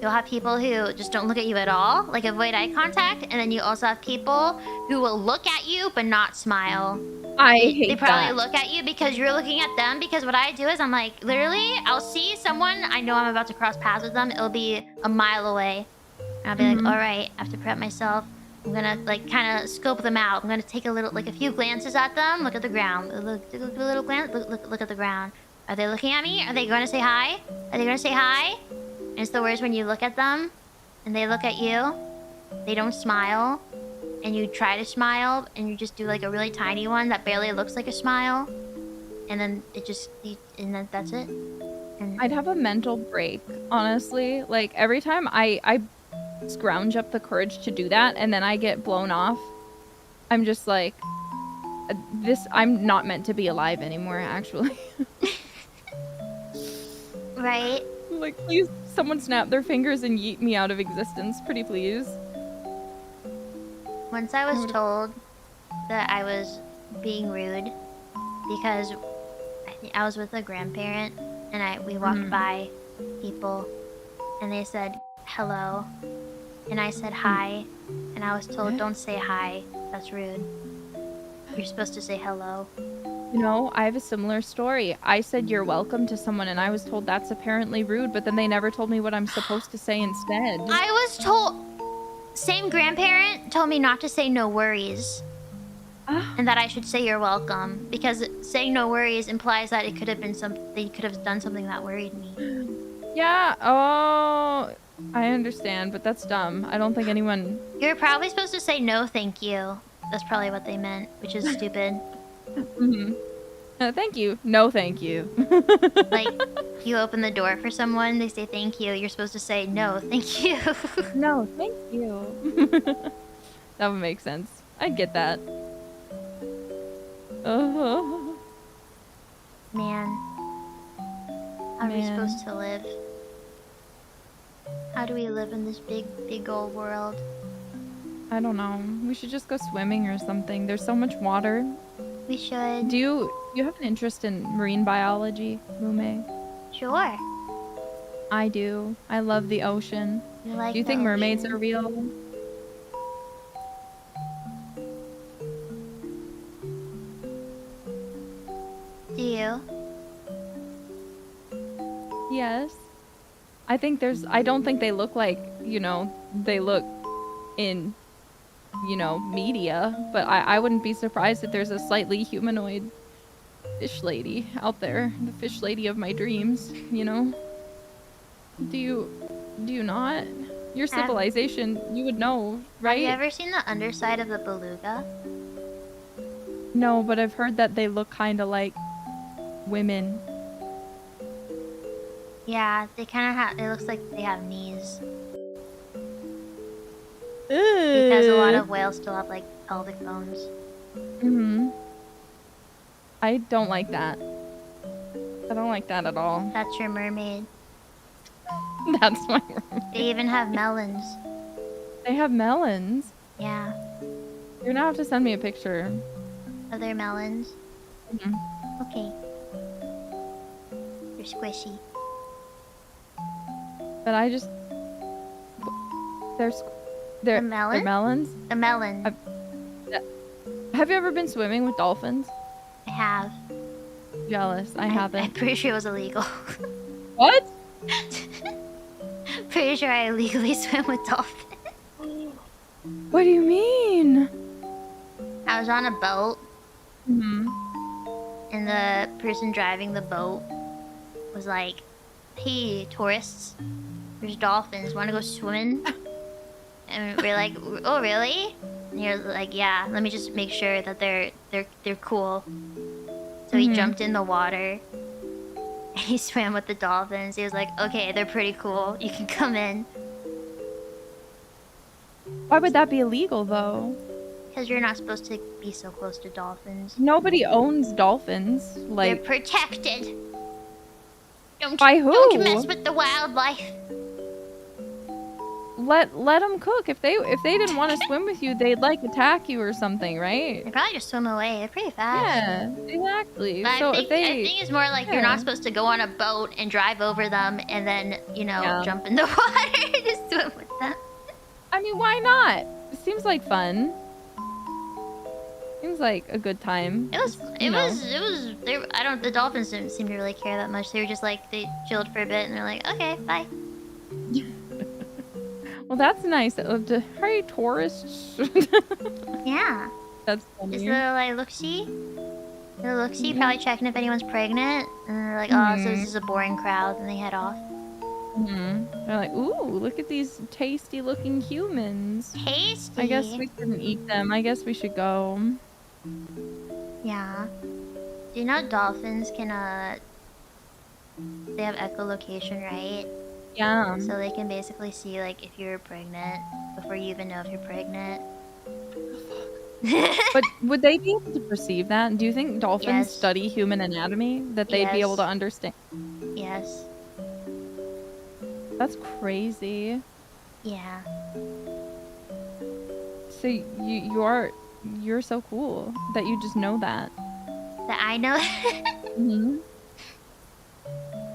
you'll have people who just don't look at you at all, like avoid eye contact, and then you also have people who will look at you but not smile. I hate They probably that. look at you because you're looking at them, because what I do is I'm like, literally, I'll see someone, I know I'm about to cross paths with them, it'll be a mile away. And I'll be like, alright, I have to prep myself. I'm gonna, like, kind of scope them out. I'm gonna take a few glances at them, look at the ground. Look a little glance, look at the ground. Are they looking at me? Are they going to say hi? Are they going to say hi? And it's the worst when you look at them, and they look at you, they don't smile, and you try to smile, and you just do like a really tiny one that barely looks like a smile, and then and then that's it. And I'd have a mental break, honestly. Like, every time I scrounge up the courage to do that, and then I get blown off, I'm just like, I'm not meant to be alive anymore, actually. right? Like, please, someone snap their fingers and yeet me out of existence, pretty please. Once I was told that I was being rude because I was with a grandparent and we walked by people and they said hello and I said hi and I was told don't say hi, that's rude. You're supposed to say hello. You know, I have a similar story. I said you're welcome to someone and I was told that's apparently rude, but then they never told me what I'm supposed to say instead. I was told... Same grandparent told me not to say no worries. And that I should say you're welcome. Because saying no worries implies that it could have been they could have done something that worried me. Yeah, oh... I understand, but that's dumb. I don't think anyone... You're probably supposed to say no thank you. That's probably what they meant, which is stupid. Mm-hmm. Thank you. No, thank you. Like, you open the door for someone, they say thank you. You're supposed to say no thank you. No, thank you. That would make sense. I'd get that. Man. How are we supposed to live? How do we live in this big, big old world? I don't know. We should just go swimming or something. There's so much water. We should. Do you have an interest in marine biology, Mumei? Sure. I do. I love the ocean. You like Do you the think mermaids ocean? are real? Do you? Yes. I don't think they look like, they look in, media, but I wouldn't be surprised if there's a slightly humanoid fish lady out there. The fish lady of my dreams, Do you not? Your civilization, you would know, right? Have you ever seen the underside of the beluga? No, but I've heard that they look kind of like women. Yeah, they kind of have. It looks like they have knees. Because a lot of whales still have like pelvic bones. I don't like that. I don't like that at all. That's your mermaid. That's my mermaid. They even have melons. They have melons? Yeah. You're gonna have to send me a picture. Of their melons? Okay. They're squishy. But I just... They're melon? They're melons? The melon. Have you ever been swimming with dolphins? I have. Jealous. I haven't. I'm pretty sure it was illegal. What? Pretty sure I illegally swim with dolphins. What do you mean? I was on a boat. Mm-hmm. And the person driving the boat was like, "Hey, tourists, there's dolphins. Want to go swimming?" And we're like, "Oh, really?" And he was like, "Yeah. Let me just make sure that they're cool." So he jumped in the water. And he swam with the dolphins. He was like, "Okay, they're pretty cool. You can come in." Why would that be illegal, though? Because you're not supposed to be so close to dolphins. Nobody owns dolphins. They're Like, protected. by who? Don't mess with the wildlife. Let them cook. If they didn't want to swim with you, they'd like attack you or something, right? They probably just swim away. They're pretty fast. Yeah, exactly. But So I think it's more like you're not supposed to go on a boat and drive over them and then, jump in the water and just swim with them. I mean, why not? It seems like fun. Seems like a good time. It was. The dolphins didn't seem to really care that much. They were just like, they chilled for a bit and they're like, "Okay, bye." Well, that's nice. Hey, tourists. Yeah. That's funny. It's a little like look-see. Probably checking if anyone's pregnant. And they're like, "Oh, so this is a boring crowd," and they head off. They're like, "Ooh, look at these tasty-looking humans." Tasty. I guess we shouldn't eat them. I guess we should go. Yeah. Do you know dolphins can they have echolocation, right? Yeah. So they can basically see like if you're pregnant before you even know if you're pregnant. But would they be able to perceive that? Do you think dolphins Yes. study human anatomy? That they'd be able to understand? Yes. That's crazy. Yeah. So you're so cool that you just know that. That I know.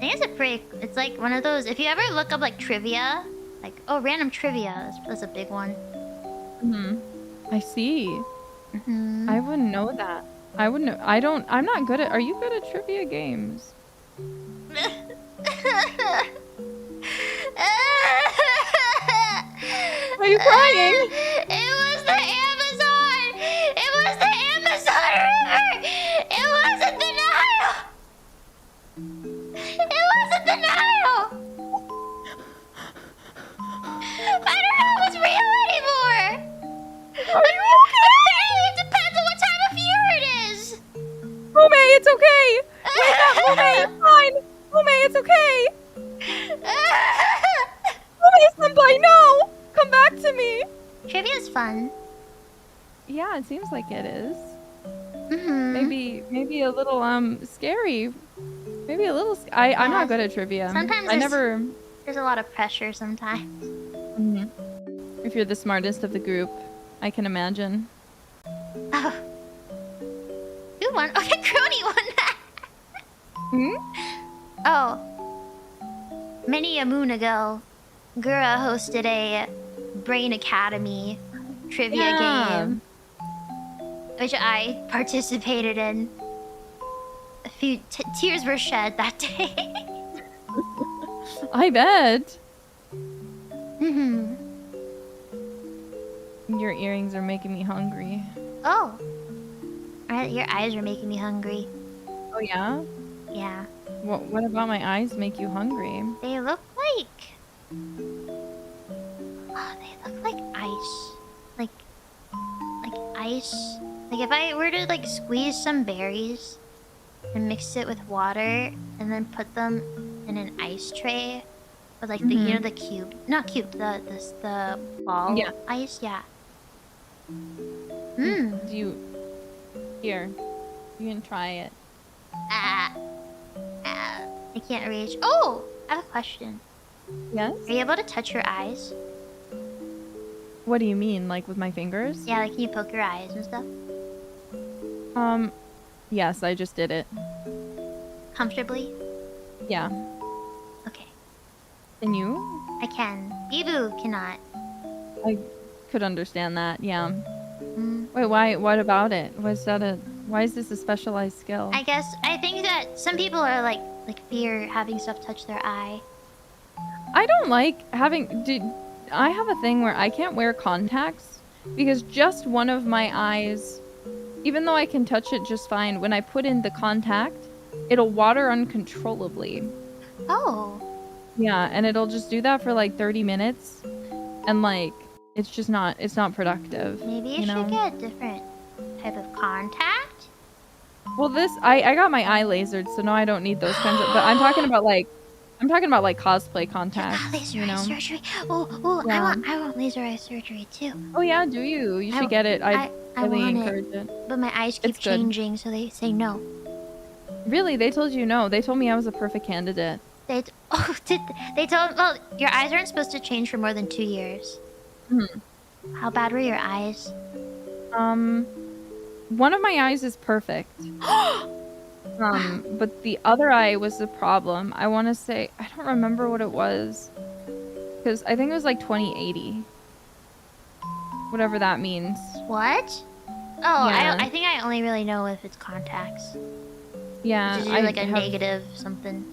I think it's like one of those, if you ever look up like trivia, like, oh, random trivia, that's a big one. I see. I wouldn't know that. I'm not good at, are you good at trivia games? Are you crying? It was the Amazon! It was the Amazon River! It wasn't the Nile! It wasn't the Nile! Trivia's fun. Yeah, it seems like it is. Mm-hmm. Maybe a little scary. Maybe a little. I'm not good at trivia. Sometimes I never. there's a lot of pressure sometimes. Mhm. If you're the smartest of the group, I can imagine. Oh. Who won? Oh, Crony won that. Hmm? Oh. Many a moon ago, Gura hosted a Brain Academy trivia game, which I participated in. A few tears were shed that day. I bet. Mm-hmm. Your earrings are making me hungry. Oh. Your eyes are making me hungry. Oh yeah? Yeah. What about my eyes make you hungry? They look like... Oh, they look like ice. Like ice. Like if I were to like squeeze some berries and mix it with water and then put them in an ice tray with like the you know the cube, not cube, the ball ice, yeah. Do you here? You can try it. I can't reach. Oh, I have a question. Yes. Are you able to touch your eyes? What do you mean, like with my fingers? Yeah, like can you poke your eyes and stuff? Yes, I just did it. Comfortably? Yeah. Okay. And you? I can. Bibu cannot. I could understand that, yeah. Mm. Wait, why? What about it? Why is this a specialized skill? I think that some people are like fear having stuff touch their eye. I don't like having... I have a thing where I can't wear contacts because just one of my eyes, even though I can touch it just fine, when I put in the contact, it'll water uncontrollably. Oh. Yeah, and it'll just do that for like 30 minutes. And like, it's just not, it's not productive. Maybe you should get a different type of contact? Well, I got my eye lasered, so no, I don't need those kinds of, but I'm talking about like cosplay contacts, laser you know? eye surgery. Oh, Yeah. I want laser eye surgery too. Oh yeah, do you? You should get it. I really want encourage it. But my eyes keep changing, so they say no. Really? They told you no. They told me I was a perfect candidate. They told, well, your eyes aren't supposed to change for more than 2 years. How bad were your eyes? One of my eyes is perfect. But the other eye was the problem. I want to say, I don't remember what it was. Because I think it was like 20/80. Whatever that means. What? Oh, yeah. I think I only really know if it's contacts. Yeah. Which is like a negative something.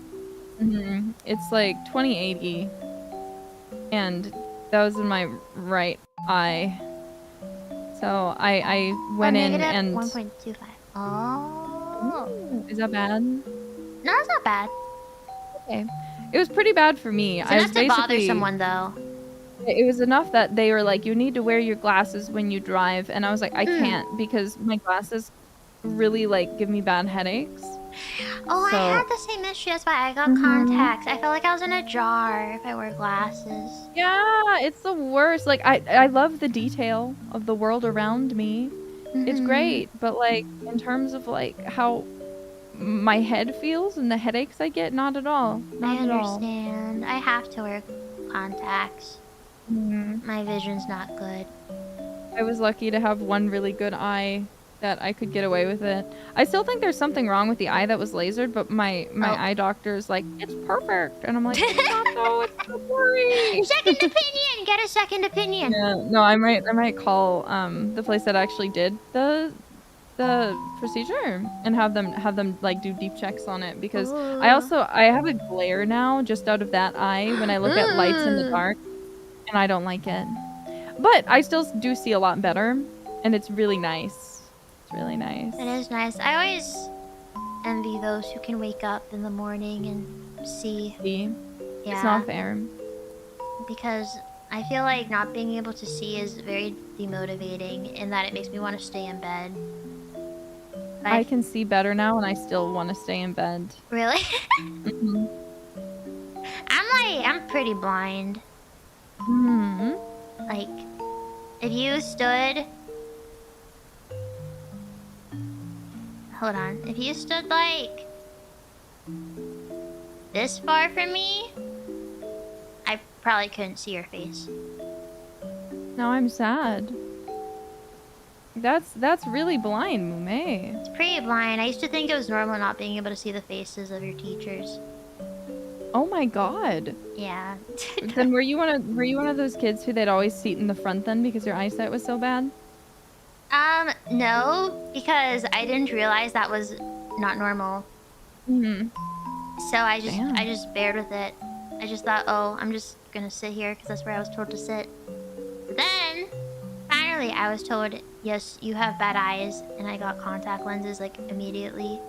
It's like 20/80. And that was in my right eye. So I went in and... 1.25. Oh. Is that bad? No, it's not bad. Okay. It was pretty bad for me. It's enough to bother someone, though. It was enough that they were like, you need to wear your glasses when you drive. And I was like, I can't because my glasses really like give me bad headaches. Oh, so, I had the same issue. That's why I got contacts. I felt like I was in a jar if I wear glasses. Yeah, it's the worst. Like, I love the detail of the world around me. It's great. But, like, in terms of, like, how my head feels and the headaches I get, not at all. Not at all. I understand. I have to wear contacts. My vision's not good. I was lucky to have one really good eye that I could get away with it. I still think there's something wrong with the eye that was lasered, but my eye doctor's like, it's perfect. And I'm like, it's not though, it's not worry. Second opinion! Get a second opinion! Yeah, no, I might call the place that actually did the procedure and have them like do deep checks on it because I have a glare now just out of that eye when I look at lights in the dark and I don't like it. But I still do see a lot better and it's really nice. It's really nice. It is nice. I always envy those who can wake up in the morning and see. Yeah. It's not fair. Because I feel like not being able to see is very demotivating in that it makes me want to stay in bed. But I can see better now and I still want to stay in bed. Really? I'm pretty blind. Like, If you stood... Hold on. If you stood, like... this far from me... I probably couldn't see your face. Now I'm sad. That's really blind, Mumei. It's pretty blind. I used to think it was normal not being able to see the faces of your teachers. Oh my god. Yeah. Then were you one of those kids who they'd always seat in the front then because your eyesight was so bad? No, because I didn't realize that was not normal. Mm-hmm. So I just bared with it. I just thought, oh, I'm just gonna sit here because that's where I was told to sit. But then, finally, I was told, yes, you have bad eyes, and I got contact lenses like immediately.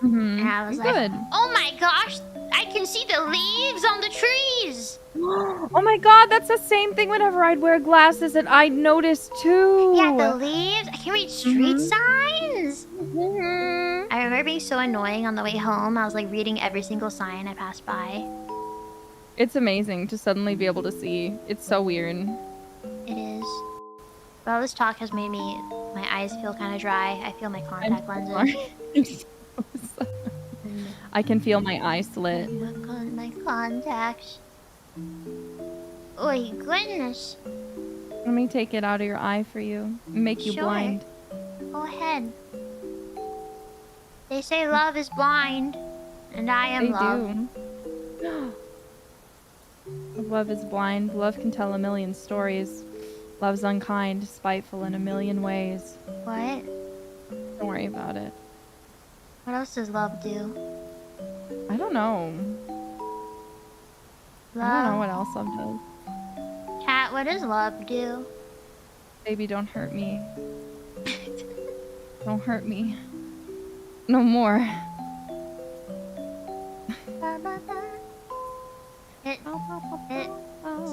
Mm-hmm. And I was like, oh my gosh, I can see the leaves on the trees. Oh my god, that's the same thing whenever I'd wear glasses that I'd notice too. Yeah, the leaves. I can read street signs. Mm-hmm. I remember being so annoying on the way home. I was like reading every single sign I passed by. It's amazing to suddenly be able to see. It's so weird. It is. Well, this talk has made my eyes feel kind of dry. I feel my contact lenses. I can feel my eye slit. My contacts. Oh, goodness. Let me take it out of your eye for you. Make you blind. Go ahead. They say love is blind, and I am love. Do. Love is blind. Love can tell a million stories. Love's unkind, spiteful in a million ways. What? Don't worry about it. What else does love do? I don't know. Love. I don't know what else love does. Cat, what does love do? Baby, don't hurt me. Don't hurt me. No more.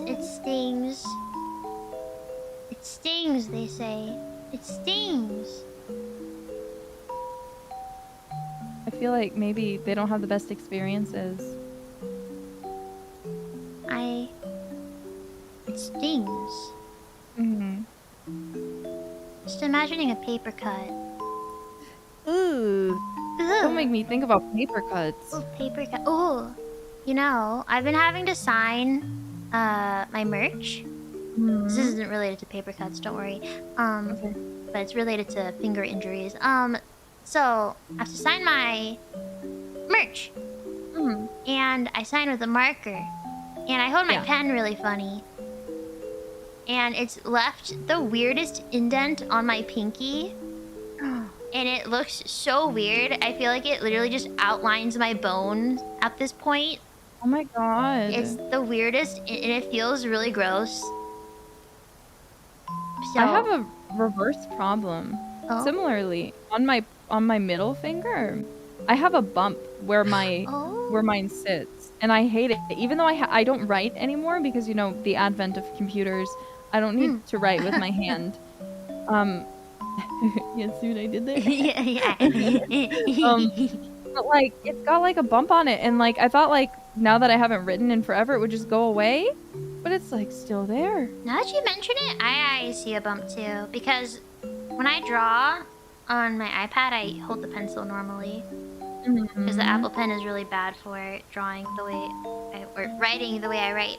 It stings. It stings, they say. It stings. I feel like maybe they don't have the best experiences. It stings. Mm-hmm. Just imagining a paper cut. Ooh. Don't make me think about paper cuts. Ooh, paper cut. Ooh. You know, I've been having to sign my merch. Mm-hmm. This isn't related to paper cuts, don't worry. Okay. But it's related to finger injuries. So I have to sign my merch. Mm-hmm. And I sign with a marker. And I hold my pen really funny. And it's left the weirdest indent on my pinky. And it looks so weird. I feel like it literally just outlines my bone at this point. Oh my god. It's the weirdest, and it feels really gross. So, I have a reverse problem. Oh? Similarly, on my middle finger, I have a bump where where mine sits, and I hate it. Even though I don't write anymore because you know the advent of computers, I don't need to write with my hand. Yeah, see what I did there? yeah. But like, it's got like a bump on it, and like I thought like now that I haven't written in forever, it would just go away, but it's like still there. Now that you mention it, I see a bump too, because when I draw on my iPad, I hold the pencil normally. Because the Apple Pen is really bad for drawing the way or writing the way I write.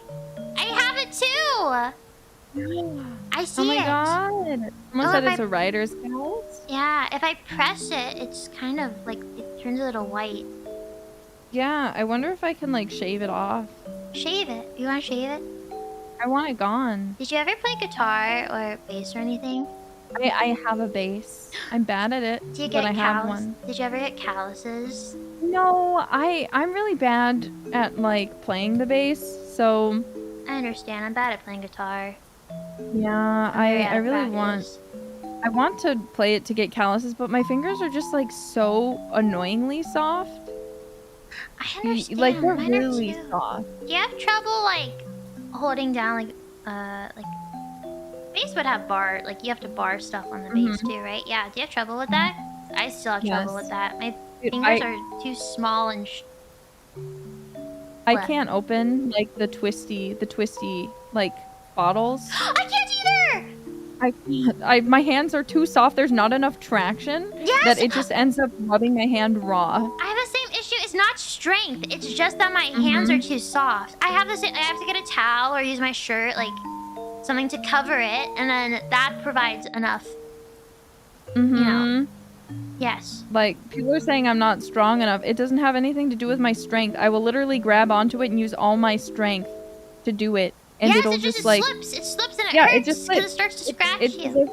I have it too! I see it. Oh my god. Someone said it's a writer's callus? Yeah, if I press it, it's kind of like, it turns a little white. Yeah, I wonder if I can like shave it off. Shave it. You want to shave it? I want it gone. Did you ever play guitar or bass or anything? I have a bass. I'm bad at it, Do you get but I have one. Did you ever get calluses? No, I'm really bad at like playing the bass, so I understand. I'm bad at playing guitar. yeah, I really want to play it to get calluses, but my fingers are just like so annoyingly soft. I understand. Like they're Mine really are too. soft. Do you have trouble like holding down like bass would have bar, like you have to bar stuff on the bass too, right? Yeah. Do you have trouble with that? I still have trouble with that. My fingers are too small and. I can't open like the twisty like bottles. I can't either. I can't. My hands are too soft. There's not enough traction Yes! that it just ends up rubbing my hand raw. I have the same issue. It's not strength. It's just that my hands are too soft. I have I have to get a towel or use my shirt, like something to cover it, and then that provides enough. You know. Yes. Like, people are saying I'm not strong enough. It doesn't have anything to do with my strength. I will literally grab onto it and use all my strength to do it. And yes, it'll it just like... slips. It slips and it yeah, hurts it just because it starts to scratch you.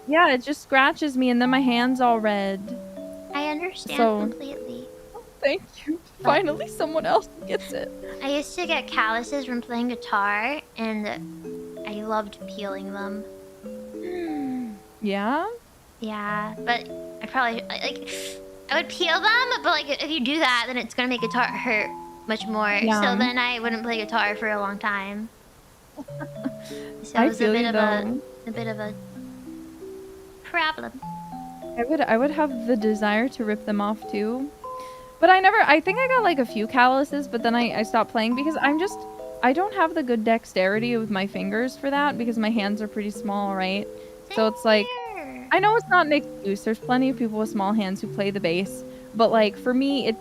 Yeah, it just scratches me and then my hand's all red. I understand completely. Thank you. Finally, someone else gets it. I used to get calluses from playing guitar, and I loved peeling them. Yeah? Yeah, but I probably... Like, I would peel them, but like if you do that, then it's gonna make guitar hurt much more. Yeah. So then I wouldn't play guitar for a long time. So I it was feel a you, though. bit of a problem. I would have the desire to rip them off too. But I think I got like a few calluses, but then I stopped playing because I don't have the good dexterity with my fingers for that because my hands are pretty small, right? So it's like, I know it's not an excuse. There's plenty of people with small hands who play the bass, but like for me,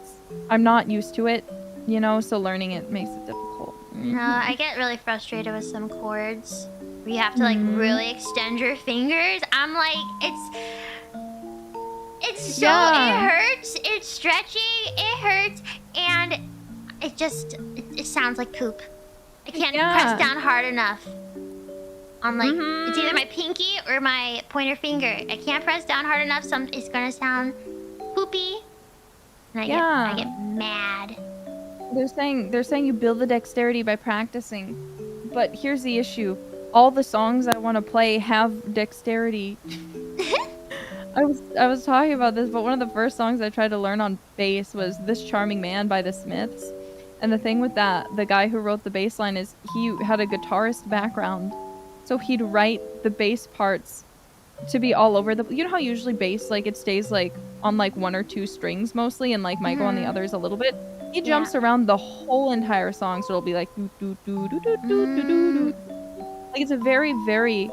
I'm not used to it, you know, so learning it makes it difficult. No, I get really frustrated with some chords where you have to like really extend your fingers. I'm like, it's so, it hurts, it's stretchy, it hurts, and it sounds like poop. I can't press down hard enough on like, it's either my pinky or my pointer finger. I can't press down hard enough, it's gonna sound poopy, and I get mad. They're saying you build the dexterity by practicing, but here's the issue. All the songs I want to play have dexterity. I was talking about this, but one of the first songs I tried to learn on bass was This Charming Man by the Smiths. And the thing with that, the guy who wrote the bass line is he had a guitarist background. So he'd write the bass parts to be all over the... You know how usually bass, like, it stays, like, on, like, one or two strings mostly and, like, might go on the others a little bit? He jumps around the whole entire song, so it'll be like... Doo, doo, doo, doo, doo, doo, doo, doo. Like, it's a very, very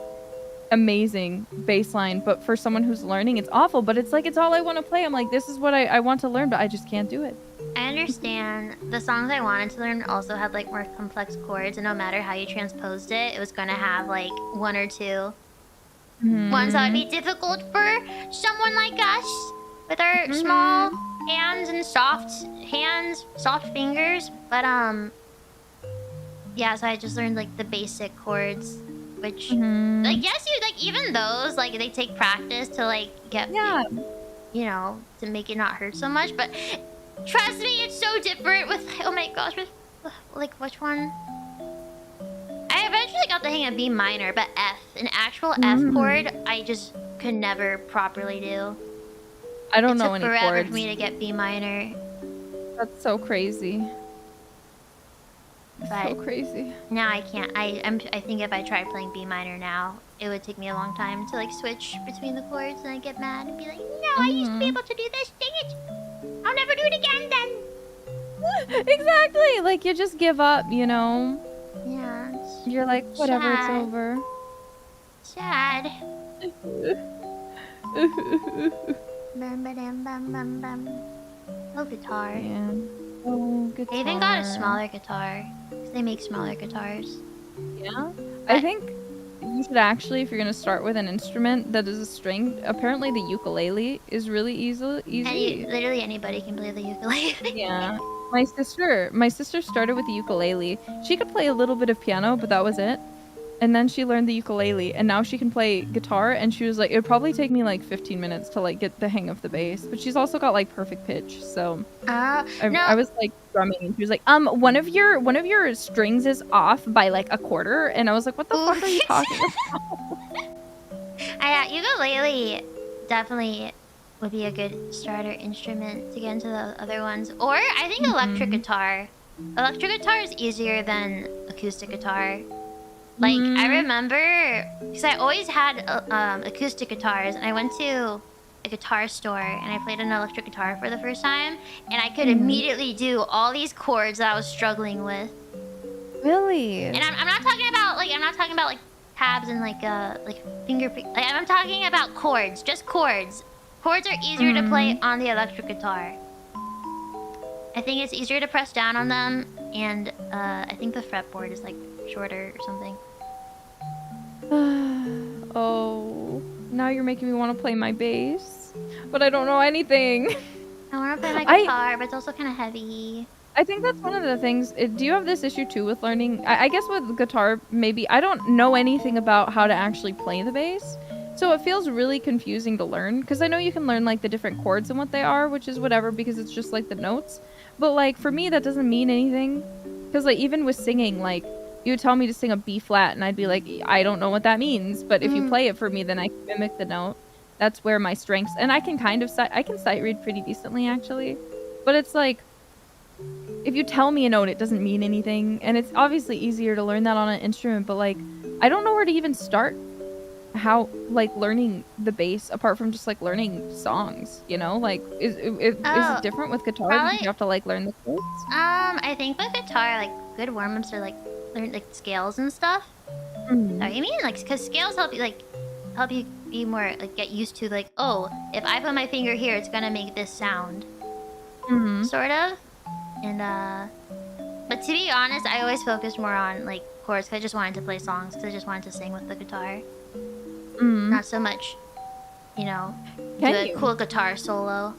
amazing bass line, but for someone who's learning, it's awful, but it's like, it's all I want to play. I'm like, this is what I want to learn, but I just can't do it. I understand. The songs I wanted to learn also had like more complex chords, and no matter how you transposed it, it was going to have like one or two ones that would be difficult for someone like us with our small hands and soft fingers. But yeah, so I just learned like the basic chords, which like, yes, you like, even those, like, they take practice to like get you know, to make it not hurt so much. But trust me, it's so different with, oh my gosh, with like, which one? I eventually got the hang of B minor, but an actual F chord, I just could never properly do. I don't know any chords. It took forever chords. for me to get B minor. That's so crazy. But so crazy. Now I can't. I think if I tried playing B minor now, it would take me a long time to like switch between the chords, and I'd get mad and be like, no, I used to be able to do this. Dang it! I'll never do it again then. Exactly. Like, you just give up, you know? Yeah. You're like, whatever, it's over. Sad. Bum, ba-dum, bum, bum, bum. Oh, guitar. Yeah. Oh, guitar. They even got a smaller guitar. Because they make smaller guitars. Yeah? I think you should actually, if you're going to start with an instrument that is a string, apparently the ukulele is really easy. Literally anybody can play the ukulele. Yeah. My sister started with the ukulele. She could play a little bit of piano, but that was it. And then she learned the ukulele, and now she can play guitar, and she was like, it would probably take me like 15 minutes to like get the hang of the bass, but she's also got like perfect pitch, so I was like strumming, and she was like, one of your strings is off by like a quarter, and I was like, what the fuck are you talking about? Ukulele definitely would be a good starter instrument to get into the other ones, or I think electric guitar. Electric guitar is easier than acoustic guitar. Like, I remember, because I always had acoustic guitars, and I went to a guitar store, and I played an electric guitar for the first time, and I could immediately do all these chords that I was struggling with. Really? And I'm not talking about, like, tabs and like finger. Like, I'm talking about chords, just chords. Chords are easier to play on the electric guitar. I think it's easier to press down on them, and I think the fretboard is like shorter or something. Oh, now you're making me want to play my bass, but I don't know anything. I want to play my guitar, but it's also kind of heavy. I think that's one of the things. Do you have this issue too with learning? I guess with guitar, maybe. I don't know anything about how to actually play the bass. So it feels really confusing to learn. Because I know you can learn like the different chords and what they are, which is whatever because it's just like the notes. But like for me, that doesn't mean anything. Because like even with singing, like you would tell me to sing a B flat and I'd be like, I don't know what that means. But if you play it for me, then I can mimic the note. That's where my strengths. And I can kind of I can sight read pretty decently actually. But it's like, if you tell me a note, it doesn't mean anything. And it's obviously easier to learn that on an instrument, but like, I don't know where to even start how, like, learning the bass apart from just like learning songs, you know? Like, is it different with guitar? Probably, You have to like learn the chords? I think with guitar, like, good warm-ups are like, learn like scales and stuff. Mm-hmm. I mean, like, because scales help you be more, like, get used to, like, oh, if I put my finger here, it's gonna make this sound. Mm-hmm. Sort of. And, but to be honest, I always focused more on, like, chords, because I just wanted to play songs, because I just wanted to sing with the guitar. Mm-hmm. Not so much, you know, do a cool guitar solo.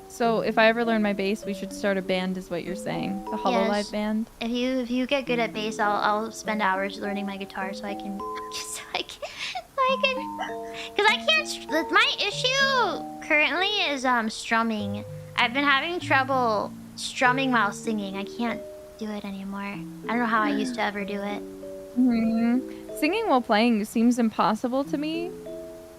So if I ever learn my bass, we should start a band, is what you're saying? The hololive band? If you get good at bass, I'll spend hours learning my guitar so I can, because I can't. My issue currently is strumming. I've been having trouble strumming while singing. I can't do it anymore. I don't know how I used to ever do it. Singing while playing seems impossible to me.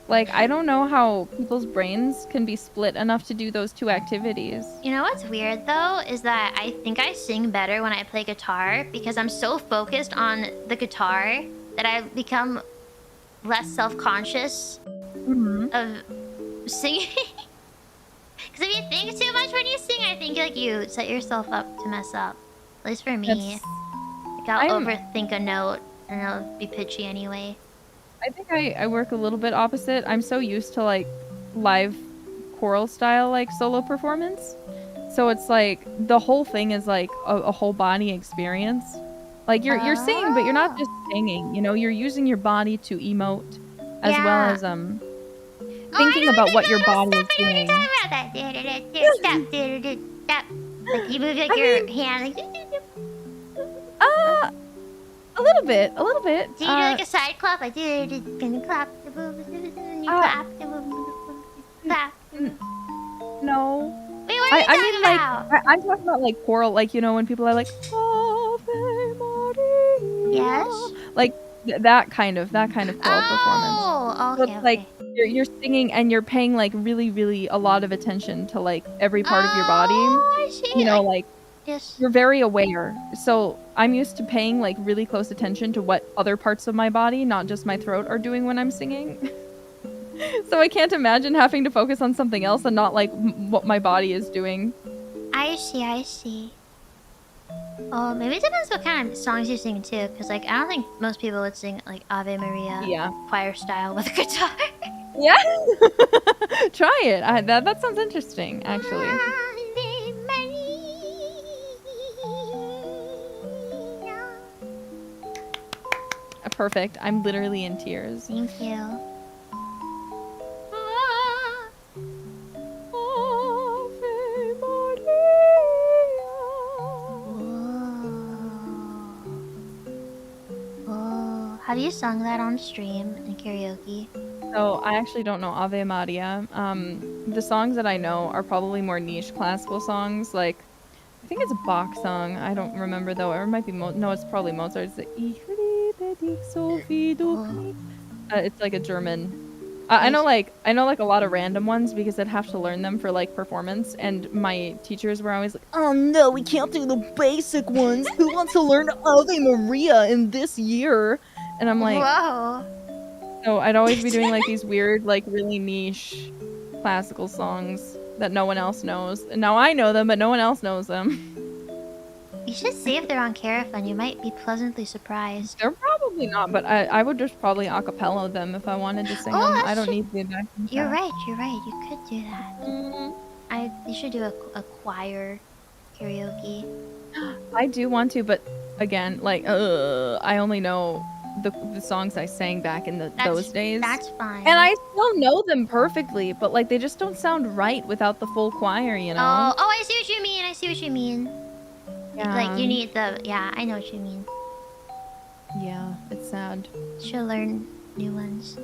Like, I don't know how people's brains can be split enough to do those two activities. You know what's weird, though, is that I think I sing better when I play guitar because I'm so focused on the guitar that I become less self-conscious of singing. Because if you think too much when you sing, I think like you set yoururself up to mess up. At least for me. Like, I'll overthink a note and it'll be pitchy anyway. I think I work a little bit opposite. I'm so used to like live choral style like solo performance. So it's like the whole thing is like a whole body experience. Like you're singing, but you're not just singing, you know, you're using your body to emote as well as thinking about what your body is doing. Like you move like your hand like a little bit. Do you do like a side clap? Like can you clap? You clap. Clap. No. Wait, what are you talking about? Like I'm talking about like choral, like, you know, when people are like Ave Maria. Yes. Like that kind of choral performance. Oh, okay. So it's like you're singing and you're paying like really a lot of attention to like every part of your body. Oh, I see. You know, like yes. You're very aware. So I'm used to paying like really close attention to what other parts of my body, not just my throat, are doing when I'm singing. So I can't imagine having to focus on something else and not like what my body is doing. I see. Oh, maybe it depends what kind of songs you sing too, because like I don't think most people would sing like Ave Maria choir style with a guitar. Yeah. Try it. That sounds interesting, actually. Ave Maria. Perfect. I'm literally in tears. Thank you. Have you sung that on stream in karaoke? So I actually don't know Ave Maria. The songs that I know are probably more niche classical songs. Like, I think it's a Bach song. I don't remember though. Or it might be no, it's probably Mozart. It's it's like a German. I know like a lot of random ones because I'd have to learn them for like performance, and my teachers were always like, "Oh no, we can't do the basic ones. Who wants to learn Ave Maria in this year?" And I'm like, whoa. So I'd always be doing like these weird, like really niche classical songs that no one else knows. And now I know them, but no one else knows them. You should see if they're on Carafun. You might be pleasantly surprised. They're probably not, but I would just probably acapella them if I wanted to sing them. I don't need the backing You're track. right. You're right. You could do that. You should do a choir karaoke. I do want to, but again, like, I only know the songs I sang back in those days. That's fine. And I still know them perfectly, but like they just don't sound right without the full choir, you know? Oh, I see what you mean. I see what you mean. Yeah. Like you need yeah, I know what you mean. Yeah, it's sad. Should learn new ones.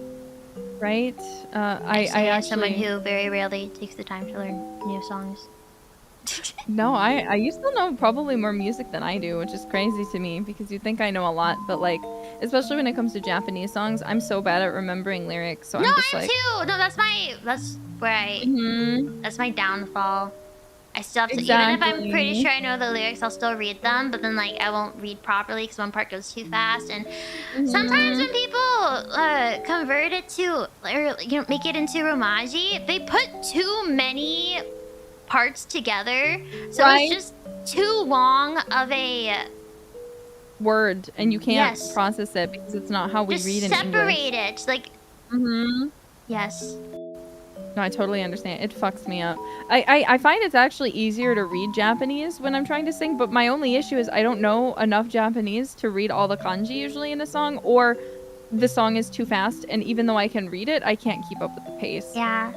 Right? I as actually someone who very rarely takes the time to learn new songs. No, you still know probably more music than I do, which is crazy to me because you think I know a lot, but like, especially when it comes to Japanese songs, I'm so bad at remembering lyrics. So I'm just like, too. No, that's where that's my downfall. I still have to, even if I'm pretty sure I know the lyrics, I'll still read them, but then like I won't read properly because one part goes too fast. And sometimes when people convert it to, or make it into Romaji, they put too many parts together, so it's just too long of a word, and you can't process it because it's not how we read in English. Separate it, like. Yes. No, I totally understand. It fucks me up. I find it's actually easier to read Japanese when I'm trying to sing, but my only issue is I don't know enough Japanese to read all the kanji usually in a song, or the song is too fast, and even though I can read it, I can't keep up with the pace. Yeah.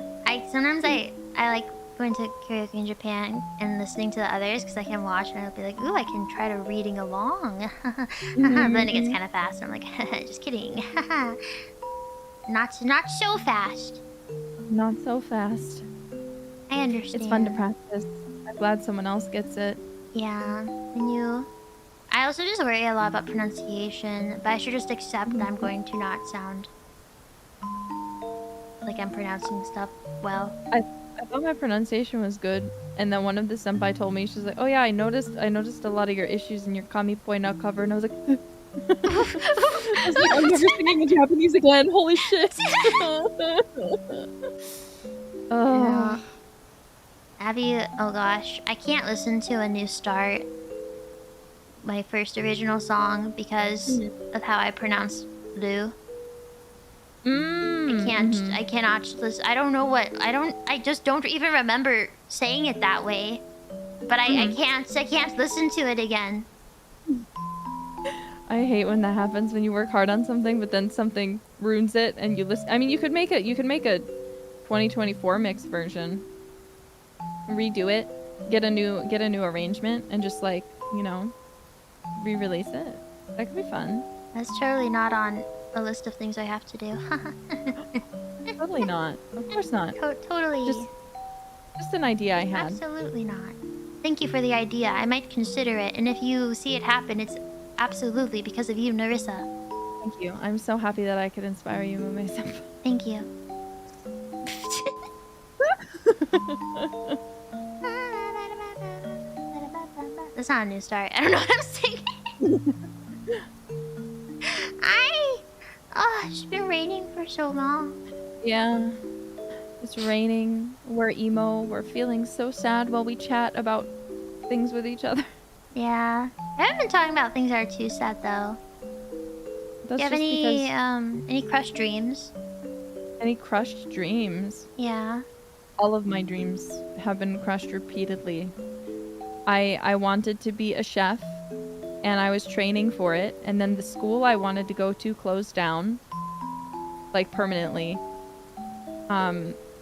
Sometimes I like going to karaoke in Japan and listening to the others because I can watch and I'll be like, ooh, I can try to reading along. But then it gets kind of fast and I'm like, just kidding. Not so fast. Not so fast. I understand. It's fun to practice. I'm glad someone else gets it. Yeah. I also just worry a lot about pronunciation, but I should just accept that I'm going to not sound like I'm pronouncing stuff well. I thought my pronunciation was good, and then one of the senpai told me, she's like, oh yeah, I noticed a lot of your issues in your Kami Poina cover, and I was like, I'm never singing in Japanese again, holy shit. Yeah. Abby, oh gosh, I can't listen to A New Start, my first original song, because of how I pronounce Lu. I cannot listen. I just don't even remember saying it that way. But I can't listen to it again. I hate when that happens, when you work hard on something, but then something ruins it, and you listen. I mean, you could make a 2024 mix version, redo it, get a new arrangement, and just like, re-release it. That could be fun. That's totally not on a list of things I have to do. Totally not. Of course not. Totally. Just an idea I had. Absolutely not. Thank you for the idea. I might consider it, and if you see it happen, it's absolutely because of you, Nerissa. Thank you. I'm so happy that I could inspire you, Mumei-senpai. Thank you. That's not A New Start. I don't know what I'm singing. It's been raining for so long. Yeah. It's raining. We're emo. We're feeling so sad while we chat about things with each other. Yeah. I haven't been talking about things that are too sad, though. That's Do you have any crushed dreams? Any crushed dreams? Yeah. All of my dreams have been crushed repeatedly. I wanted to be a chef, and I was training for it, and then the school I wanted to go to closed down, like permanently.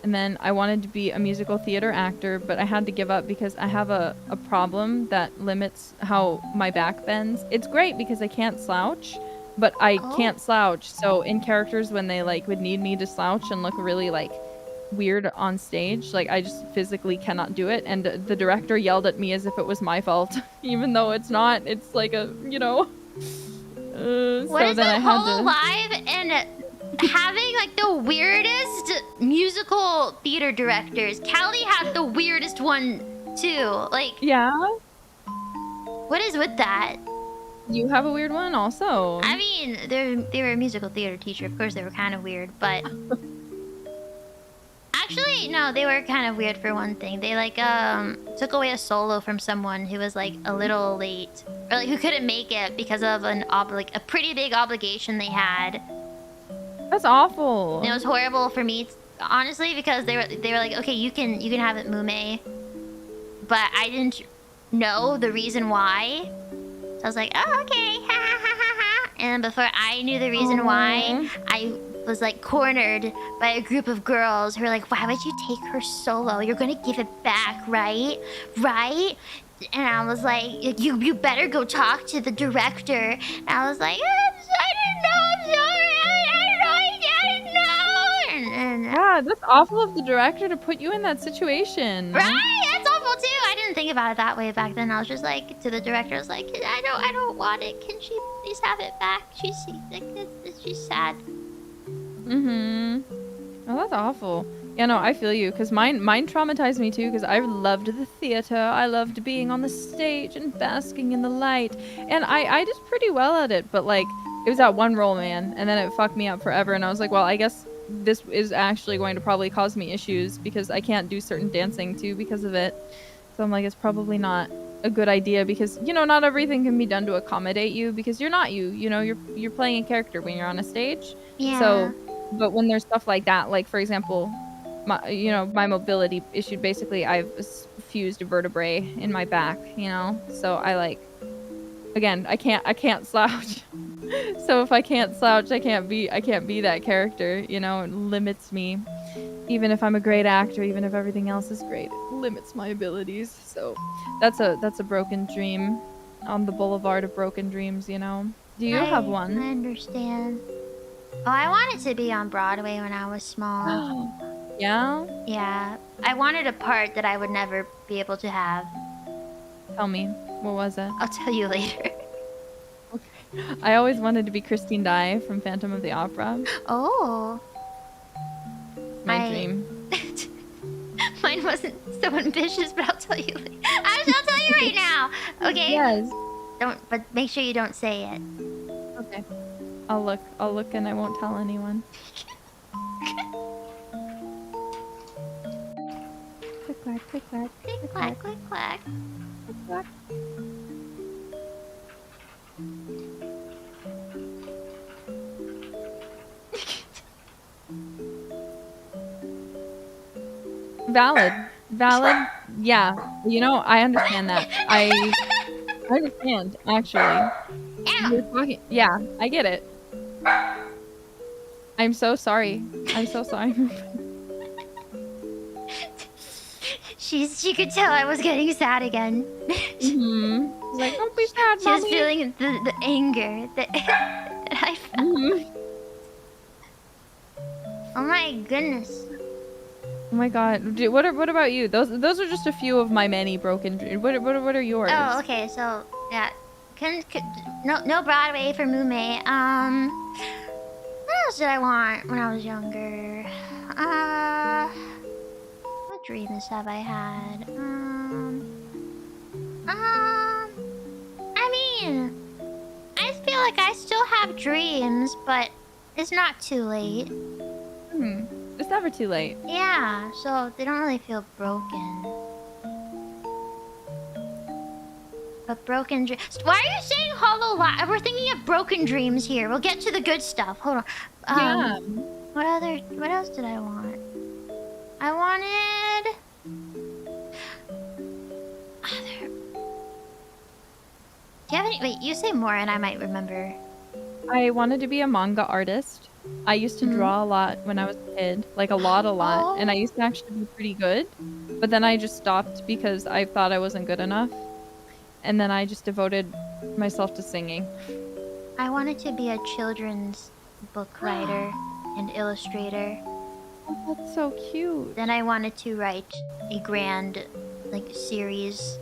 And then I wanted to be a musical theater actor, but I had to give up because I have a problem that limits how my back bends. It's great because I can't slouch, but I can't slouch. So in characters, when they like would need me to slouch and look really like weird on stage, like I just physically cannot do it. And the director yelled at me as if it was my fault, even though it's not. It's like a, What so is then it, I had hololive and having like the weirdest musical theater directors? Callie had the weirdest one too. Like, yeah. What is with that? You have a weird one also. I mean, they were a musical theater teacher. Of course, they were kind of weird, but Actually, no, they were kind of weird for one thing. They like took away a solo from someone who was like a little late, or like who couldn't make it because of a pretty big obligation they had. That's awful. And it was horrible for me, honestly, because they were like, okay, you can have it, Mumei, but I didn't know the reason why. So I was like, oh, okay, ha ha ha ha ha. And before I knew the reason why, I was like cornered by a group of girls who were like, why would you take her solo? You're gonna give it back, right? Right? And I was like, you better go talk to the director. And I was like, I didn't know, I'm sorry, I didn't know. And Yeah, that's awful of the director to put you in that situation. right? That's awful too. I didn't think about it that way back then. I was just like, to the director, I was like, I don't want it. Can she please have it back? She's sad. Oh, that's awful. Yeah, no, I feel you, because mine traumatized me too, because I loved the theater. I loved being on the stage and basking in the light. And I did pretty well at it, but like, it was that one role, man, and then it fucked me up forever, and I was like, well, I guess this is actually going to probably cause me issues, because I can't do certain dancing too because of it. So I'm like, it's probably not a good idea, because, you know, not everything can be done to accommodate you, because you're not you know, you're playing a character when you're on a stage. Yeah. So, but when there's stuff like that, like for example, my mobility issue, basically I've fused a vertebrae in my back, you know, so I like, again, I can't slouch. So if I can't slouch, I can't be that character, you know. It limits me, even if I'm a great actor, even if everything else is great, it limits my abilities. So that's a broken dream on the boulevard of broken dreams, you know. Do you have one? I understand. Oh, I wanted to be on Broadway when I was small. Yeah? Yeah. I wanted a part that I would never be able to have. Tell me, what was it? I'll tell you later. I always wanted to be Christine Dye from Phantom of the Opera. Oh. My dream. Mine wasn't so ambitious, but I'll tell you later. I'll tell you right now. Okay? Yes. But make sure you don't say it. Okay. I'll look and I won't tell anyone. Click clack, click clack, Click clack, click clack. click clack. Valid. Yeah, you know, I understand that. I understand, actually. You're talking. Yeah, I get it. I'm so sorry. I'm so sorry. She could tell I was getting sad again. She's like, don't be sad, She was mommy. feeling the anger that I felt. Oh my goodness. Oh my god. What about you? Those are just a few of my many broken dreams. What are yours? Oh, okay. So yeah, no Broadway for Mumei. What else did I want when I was younger? What dreams have I had? I mean, I feel like I still have dreams, but it's not too late. It's never too late. Yeah, so they don't really feel broken. But broken dreams. Why are you saying hololive? We're thinking of broken dreams here. We'll get to the good stuff. Hold on. Yeah. What else did I want? I wanted. Do you have any? Wait, you say more, and I might remember. I wanted to be a manga artist. I used to draw a lot when I was a kid, like a lot, and I used to actually be pretty good, but then I just stopped because I thought I wasn't good enough, and then I just devoted myself to singing. I wanted to be a children's book writer and illustrator. Oh, that's so cute. Then I wanted to write a grand, like, series,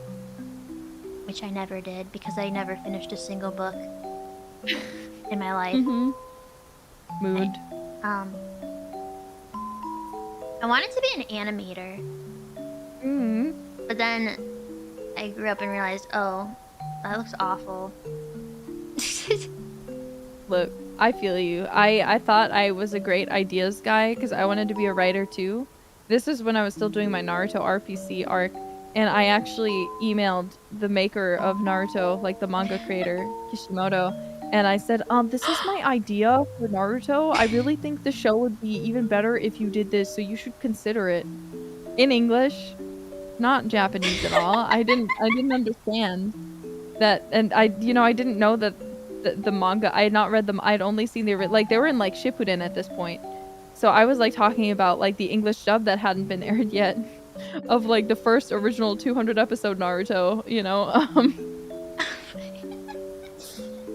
which I never did because I never finished a single book in my life. Mood. I wanted to be an animator. But then I grew up and realized, oh, that looks awful. Look, I feel you. I thought I was a great ideas guy because I wanted to be a writer too. This is when I was still doing my Naruto RPC arc, and I actually emailed the maker of Naruto, like the manga creator, Kishimoto, and I said, this is my idea for Naruto. I really think the show would be even better if you did this, so you should consider it. In English, not Japanese at all. I didn't understand that, and I didn't know that the manga, I had not read them. I'd only seen they were in like Shippuden at this point. So I was like talking about like the English dub that hadn't been aired yet of like the first original 200 episode Naruto, you know.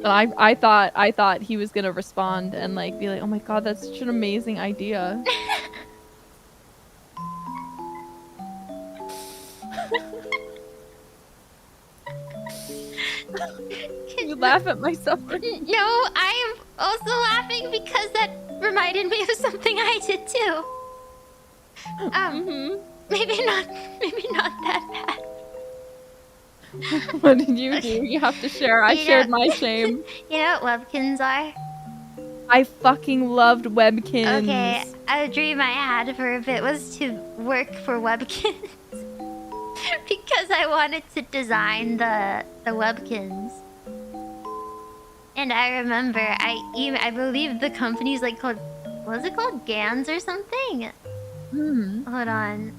And I thought he was gonna respond and like be like, oh my god, that's such an amazing idea. You laugh at my suffering. No, I am also laughing because that reminded me of something I did too. Maybe not that bad. What did you do? You have to share. I shared my shame. You know what webkins are? I fucking loved webkins. Okay, a dream I had for a bit was to work for webkins. Because I wanted to design the webkins. And I remember, I believe the company's like called, what was it called? Gans or something? Hold on.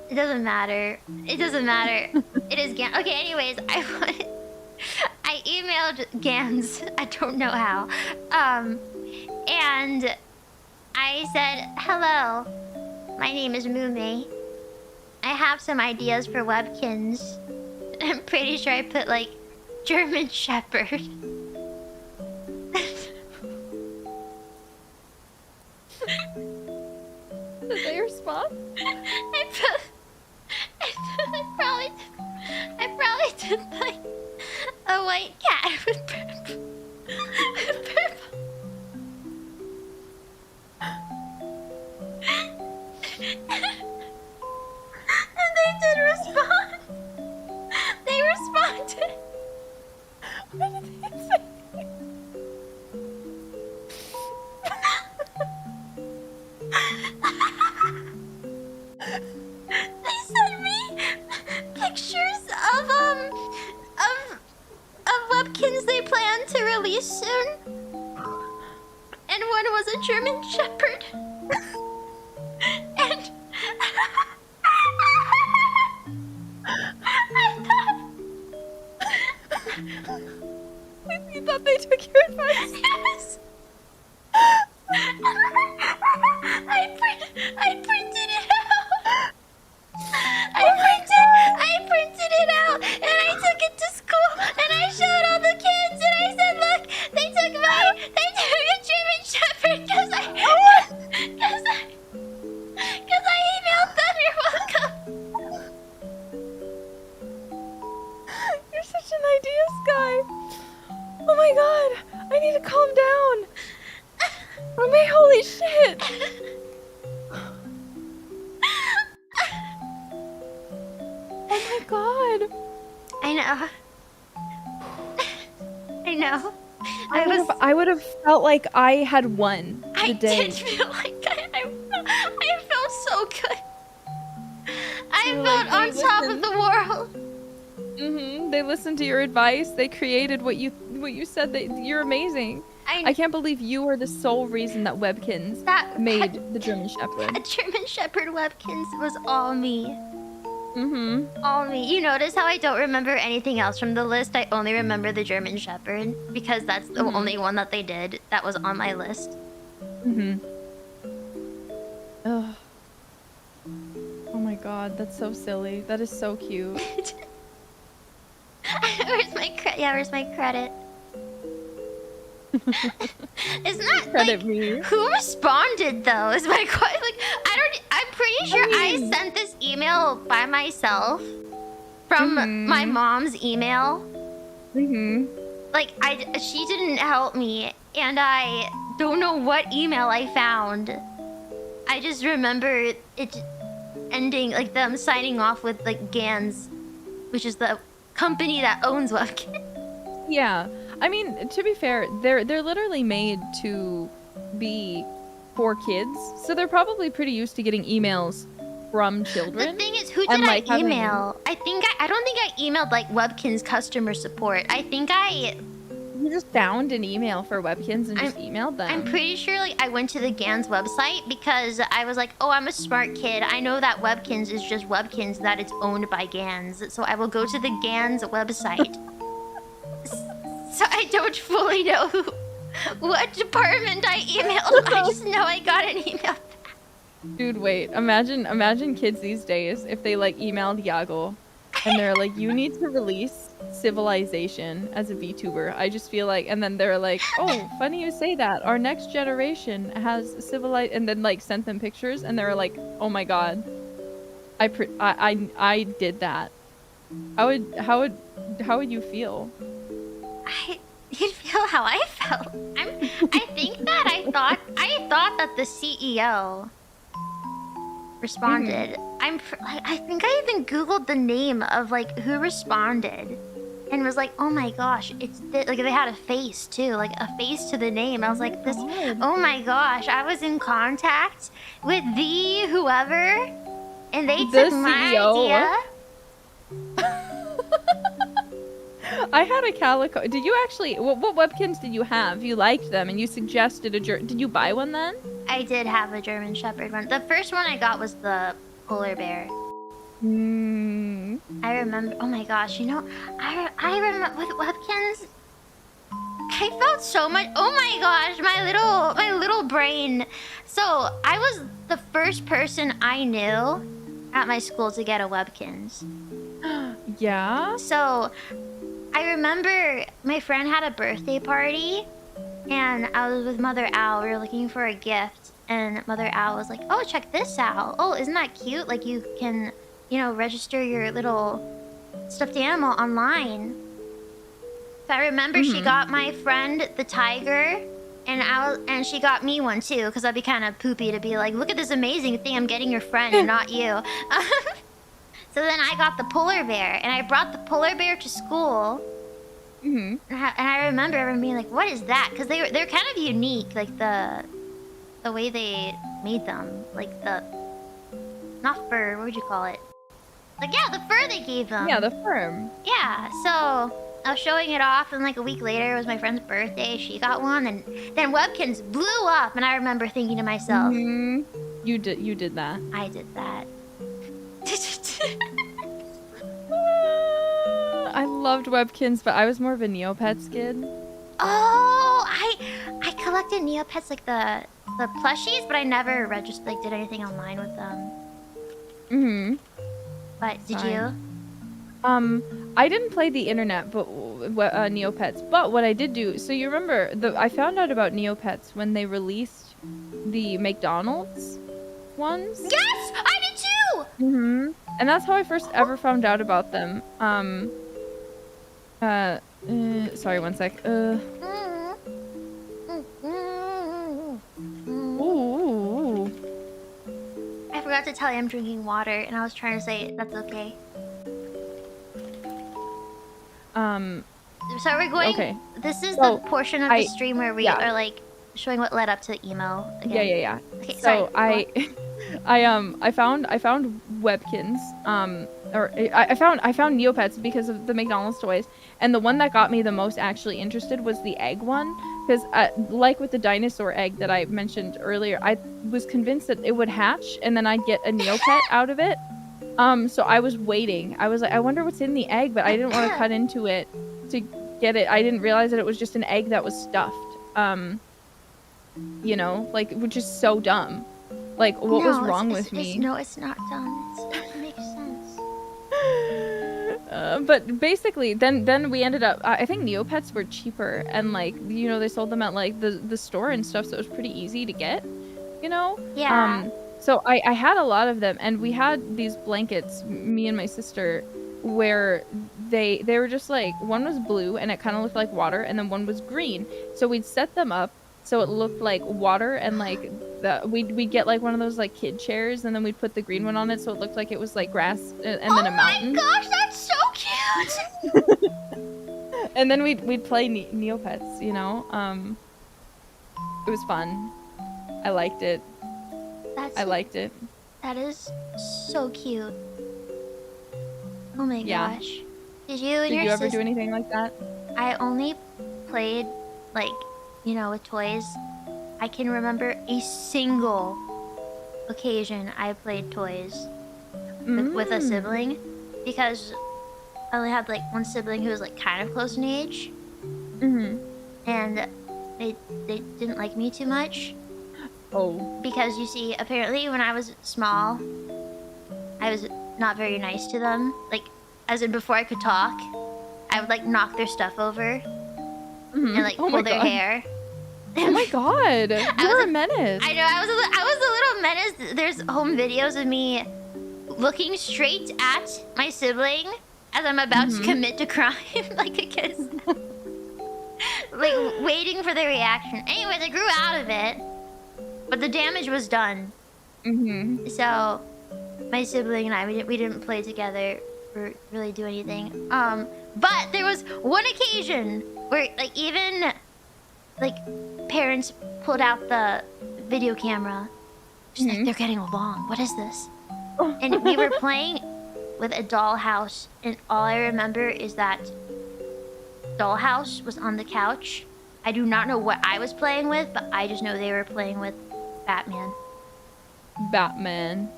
It doesn't matter. It doesn't matter. It is Gans. Okay, anyways, I emailed Gans. I don't know how. And I said, hello, my name is Mumei. I have some ideas for webkins. I'm pretty sure I put like German Shepherd. Did they respond? I probably did like a white cat with purple. And they did respond. They responded. What did they say? They sent me pictures of webkins they plan to release soon. And one was a German Shepherd. And You thought they took your advice? yes. I printed it out. I printed it out, and I took it to school, and I showed all the kids, and I said, look, they took a German Shepherd because I emailed them. You're welcome. You're such an ideas guy. Oh my god, I need to calm down. Mumei, holy shit. Oh my god. I know. I know. I would have felt like I had won the I day. did feel like I felt so good. I So, felt like, on they top of listened. the world. They listened to your advice. They created what you said. That you're amazing. I can't believe you are the sole reason that Webkins made the German Shepherd. A German Shepherd webkins was all me. Mm-hmm. All me. You notice how I don't remember anything else from the list? I only remember the German Shepherd because that's the only one that they did that was on my list. Mm-hmm. Ugh. Oh my god, that's so silly. That is so cute. Where's my credit? Yeah, where's my credit? It's not Credit like me. who responded though. Is my question like I'm pretty sure I sent this email by myself from my mom's email. Like she didn't help me, and I don't know what email I found. I just remember it ending like them signing off with like Gans, which is the company that owns Webkin. Yeah. I mean, to be fair, they're literally made to be for kids, so they're probably pretty used to getting emails from children. The thing is, who and, did like, I email? I don't think I emailed like Webkinz customer support. I think You just found an email for Webkinz and just emailed them. I'm pretty sure like I went to the GAN's website because I was like, oh, I'm a smart kid. I know that Webkinz is just Webkinz, that it's owned by GAN's. So I will go to the GAN's website. So I don't fully know what department I emailed. I just know I got an email. Dude, wait. Imagine kids these days if they like emailed Yago and they're like, you need to release Civilization as a VTuber. I just feel like, and then they're like, oh, funny you say that. Our next generation has Civilized, and then like sent them pictures, and they're like, oh my god, I did that. How would you feel? You'd feel how I felt. I think that I thought that the CEO responded. I think I even googled the name of like who responded, and was like, oh my gosh, it's like they had a face too, like a face to the name. I was like, this. Oh my gosh, I was in contact with the whoever, and they took my idea. I had a calico. Did you actually? What Webkinz did you have? You liked them, and you suggested a Did you buy one then? I did have a German Shepherd one. The first one I got was the polar bear. I remember. Oh my gosh! You know, I remember with Webkinz. I felt so much. Oh my gosh! My little brain. So I was the first person I knew at my school to get a Webkinz. Yeah. So I remember my friend had a birthday party, and I was with Mother Owl. We were looking for a gift, and Mother Owl was like, "Oh, check this out! Oh, isn't that cute? Like you can, you know, register your little stuffed animal online." So I remember she got my friend the tiger, and she got me one too, because I'd be kind of poopy to be like, "Look at this amazing thing! I'm getting your friend and not you." So then I got the polar bear, and I brought the polar bear to school. And I remember everyone being like, "What is that?" Because they're kind of unique, like the way they made them, like the not fur. What would you call it? Like the fur they gave them. Yeah, the fur. Yeah. So I was showing it off, and like a week later, it was my friend's birthday. She got one, and then Webkinz blew up, and I remember thinking to myself, "You did that." I did that. I loved Webkinz, but I was more of a Neopets kid. Oh, I collected Neopets, like the plushies, but I never registered, like did anything online with them. But did you? I didn't play the internet, but Neopets. But what I did do, so you remember, I found out about Neopets when they released the McDonald's ones. Yes, I did too. And that's how I first ever found out about them. Sorry, one sec. Ooh. I forgot to tell you I'm drinking water, and I was trying to say that's okay. So we're going. Okay. This is the portion of the stream where we are like showing what led up to the emo. Again. Yeah. Okay, so sorry. I found Webkinz. I found Neopets because of the McDonald's toys, and the one that got me the most actually interested was the egg one, because like with the dinosaur egg that I mentioned earlier, I was convinced that it would hatch and then I'd get a Neopet out of it. So I was waiting. I was like, I wonder what's in the egg, but I didn't want to cut into it to get it. I didn't realize that it was just an egg that was stuffed. You know, like, which is so dumb. Like, what was wrong with me? No, it's not dumb. It makes sense. But basically, then we ended up. I think Neopets were cheaper, and like, you know, they sold them at like the store and stuff, so it was pretty easy to get. You know. Yeah. So I had a lot of them, and we had these blankets, me and my sister, where they were just like, one was blue and it kind of looked like water, and then one was green. So we'd set them up so it looked like water, and like we'd get like one of those like kid chairs, and then we'd put the green one on it so it looked like it was like grass and then a mountain. Oh my gosh, that's so cute! And then we'd play Neopets, you know. It was fun. I liked it. That's I liked it. That is so cute. Oh my Yeah. gosh. Did you and Did your you ever sis? do anything like that? I only played, like, you know, with toys. I can remember a single occasion I played toys with a sibling, because I only had like one sibling who was like kind of close in age, and they didn't like me too much. Oh. Because you see, apparently when I was small, I was not very nice to them. Like, as in before I could talk, I would like knock their stuff over and like pull their hair. Oh my god, you're a menace. I know, I was a little menace. There's home videos of me looking straight at my sibling as I'm about to commit a crime, like a kiss. Like, waiting for their reaction. Anyways, I grew out of it, but the damage was done. So, my sibling and I, we didn't play together or really do anything. But there was one occasion where, like, even, like, parents pulled out the video camera. Just like, they're getting along. What is this? And we were playing with a dollhouse, and all I remember is that dollhouse was on the couch. I do not know what I was playing with, but I just know they were playing with Batman. Batman.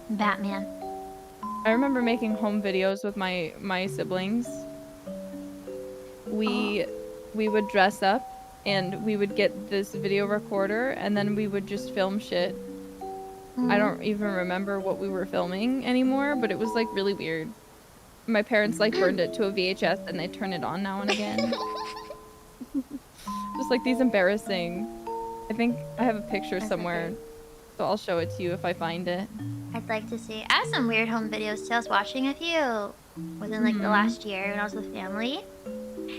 I remember making home videos with my siblings. We would dress up and we would get this video recorder and then we would just film shit. I don't even remember what we were filming anymore, but it was like really weird. My parents like burned it to a VHS and they turn it on now and again. Just like these embarrassing. I think I have a picture somewhere, so I'll show it to you if I find it. I'd like to see. I have some weird home videos too. I was watching a few within like the last year when I was with family.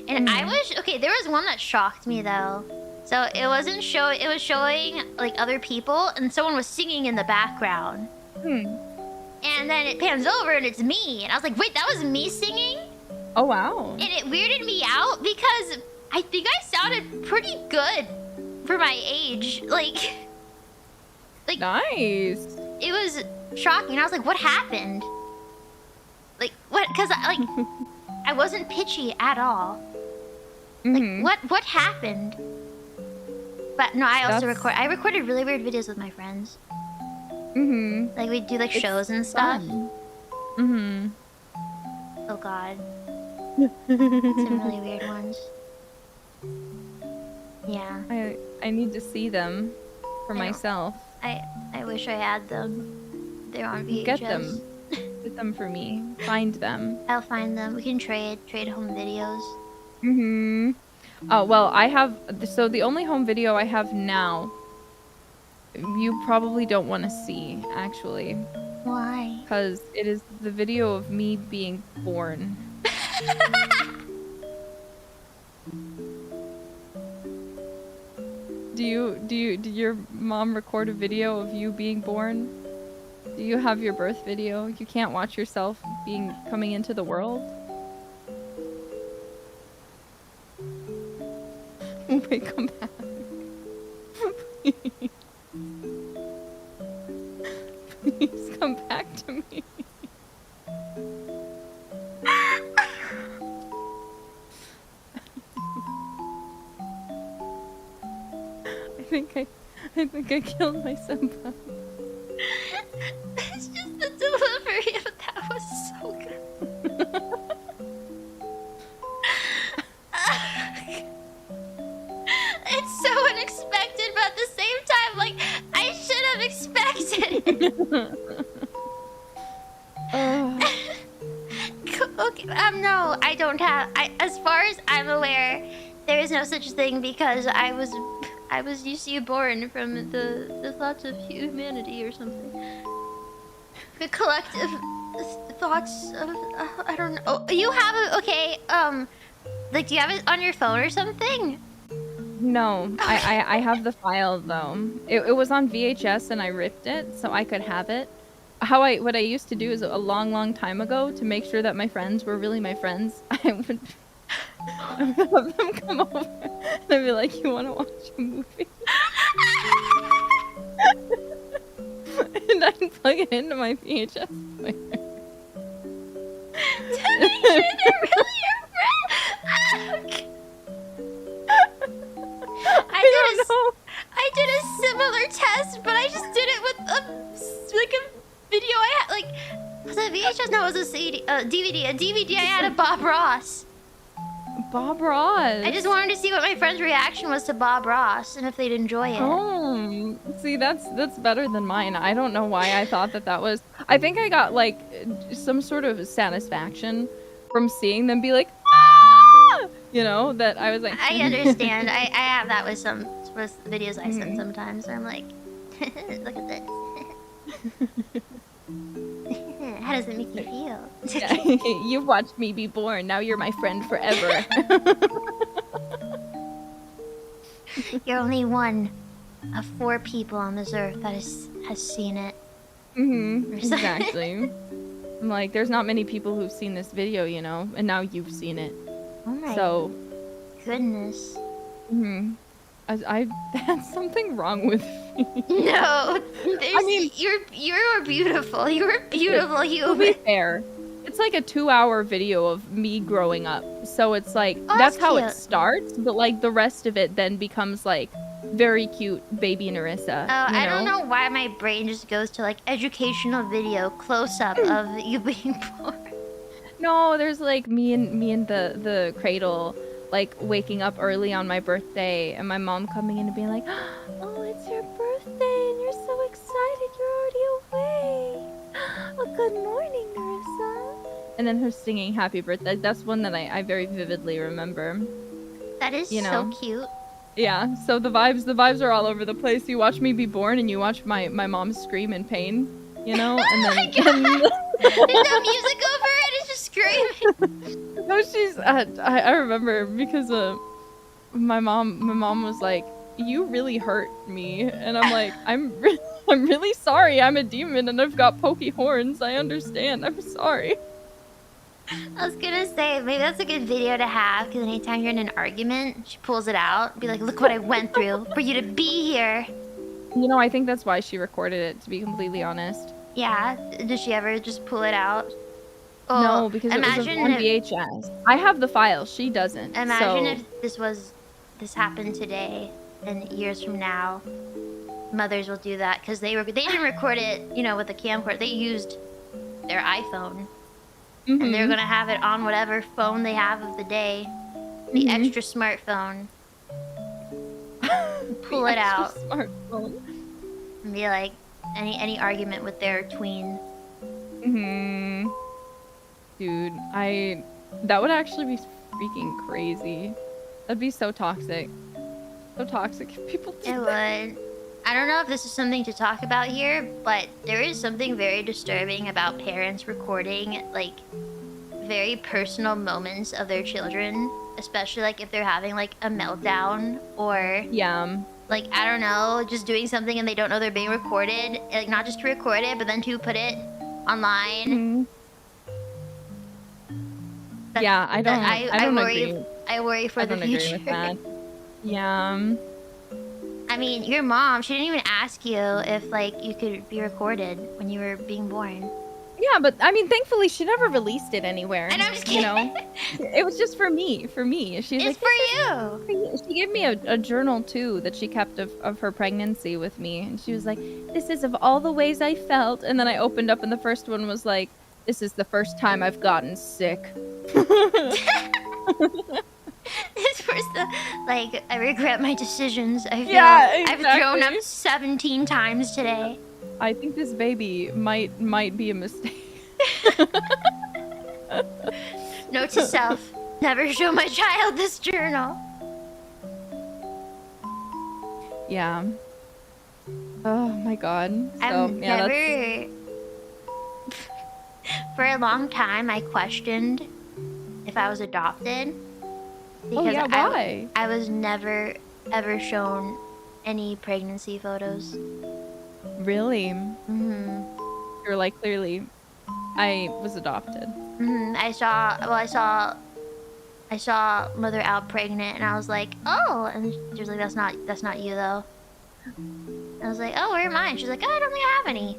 And I was, okay, there was one that shocked me though. So it wasn't it was showing like other people and someone was singing in the background. And then it pans over and it's me. And I was like, wait, that was me singing? Oh, wow. And it weirded me out because I think I sounded pretty good for my age. Like nice. It was shocking. I was like, what happened? Like, what? Because I wasn't pitchy at all. Like, what happened? But no, I also I recorded really weird videos with my friends. Like, we'd do like shows and stuff. Oh god. Some really weird ones. Yeah. I need to see them for myself. I wish I had them. They're on VHS. Get them. Get them for me. Find them. I'll find them. We can trade home videos. Oh, well, I have... So the only home video I have now, you probably don't want to see, actually. Why? Because it is the video of me being born. Did your mom record a video of you being born? Do you have your birth video? You can't watch yourself coming into the world? Wait, come back. Please. Please come back to me. I think I killed my senpai. It's just the delivery of that was so good. It's so unexpected, but at the same time, like, I should have expected it. Okay, no, I don't have. As far as I'm aware, there is no such thing because I was you see born from the thoughts of humanity or something. The collective thoughts of I don't know. Oh, you have it, okay? Like, do you have it on your phone or something? No, Okay. I have the file though. It was on VHS and I ripped it so I could have it. What I used to do is a long time ago, to make sure that my friends were really my friends, I would have them come over and I'd be like, you want to watch a movie? and I'd plug it into my VHS player. To make sure they're really your friend. I did a similar test, but I just did it with like a video I had. Like, was it a VHS? No, it was a CD, DVD. A DVD I had of Bob Ross. Bob Ross. I just wanted to see what my friend's reaction was to Bob Ross and if they'd enjoy it. Oh, see, that's better than mine. I don't know why I thought that was. I think I got like some sort of satisfaction from seeing them be like, ah! You know, that I was like. I understand. I have that with some videos I send sometimes where I'm like, look at this. How does it make you feel? Yeah. You've watched me be born. Now you're my friend forever. You're only one of 4 people on this earth that has seen it. Exactly. I'm like, there's not many people who've seen this video, you know, and now you've seen it. Oh my goodness. That's something wrong with me. No, I mean, you're beautiful. You're a beautiful human. To be fair, it's like a 2-hour video of me growing up. So it's like, that's how cute. it starts, but like the rest of it then becomes like very cute baby Nerissa. Oh, I don't know why my brain just goes to like educational video close up of you being born. No, there's like me and the cradle, like waking up early on my birthday and my mom coming in and being like, oh, it's your birthday and you're so excited, you're already awake. Oh, good morning, Nerissa. And then her singing happy birthday. That's one that I very vividly remember. That is so cute. Yeah, so the vibes are all over the place. You watch me be born and you watch my mom scream in pain, you know? And then, oh my god! There's no music over it, it's just screaming. No, she's I remember because my mom was like, you really hurt me, and I'm like, I'm really sorry. I'm a demon and I've got pokey horns. I understand. I'm sorry. I was gonna say, maybe that's a good video to have, because anytime you're in an argument, she pulls it out, be like, look what I went through for you to be here. You know, I think that's why she recorded it, to be completely honest. Yeah, did she ever just pull it out? Oh, no, because it was on VHS. I have the file, she doesn't. Imagine if this happened today, and years from now, mothers will do that, because they didn't record it, you know, with a camcorder. They used their iPhone. And they're gonna have it on whatever phone they have of the day, the extra smartphone. Pull it out. Smartphone. And be like, any argument with their tween. Dude, that would actually be freaking crazy. That'd be so toxic. So toxic if people do that. Would. I don't know if this is something to talk about here, but there is something very disturbing about parents recording, like, very personal moments of their children, especially, like, if they're having, like, a meltdown or... Yeah. Like, I don't know, just doing something and they don't know they're being recorded. Like, not just to record it, but then to put it online. Yeah, I don't agree. I worry for the future. Agree with that. Yeah. I mean, your mom, she didn't even ask you if, like, you could be recorded when you were being born. Yeah, but, I mean, thankfully, she never released it anywhere. And I'm just kidding. You know? It was just for me. She's it's like, for you. She gave me a journal, too, that she kept of her pregnancy with me. And she was like, this is of all the ways I felt. And then I opened up, and the first one was like, this is the first time I've gotten sick. This was the, like, I regret my decisions. I feel exactly. I've thrown up 17 times today. I think this baby might be a mistake. Note to self, never show my child this journal. Yeah. Oh my god. So, I've never... For a long time, I questioned if I was adopted. Because why? I was never, ever shown any pregnancy photos. Really? You're like, clearly, I was adopted. I saw mother out pregnant, and I was like, oh, and she was like, that's not you though. I was like, oh, where are mine? She's like, oh, I don't think I have any.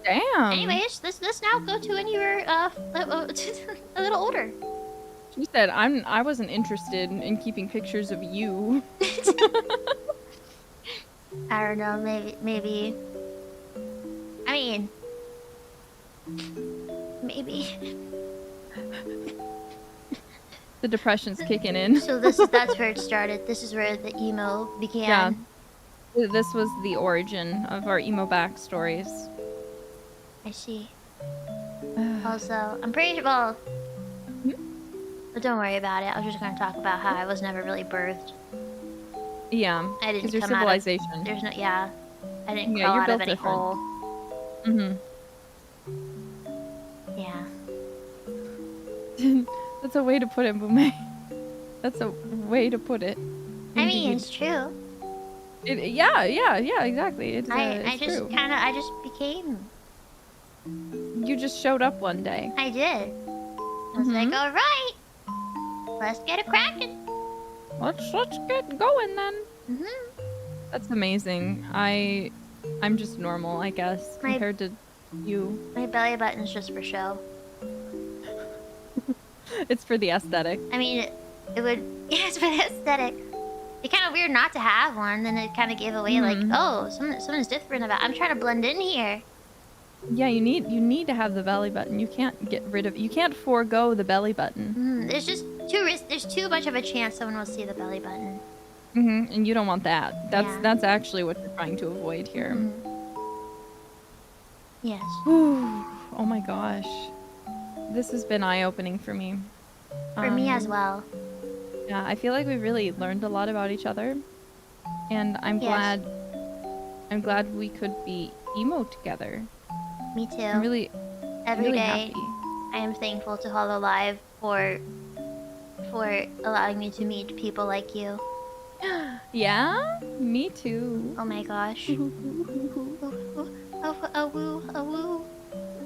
Damn. Anyways, let's now go to when you were a little older. She said I wasn't interested in keeping pictures of you. I don't know, maybe. I mean, maybe. The depression's kicking in. So that's where it started. This is where the emo began. Yeah. This was the origin of our emo backstories. I see. Also, I'm pretty well. But don't worry about it. I was just gonna talk about how I was never really birthed. Yeah. I didn't your come civilization. out of. There's no. Yeah. I didn't Yeah, crawl you're out of built any different. hole. Yeah. That's a way to put it, Mumei. That's a way to put it. I mean, Indeed. it's true. Yeah, exactly. It's I just true. I just became. You just showed up one day. I did. I was like, all right, let's get it cracking. Let's get going then. Mhm. That's amazing. I'm just normal, I guess, compared to you. My belly button's just for show. It's for the aesthetic. I mean, it would. Yeah, it's for the aesthetic. It's kind of weird not to have one. Then it kind of gave away like, oh, something's different about. I'm trying to blend in here. Yeah, you need to have the belly button. You can't get rid of. You can't forego the belly button. There's just there's too much of a chance someone will see the belly button. And you don't want that. Yeah. That's actually what you're trying to avoid here. Yes. Oh my gosh, this has been eye-opening for me. For me as well. Yeah, I feel like we really learned a lot about each other, and I'm Yes. glad we could be emo together. Me too. I'm really Every really day, happy. I am thankful to Hololive for allowing me to meet people like you. Yeah, me too. Oh my gosh. Ooh,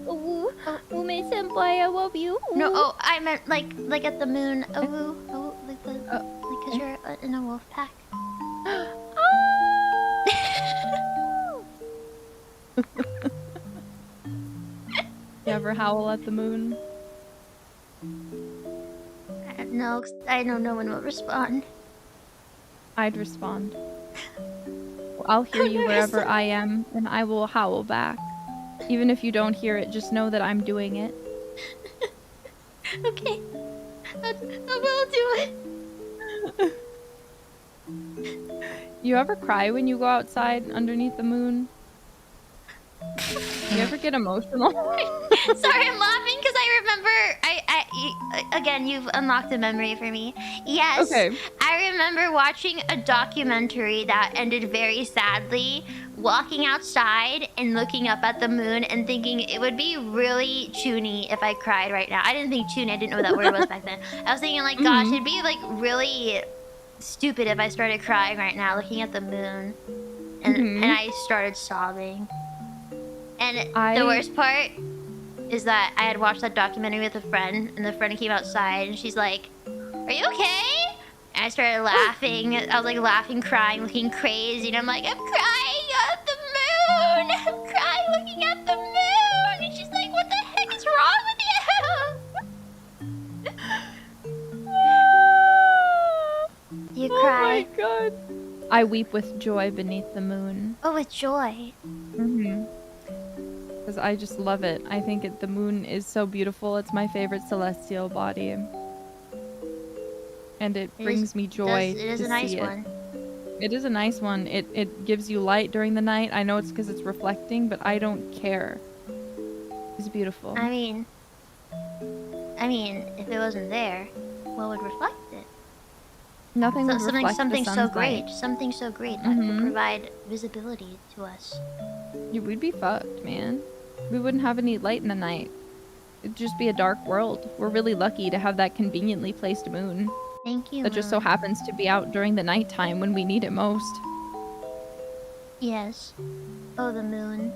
Oh, Mumei senpai, I love you. No, oh, I meant like at the moon. Like because you're in a wolf pack. You ever howl at the moon? No, 'cause I know no one will respond. I'd respond. I'll hear you wherever I am, and I will howl back. Even if you don't hear it, just know that I'm doing it. Okay, I will do it. You ever cry when you go outside underneath the moon? You ever get emotional? Sorry, I'm laughing because I remember. Again, you've unlocked a memory for me. Yes. Okay. I remember watching a documentary that ended very sadly, walking outside and looking up at the moon and thinking it would be really chuny if I cried right now. I didn't think chuny. I didn't know what that word was back then. I was thinking like, gosh, it'd be like really stupid if I started crying right now looking at the moon. And I started sobbing. And the worst part is that I had watched that documentary with a friend, and the friend came outside, and she's like, "Are you okay?" And I started laughing. I was like laughing, crying, looking crazy, and I'm like, "I'm crying at the moon. I'm crying looking at the moon." And she's like, "What the heck is wrong with you?" You cry. Oh my god. I weep with joy beneath the moon. Oh, with joy. Because I just love it. I think the moon is so beautiful. It's my favorite celestial body. And it brings me joy. It is a nice one. It is a nice one. It gives you light during the night. I know it's because it's reflecting, but I don't care. It's beautiful. I mean, if it wasn't there, what would reflect it? Nothing would reflect something the so sun's great. light. Something so great that could provide visibility to us. We'd be fucked, man. We wouldn't have any light in the night. It'd just be a dark world. We're really lucky to have that conveniently placed moon. Thank you, That just so happens to be out during the nighttime when we need it most. Yes. Oh, the moon.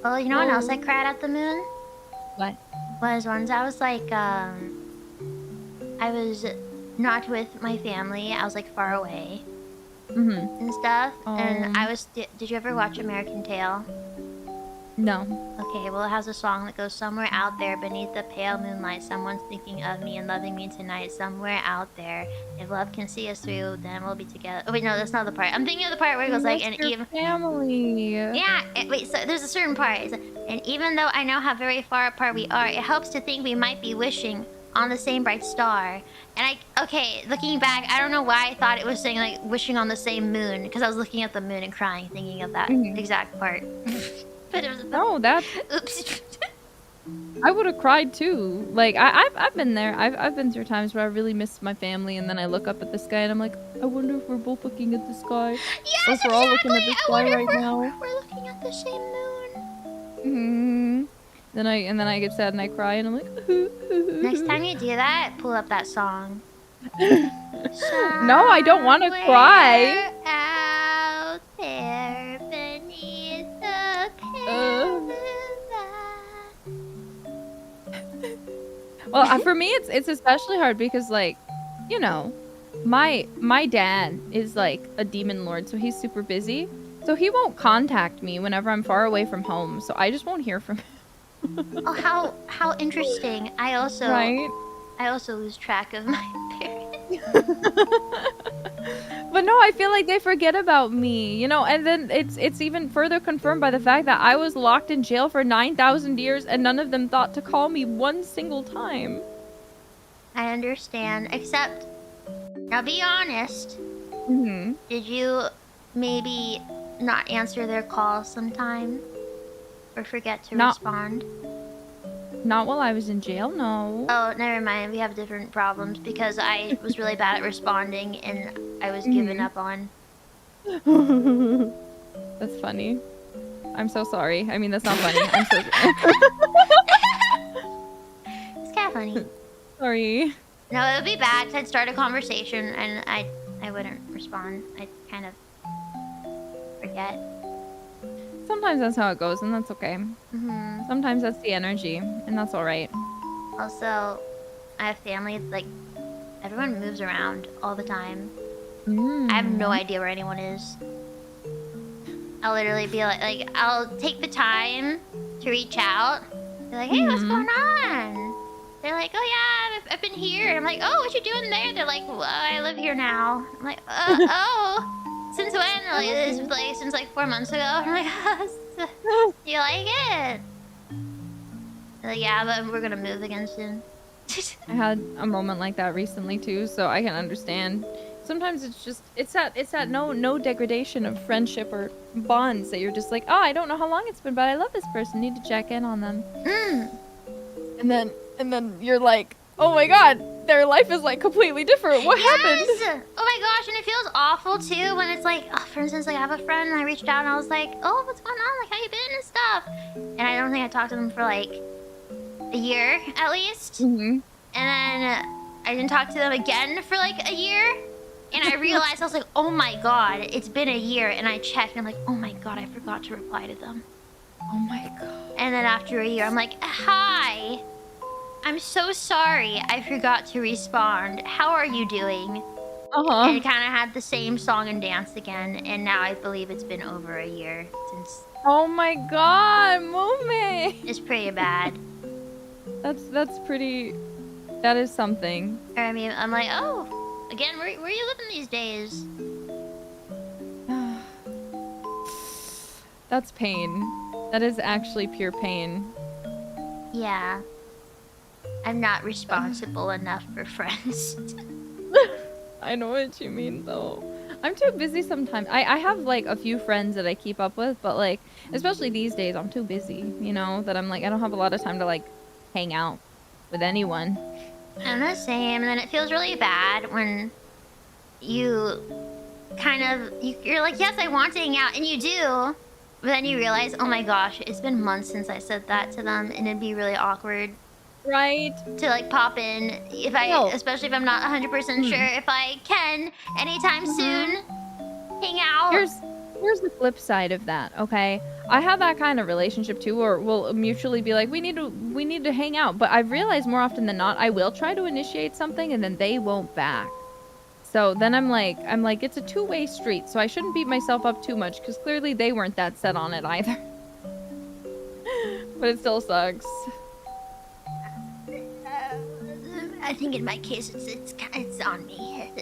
Oh, you know what else I cried at the moon? What? Was once I was like, I was not with my family. I was like far away. And stuff. And I was. Did you ever watch American Tail? No. Okay, well, it has a song that goes somewhere out there beneath the pale moonlight. Someone's thinking of me and loving me tonight. Somewhere out there. If love can see us through, then we'll be together. Oh, wait, no, that's not the part. I'm thinking of the part where it You goes like, miss and your even. family. Yeah, wait, so there's a certain part. And even though I know how very far apart we are, it helps to think we might be wishing on the same bright star. And okay, looking back, I don't know why I thought it was saying like wishing on the same moon, because I was looking at the moon and crying, thinking of that exact part. But it was No, that's. oops. I would have cried too. Like I've been there. I've been through times where I really miss my family, and then I look up at the sky and I'm like, I wonder if we're both looking at the sky, Yes, or if we're all looking at the exactly. sky I right wonder now. if we're looking at the same moon. Then I get sad and I cry and I'm like. Next time you do that, pull up that song. No, I don't want to cry. Out there beneath the pale moonlight. Well, for me, it's especially hard because, like, you know, my dad is like a demon lord, so he's super busy. So he won't contact me whenever I'm far away from home. So I just won't hear from him. Oh, how interesting. I also lose track of my parents. But no, I feel like they forget about me, you know, and then it's even further confirmed by the fact that I was locked in jail for 9,000 years and none of them thought to call me one single time. I understand, except, now be honest. Did you maybe not answer their calls sometime? Or forget to respond? Not while I was in jail, no. Oh, never mind. We have different problems because I was really bad at responding and I was given up on. That's funny. I'm so sorry. I mean, that's not funny. I'm so sorry. It's kind of funny. Sorry. No, it would be bad to start a conversation and I wouldn't respond. I'd kind of forget. Sometimes that's how it goes, and that's okay. Sometimes that's the energy, and that's all right. Also, I have family, like, everyone moves around all the time. I have no idea where anyone is. I'll literally be like, I'll take the time to reach out. Be like, hey, what's going on? They're like, oh yeah, I've been here. And I'm like, oh, what you doing there? They're like, well, I live here now. I'm like, oh. Since when? Like, this was like since like 4 months ago. I'm like, you like it? They're like, yeah, but we're gonna move again soon. I had a moment like that recently too, so I can understand. Sometimes it's just it's that no degradation of friendship or bonds that you're just like, oh, I don't know how long it's been, but I love this person. Need to check in on them. And then you're like, oh my god, their life is like completely different. What happened? Oh my gosh, and it feels awful too when it's like, for instance, like I have a friend and I reached out and I was like, oh, what's going on? Like, how you been and stuff? And I don't think I talked to them for like a year at least. And then I didn't talk to them again for like a year. And I realized, I was like, oh my god, it's been a year. And I checked and I'm like, oh my god, I forgot to reply to them. Oh my god. And then after a year, I'm like, hi. I'm so sorry I forgot to respond. How are you doing? And it kind of had the same song and dance again. And now I believe it's been over a year since. Oh my god, Mumei. It's pretty bad. That's pretty. That is something. Or I mean, I'm like, oh, again, where are you living these days? That's pain. That is actually pure pain. Yeah. I'm not responsible enough for friends. I know what you mean, though. I'm too busy sometimes. I have, like, a few friends that I keep up with, but, like, especially these days, I'm too busy, you know? That I'm, like, I don't have a lot of time to, like, hang out with anyone. I'm the same, and then it feels really bad when you kind of... You're like, yes, I want to hang out, and you do. But then you realize, oh my gosh, it's been months since I said that to them, and it'd be really awkward. Right? To like pop in if especially if I'm not 100% sure if I can anytime soon hang out. Here's the flip side of that, okay? I have that kind of relationship too, where we'll mutually be like, we need to hang out. But I've realized more often than not, I will try to initiate something and then they won't back. So then I'm like, it's a two-way street, so I shouldn't beat myself up too much because clearly they weren't that set on it either. but it still sucks. I think in my case, it's on me.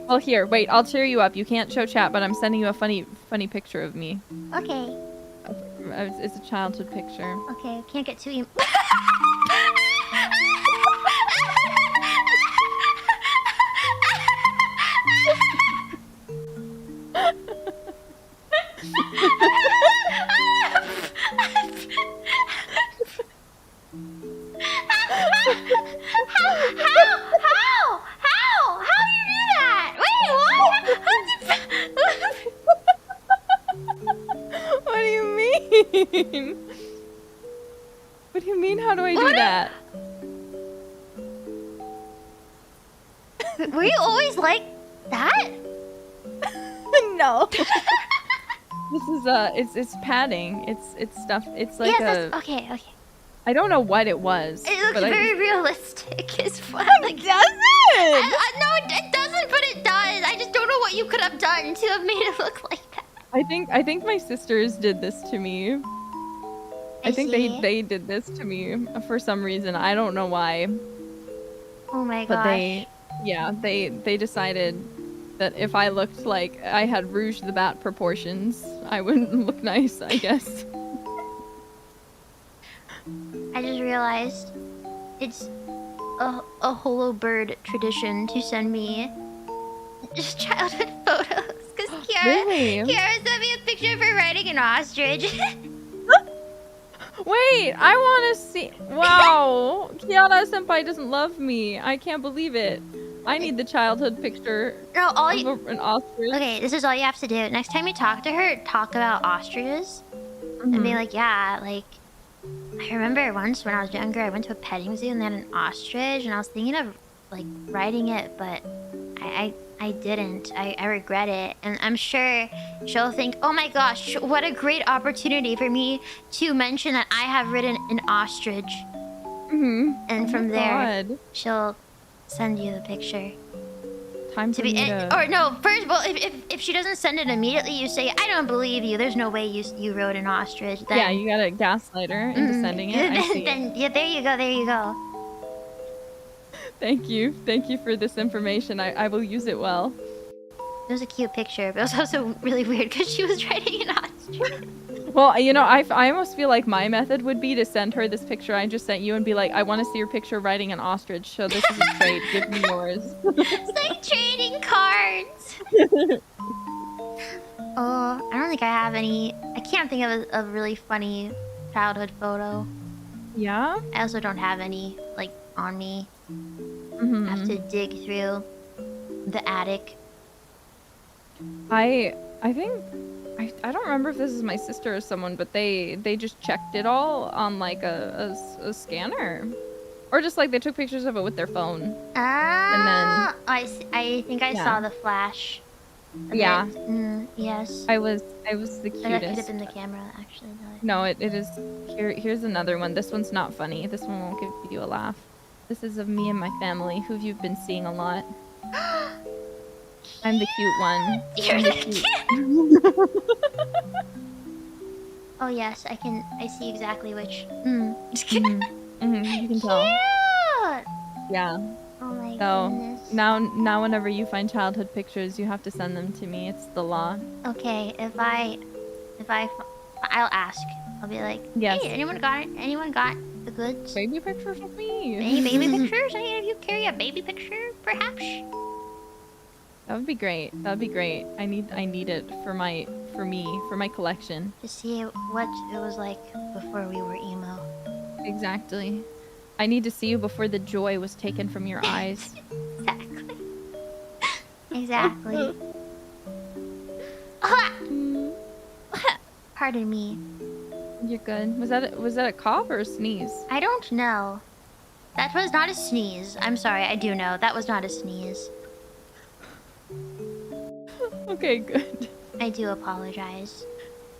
Well, here, wait. I'll cheer you up. You can't show chat, but I'm sending you a funny picture of me. Okay. It's a childhood picture. Okay, can't get too. How do you do that? Wait, what? What do you mean? What do you mean? How do I do that? Were you always like that? No. This is it's padding. It's stuff. It's like yes, okay. I don't know what it was. It looks but very realistic. It's fun. Like, It doesn't. no, it doesn't, but it does. I just don't know what you could have done to have made it look like that. I think my sisters did this to me. I think they did this to me for some reason. I don't know why. Oh my gosh. But they decided that if I looked like I had Rouge the Bat proportions, I wouldn't look nice, I guess. I just realized it's a holo bird tradition to send me just childhood photos. Because Kiara sent me a picture of her riding an ostrich. Wait, I want to see. Wow, Kiara Senpai doesn't love me. I can't believe it. I need the childhood picture No, of an ostrich. Okay, this is all you have to do. Next time you talk to her, talk about ostriches. And be like, yeah, like, I remember once when I was younger, I went to a petting zoo and they had an ostrich, and I was thinking of, like, riding it, but I didn't. I regret it. And I'm sure she'll think, oh my gosh, what a great opportunity for me to mention that I have ridden an ostrich. And from there, she'll send you the picture. Time to be or no, first of all, if she doesn't send it immediately, you say, I don't believe you. There's no way you rode an ostrich. Then, yeah, you gotta gaslight her into sending it. I see. Then, yeah, there you go. Thank you for this information. I will use it well. It was a cute picture, but it was also really weird because she was riding an ostrich. Well, you know, I almost feel like my method would be to send her this picture I just sent you and be like, I want to see your picture riding an ostrich, so this is a trade. Give me yours. It's like trading cards. Oh, I don't think I have any. I can't think of a really funny childhood photo. Yeah? I also don't have any, like, on me. I have to dig through the attic. I think I don't remember if this is my sister or someone, but they just checked it all on like a scanner, or just like they took pictures of it with their phone. Ah, I think I saw the flash. Yeah. Yes. I was the cutest. That could have been the camera, actually. No, it is. Here's another one. This one's not funny. This one won't give you a laugh. This is of me and my family, who you've been seeing a lot. I'm the cute one. You're the cute. Oh yes, I see exactly which. Just kidding. You can tell. Cute. Yeah. Oh my goodness. Now whenever you find childhood pictures, you have to send them to me. It's the law. Okay, I'll ask. I'll be like, yes. Hey, anyone got the goods? Baby pictures of me. Any baby pictures? Any of you carry a baby picture, perhaps? That would be great. That would be great. I need it for my collection. To see what it was like before we were emo. Exactly. I need to see you before the joy was taken from your eyes. Exactly. Pardon me. You're good. Was that a cough or a sneeze? I don't know. That was not a sneeze. I'm sorry, I do know. That was not a sneeze. Okay, good. I do apologize.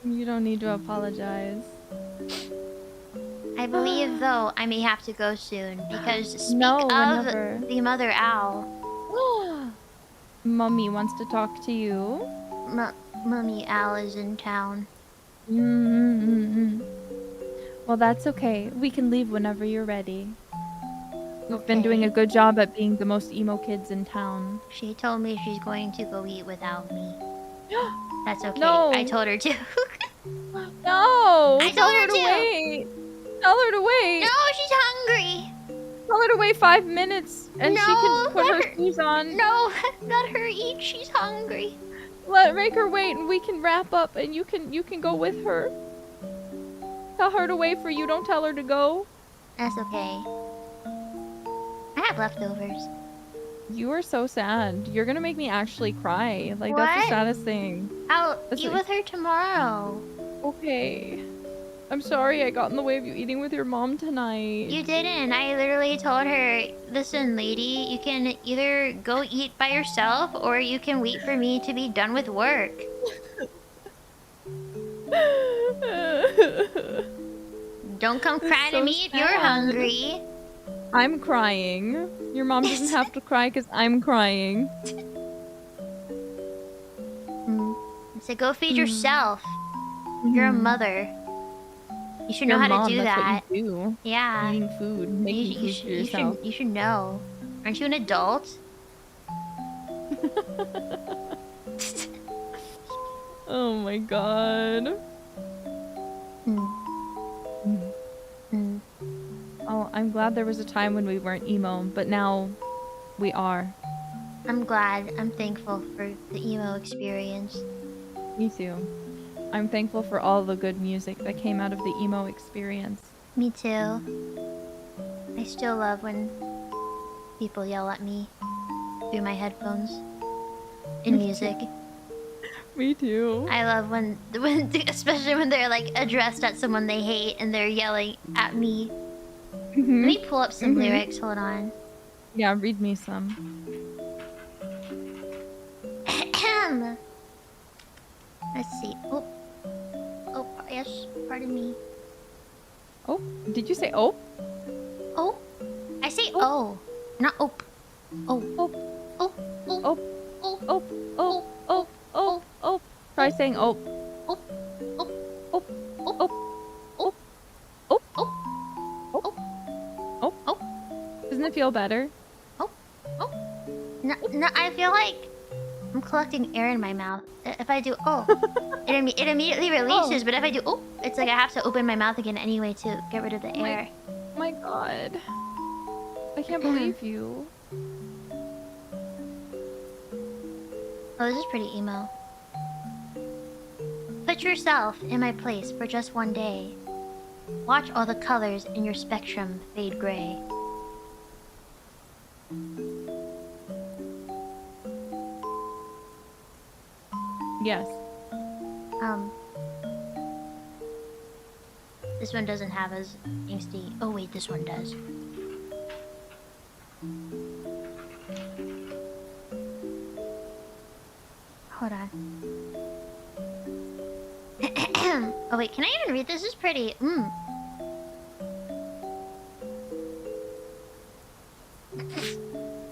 You don't need to apologize. I believe, though, I may have to go soon because speak of the mother owl. Mummy wants to talk to you. Well, Mummy owl is in town. Well, that's okay. We can leave whenever you're ready. We've been doing a Okay. good job at being the most emo kids in town. She told me she's going to go eat without me. That's okay. I No! told her to. No! I Tell told her her to to. wait! Tell her to No, wait! she's hungry. Tell her to wait 5 minutes and she can No, put let her shoes on. No, let her eat. She's hungry. Make her wait and we can wrap up and you can go with her. Tell her to wait for you, don't tell her to go. That's okay. I have leftovers. You are so sad. You're gonna make me actually cry. Like, that's the What? saddest thing. I'll That's eat like- with her tomorrow. Okay. I'm sorry I got in the way of you eating with your mom tonight. You didn't. I literally told her, listen, lady, you can either go eat by yourself or you can wait for me to be done with work. Don't come crying to so me if you're sad. hungry. I'm crying. Your mom doesn't have to cry because I'm crying. So go feed yourself. You're a mother. You should know Your how mom, to do that's that. what you do. Yeah. Eating food, making food for yourself. You should know. Aren't you an adult? Oh my god. Oh, I'm glad there was a time when we weren't emo, but now we are. I'm glad. I'm thankful for the emo experience. Me too. I'm thankful for all the good music that came out of the emo experience. Me too. I still love when people yell at me through my headphones in music. Me too. I love when especially when they're like addressed at someone they hate and they're yelling at me. Let me pull up some lyrics. Hold on. Yeah, read me some. Let's see. Oh, yes. Pardon me. Oh, did you say oh? Oh, I say oh, not op. Oh, Oh, oh, oh, oh, oh, oh, oh, oh, oh, oh. Try saying oh. oh, oh, Oh, oh, oh, oh, oh, oh, oh, oh, oh. Doesn't it feel better? oh, oh. No, I feel like I'm collecting air in my mouth. If I do oh, it immediately releases. But if I do oh, it's like I have to open my mouth again anyway to get rid of the air. Oh my god. I can't believe you. Oh, this is pretty emo. Put yourself in my place for just one day. Watch all the colors in your spectrum fade gray. Yes. This one doesn't have as angsty. Oh wait, this one does. Hold on. Oh wait, can I even read this? This is pretty.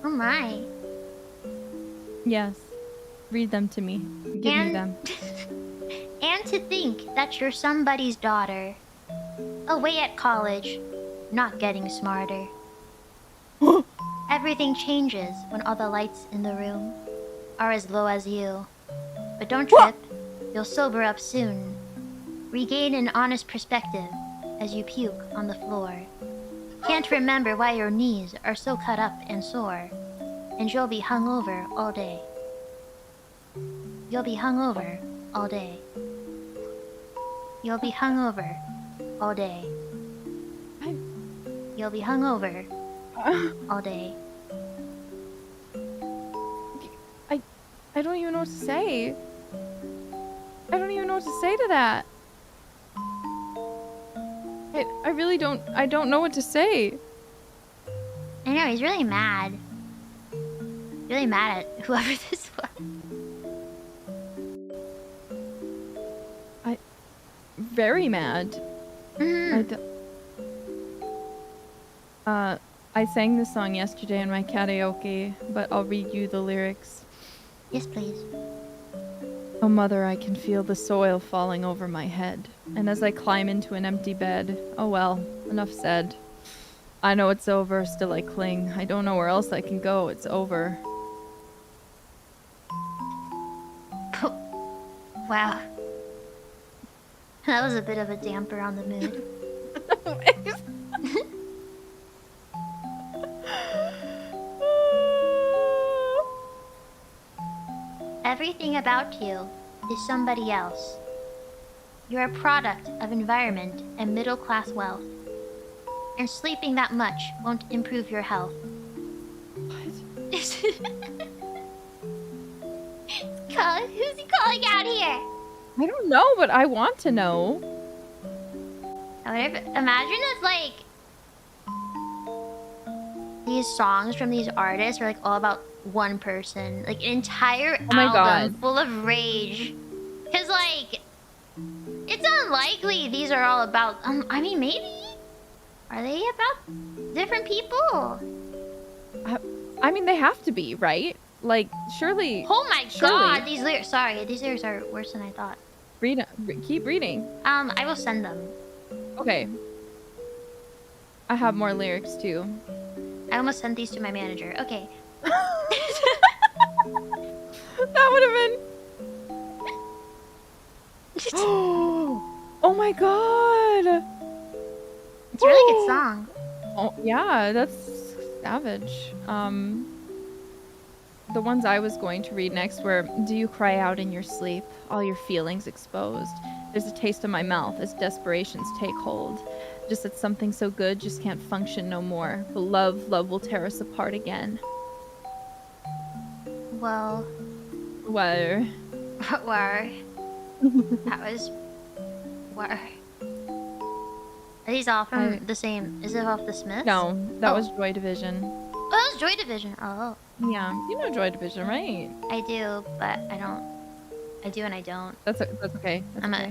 Oh my. Yes. Read them to me. Give me them. And to think that you're somebody's daughter. Away at college, not getting smarter. Everything changes when all the lights in the room are as low as you. But don't trip, you'll sober up soon. Regain an honest perspective as you puke on the floor. Can't remember why your knees are so cut up and sore. And you'll be hungover all day. You'll be hungover all day. You'll be hungover all day. You'll be hungover all day. I don't even know what to say. I don't even know what to say to that. I really don't. I don't know what to say. I know, he's really mad. Really mad at whoever this was. Very mad. I sang this song yesterday in my karaoke, but I'll read you the lyrics. Yes, please. Oh Oh, mother, I can feel the soil falling over my head. And as I climb into an empty bed, oh well, enough said. I know it's over, still I cling. I don't know where else I can go, it's over. Wow. That was a bit of a damper on the mood. Everything about you is somebody else. You're a product of environment and middle-class wealth. And sleeping that much won't improve your health. What? Who's he calling out here? I don't know, but I want to know. Imagine if, like, these songs from these artists are, like, all about one person. Like, an entire album full of rage. Because, like, it's unlikely these are all about... I mean, maybe? Are they about different people? I mean, they have to be, right? Like, surely... Oh my god, these lyrics... Sorry, these lyrics are worse than I thought. Keep reading. I will send them. Okay. I have more lyrics, too. I almost sent these to my manager. Okay. That would have been... Oh my god! It's a really good song. Oh, yeah, that's savage. The ones I was going to read next were, do you cry out in your sleep, all your feelings exposed? There's a taste in my mouth as desperations take hold. Just that something so good just can't function no more. But love will tear us apart again. Well. Whoa. Whoa. That was... Whoa. Are these all from the same... Is it off the Smiths? No, that was Joy Division. Oh, that was Joy Division. Oh. Yeah, you know Joy Division, right? I do, but I don't... I do and I don't. That's okay.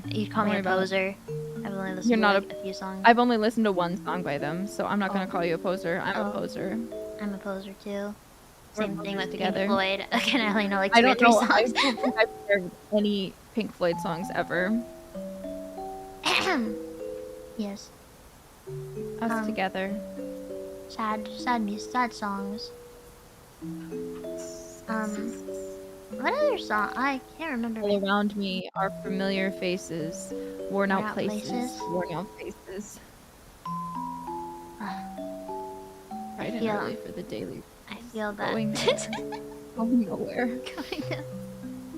You'd call me a poser. I've only listened to like a few songs. I've only listened to one song by them, so I'm not gonna call you a poser. I'm a poser. I'm a poser too. Same thing with Pink Floyd. Again, I only know like 2 or 3 songs. I don't think I've heard any Pink Floyd songs ever. Yes. Us together. Sad songs. What other song? I can't remember. All around me are familiar faces, worn out places. Worn out faces. Right and early for the daily. I feel that. Going nowhere.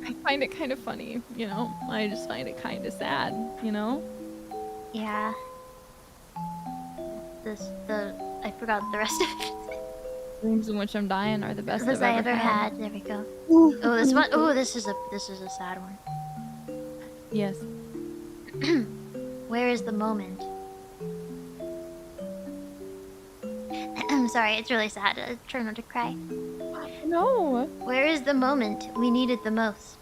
I find it kind of funny, you know? I just find it kind of sad, you know? Yeah. I forgot the rest of it. Dreams in which I'm dying are the best I've ever had. There we go. Oh, this one. Oh, this is a sad one. Yes. Where is the moment? I'm sorry, it's really sad. I try not to cry. No. Where is the moment we needed the most?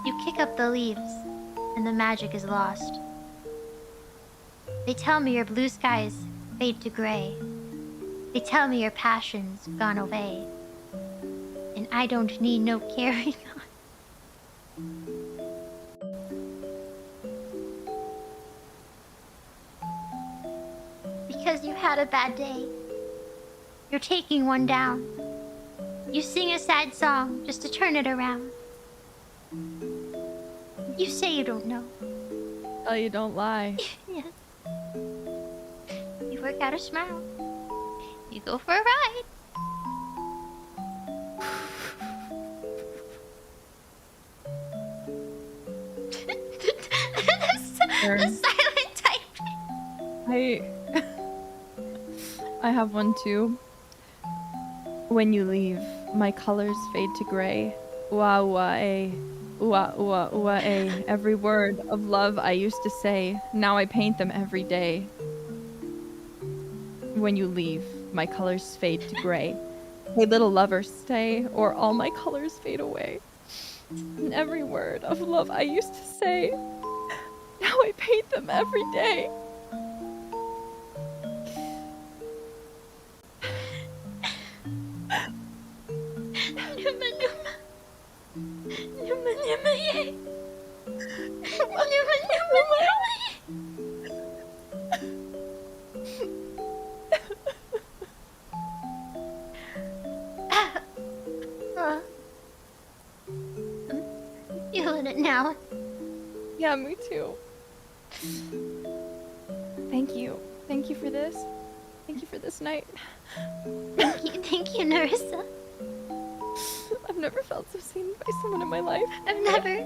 You kick up the leaves, and the magic is lost. They tell me your blue skies fade to gray. They tell me your passion's gone away. And I don't need no carrying on. Because you had a bad day. You're taking one down. You sing a sad song just to turn it around. You say you don't know. Oh, you don't lie. Yes. You work out a smile. You go for a ride. the silent typing. I have one too. When you leave, my colors fade to gray. Wah wah eh. Wah wah wah eh. Every word of love I used to say, now I paint them every day. When you leave, my colors fade to gray. Hey little lover, stay, or all my colors fade away. And every word of love I used to say, now I paint them every day. Feeling it now. Yeah, me too. Thank you. Thank you for this. Thank you for this night. Thank you, Nerissa. I've never felt so seen by someone in my life. I've never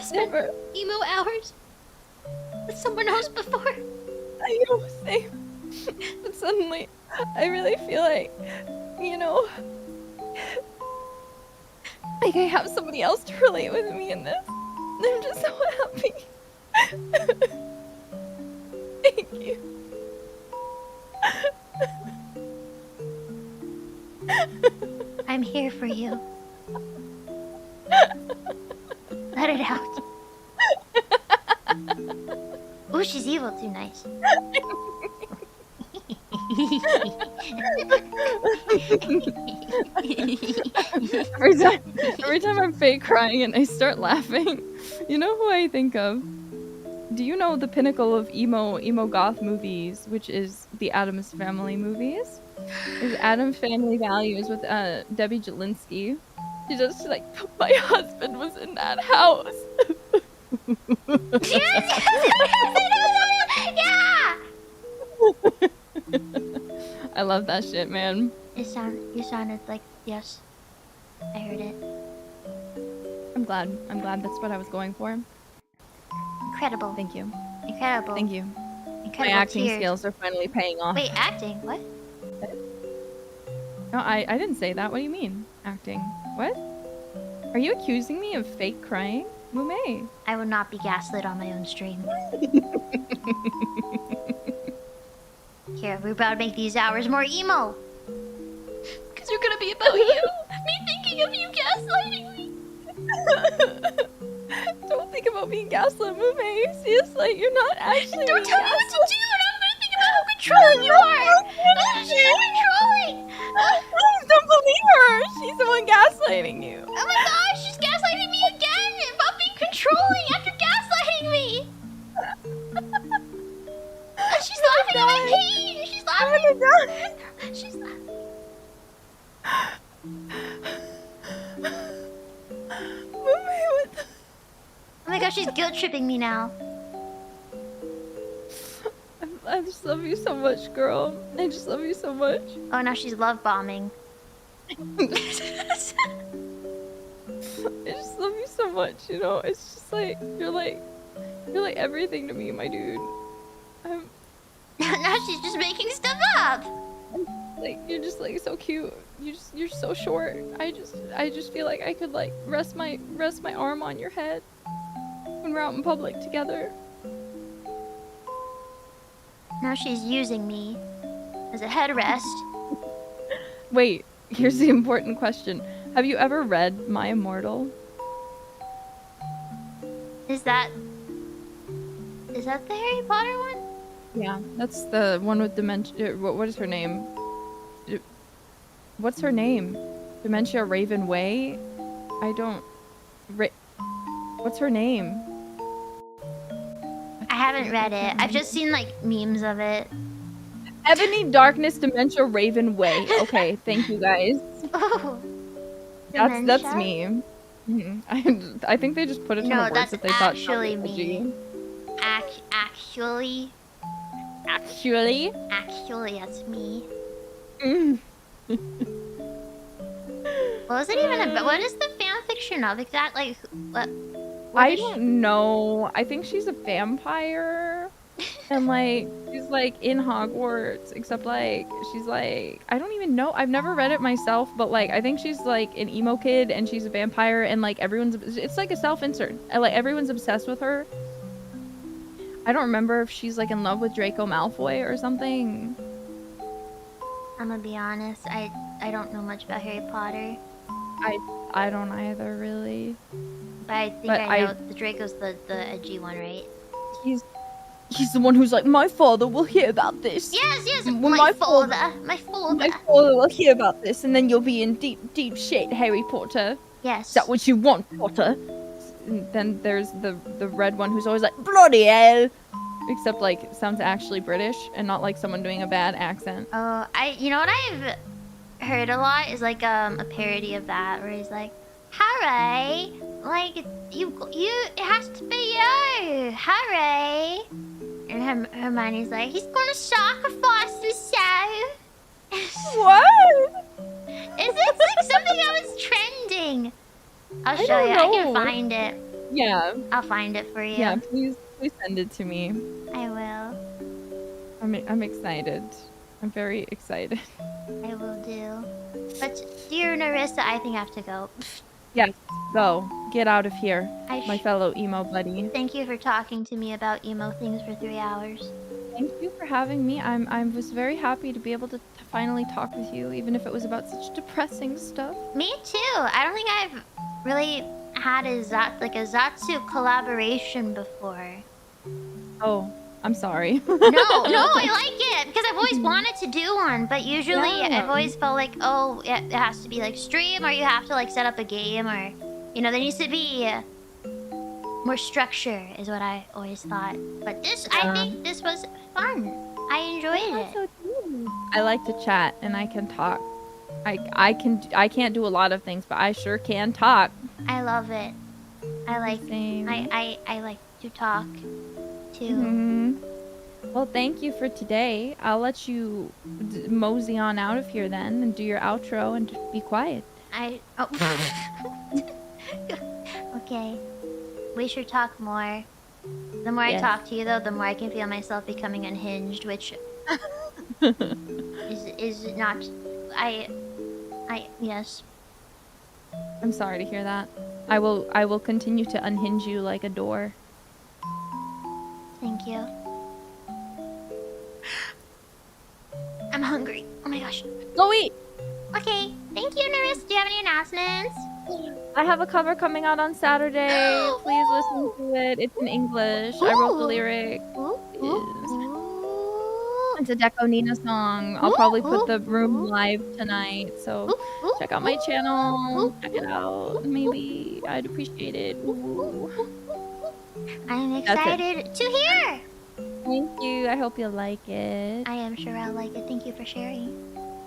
spent emo hours with someone else before. I know, same. But suddenly, I really feel like, you know, like I have somebody else to relate with me in this. And I'm just so happy. Thank you. I'm here for you. Let it out. Ooh, she's evil too nice. every time I'm fake crying and I start laughing, you know who I think of? Do you know the pinnacle of emo goth movies, which is the Addams Family movies? There's Addams Family Values with Debbie Jelinski. She's just like, my husband was in that house. Yes, yeah. I love that shit, man. You sounded like yes. I heard it. I'm glad that's what I was going for. Incredible. Thank you. Incredible. Thank you. Incredible. My acting tears. skills are finally paying off. Wait, acting? What? No, I didn't say that. What do you mean? Acting. What? Are you accusing me of fake crying? Mumei. I will not be gaslit on my own stream. Here, we're about to make these hours more emo. Because they're gonna be about you. Me thinking of you gaslighting me. Don't think about being gaslit, Mumei. Seriously, you're not actually. Don't tell me what to do, and I'm gonna think about how controlling you are. She's so controlling. Don't believe her. She's the one gaslighting you. Oh my gosh, she's gaslighting me again about being controlling after gaslighting me. She's laughing at my pain. She's laughing. She's laughing. Mumei, what the... Oh my gosh, she's guilt tripping me now. I just love you so much, girl. I just love you so much. Oh, now she's love bombing. I just love you so much, you know? It's just like, you're like everything to me, my dude. Now she's just making stuff up. Like, you're just like so cute. You're so short. I just feel like I could like rest my arm on your head when we're out in public together. Now she's using me as a headrest. Wait, here's the important question. Have you ever read My Immortal? Is that the Harry Potter one? Yeah, that's the one with dementia. What is her name? What's her name? Dementia Raven Way? I don't... What's her name? I haven't read it. I've just seen like memes of it. Ebony Darkness Dementia Raven Way. Okay, thank you guys. Oh, That's me. I think they just put it in the no, words that's that they thought actually sounded me. edgy. Actually, that's me. What was it even about? What is the fan fiction of? Exactly, like what I is don't know. I think she's a vampire. And like she's like in Hogwarts, except like she's like, I don't even know. I've never read it myself, but like I think she's like an emo kid and she's a vampire and like it's like a self-insert. Like everyone's obsessed with her. I don't remember if she's like in love with Draco Malfoy or something. I'm gonna be honest. I don't know much about Harry Potter. I don't either really. But I think I know the Draco's the edgy one, right? He's the one who's like, my father will hear about this. Yes, When my father will hear about this, and then you'll be in deep shit, Harry Potter. Yes. Is that what you want, Potter? And then there's the red one who's always like, bloody hell! Except, like, sounds actually British and not like someone doing a bad accent. Oh, you know what I've heard a lot is like a parody of that where he's like, Harry, like it has to be you, Harry. And Hermione's like, he's gonna sacrifice himself. What? It's like something that was trending. I'll show you. I can find it. Yeah. I'll find it for you. Yeah, please send it to me. I will. I'm excited. I'm very excited. I will do. But dear Nerissa, I think I have to go. Yes, go. Get out of here, I my fellow emo buddy. Thank you for talking to me about emo things for 3 hours. Thank you for having me. I was very happy to be able to finally talk with you, even if it was about such depressing stuff. Me too. I don't think I've really had a Zatsu collaboration before. Oh, I'm sorry. No, I like it because I've always wanted to do one, but usually I've always felt like, oh, it has to be like stream, or you have to like set up a game, or there needs to be more structure, is what I always thought. But I think this was fun. I enjoyed it. So too. I like to chat and I can talk. I can't do a lot of things, but I sure can talk. I love it. I like I like to talk too. Well, thank you for today. I'll let you mosey on out of here then and do your outro and just be quiet. Okay. We should talk more. The more I talk to you, though, the more I can feel myself becoming unhinged, which is not. Yes. I'm sorry to hear that. I will continue to unhinge you like a door. Thank you. I'm hungry. Oh my gosh. Go eat! Okay. Thank you, Nerissa. Do you have any announcements? I have a cover coming out on Saturday. Please listen to it. It's in English. I wrote the lyrics. It's a Deco Nina song. I'll probably put the room live tonight. So check out my channel. Check it out. Maybe I'd appreciate it. I'm excited to hear. Thank you. I hope you like it. I am sure I'll like it. Thank you for sharing.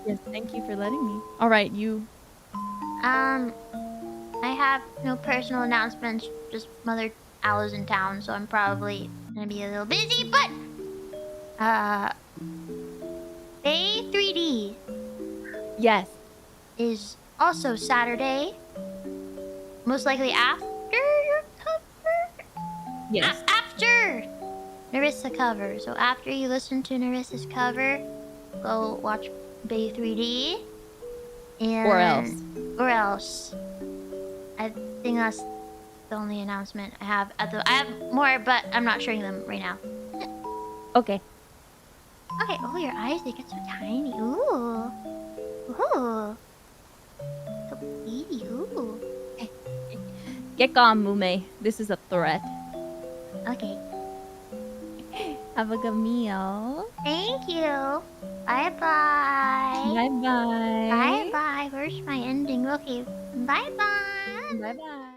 Yes, thank you for letting me. All right, you. I have no personal announcements. Just Mother Owl's in town, so I'm probably gonna be a little busy. But Bay 3D. Yes. Is also Saturday. Most likely after your cover. Yes. After Nerissa cover. So after you listen to Nerissa's cover, go watch Bay 3D. And Or else. I think that's the only announcement I have. I have more, but I'm not sharing them right now. Okay. Okay. Oh, your eyes, they get so tiny. Ooh. Ooh. So pretty. Ooh. Get gone, Mumei. This is a threat. Okay. Have a good meal. Thank you. Bye-bye. Bye-bye. Bye-bye. Where's my ending? Okay. Bye-bye. Bye-bye.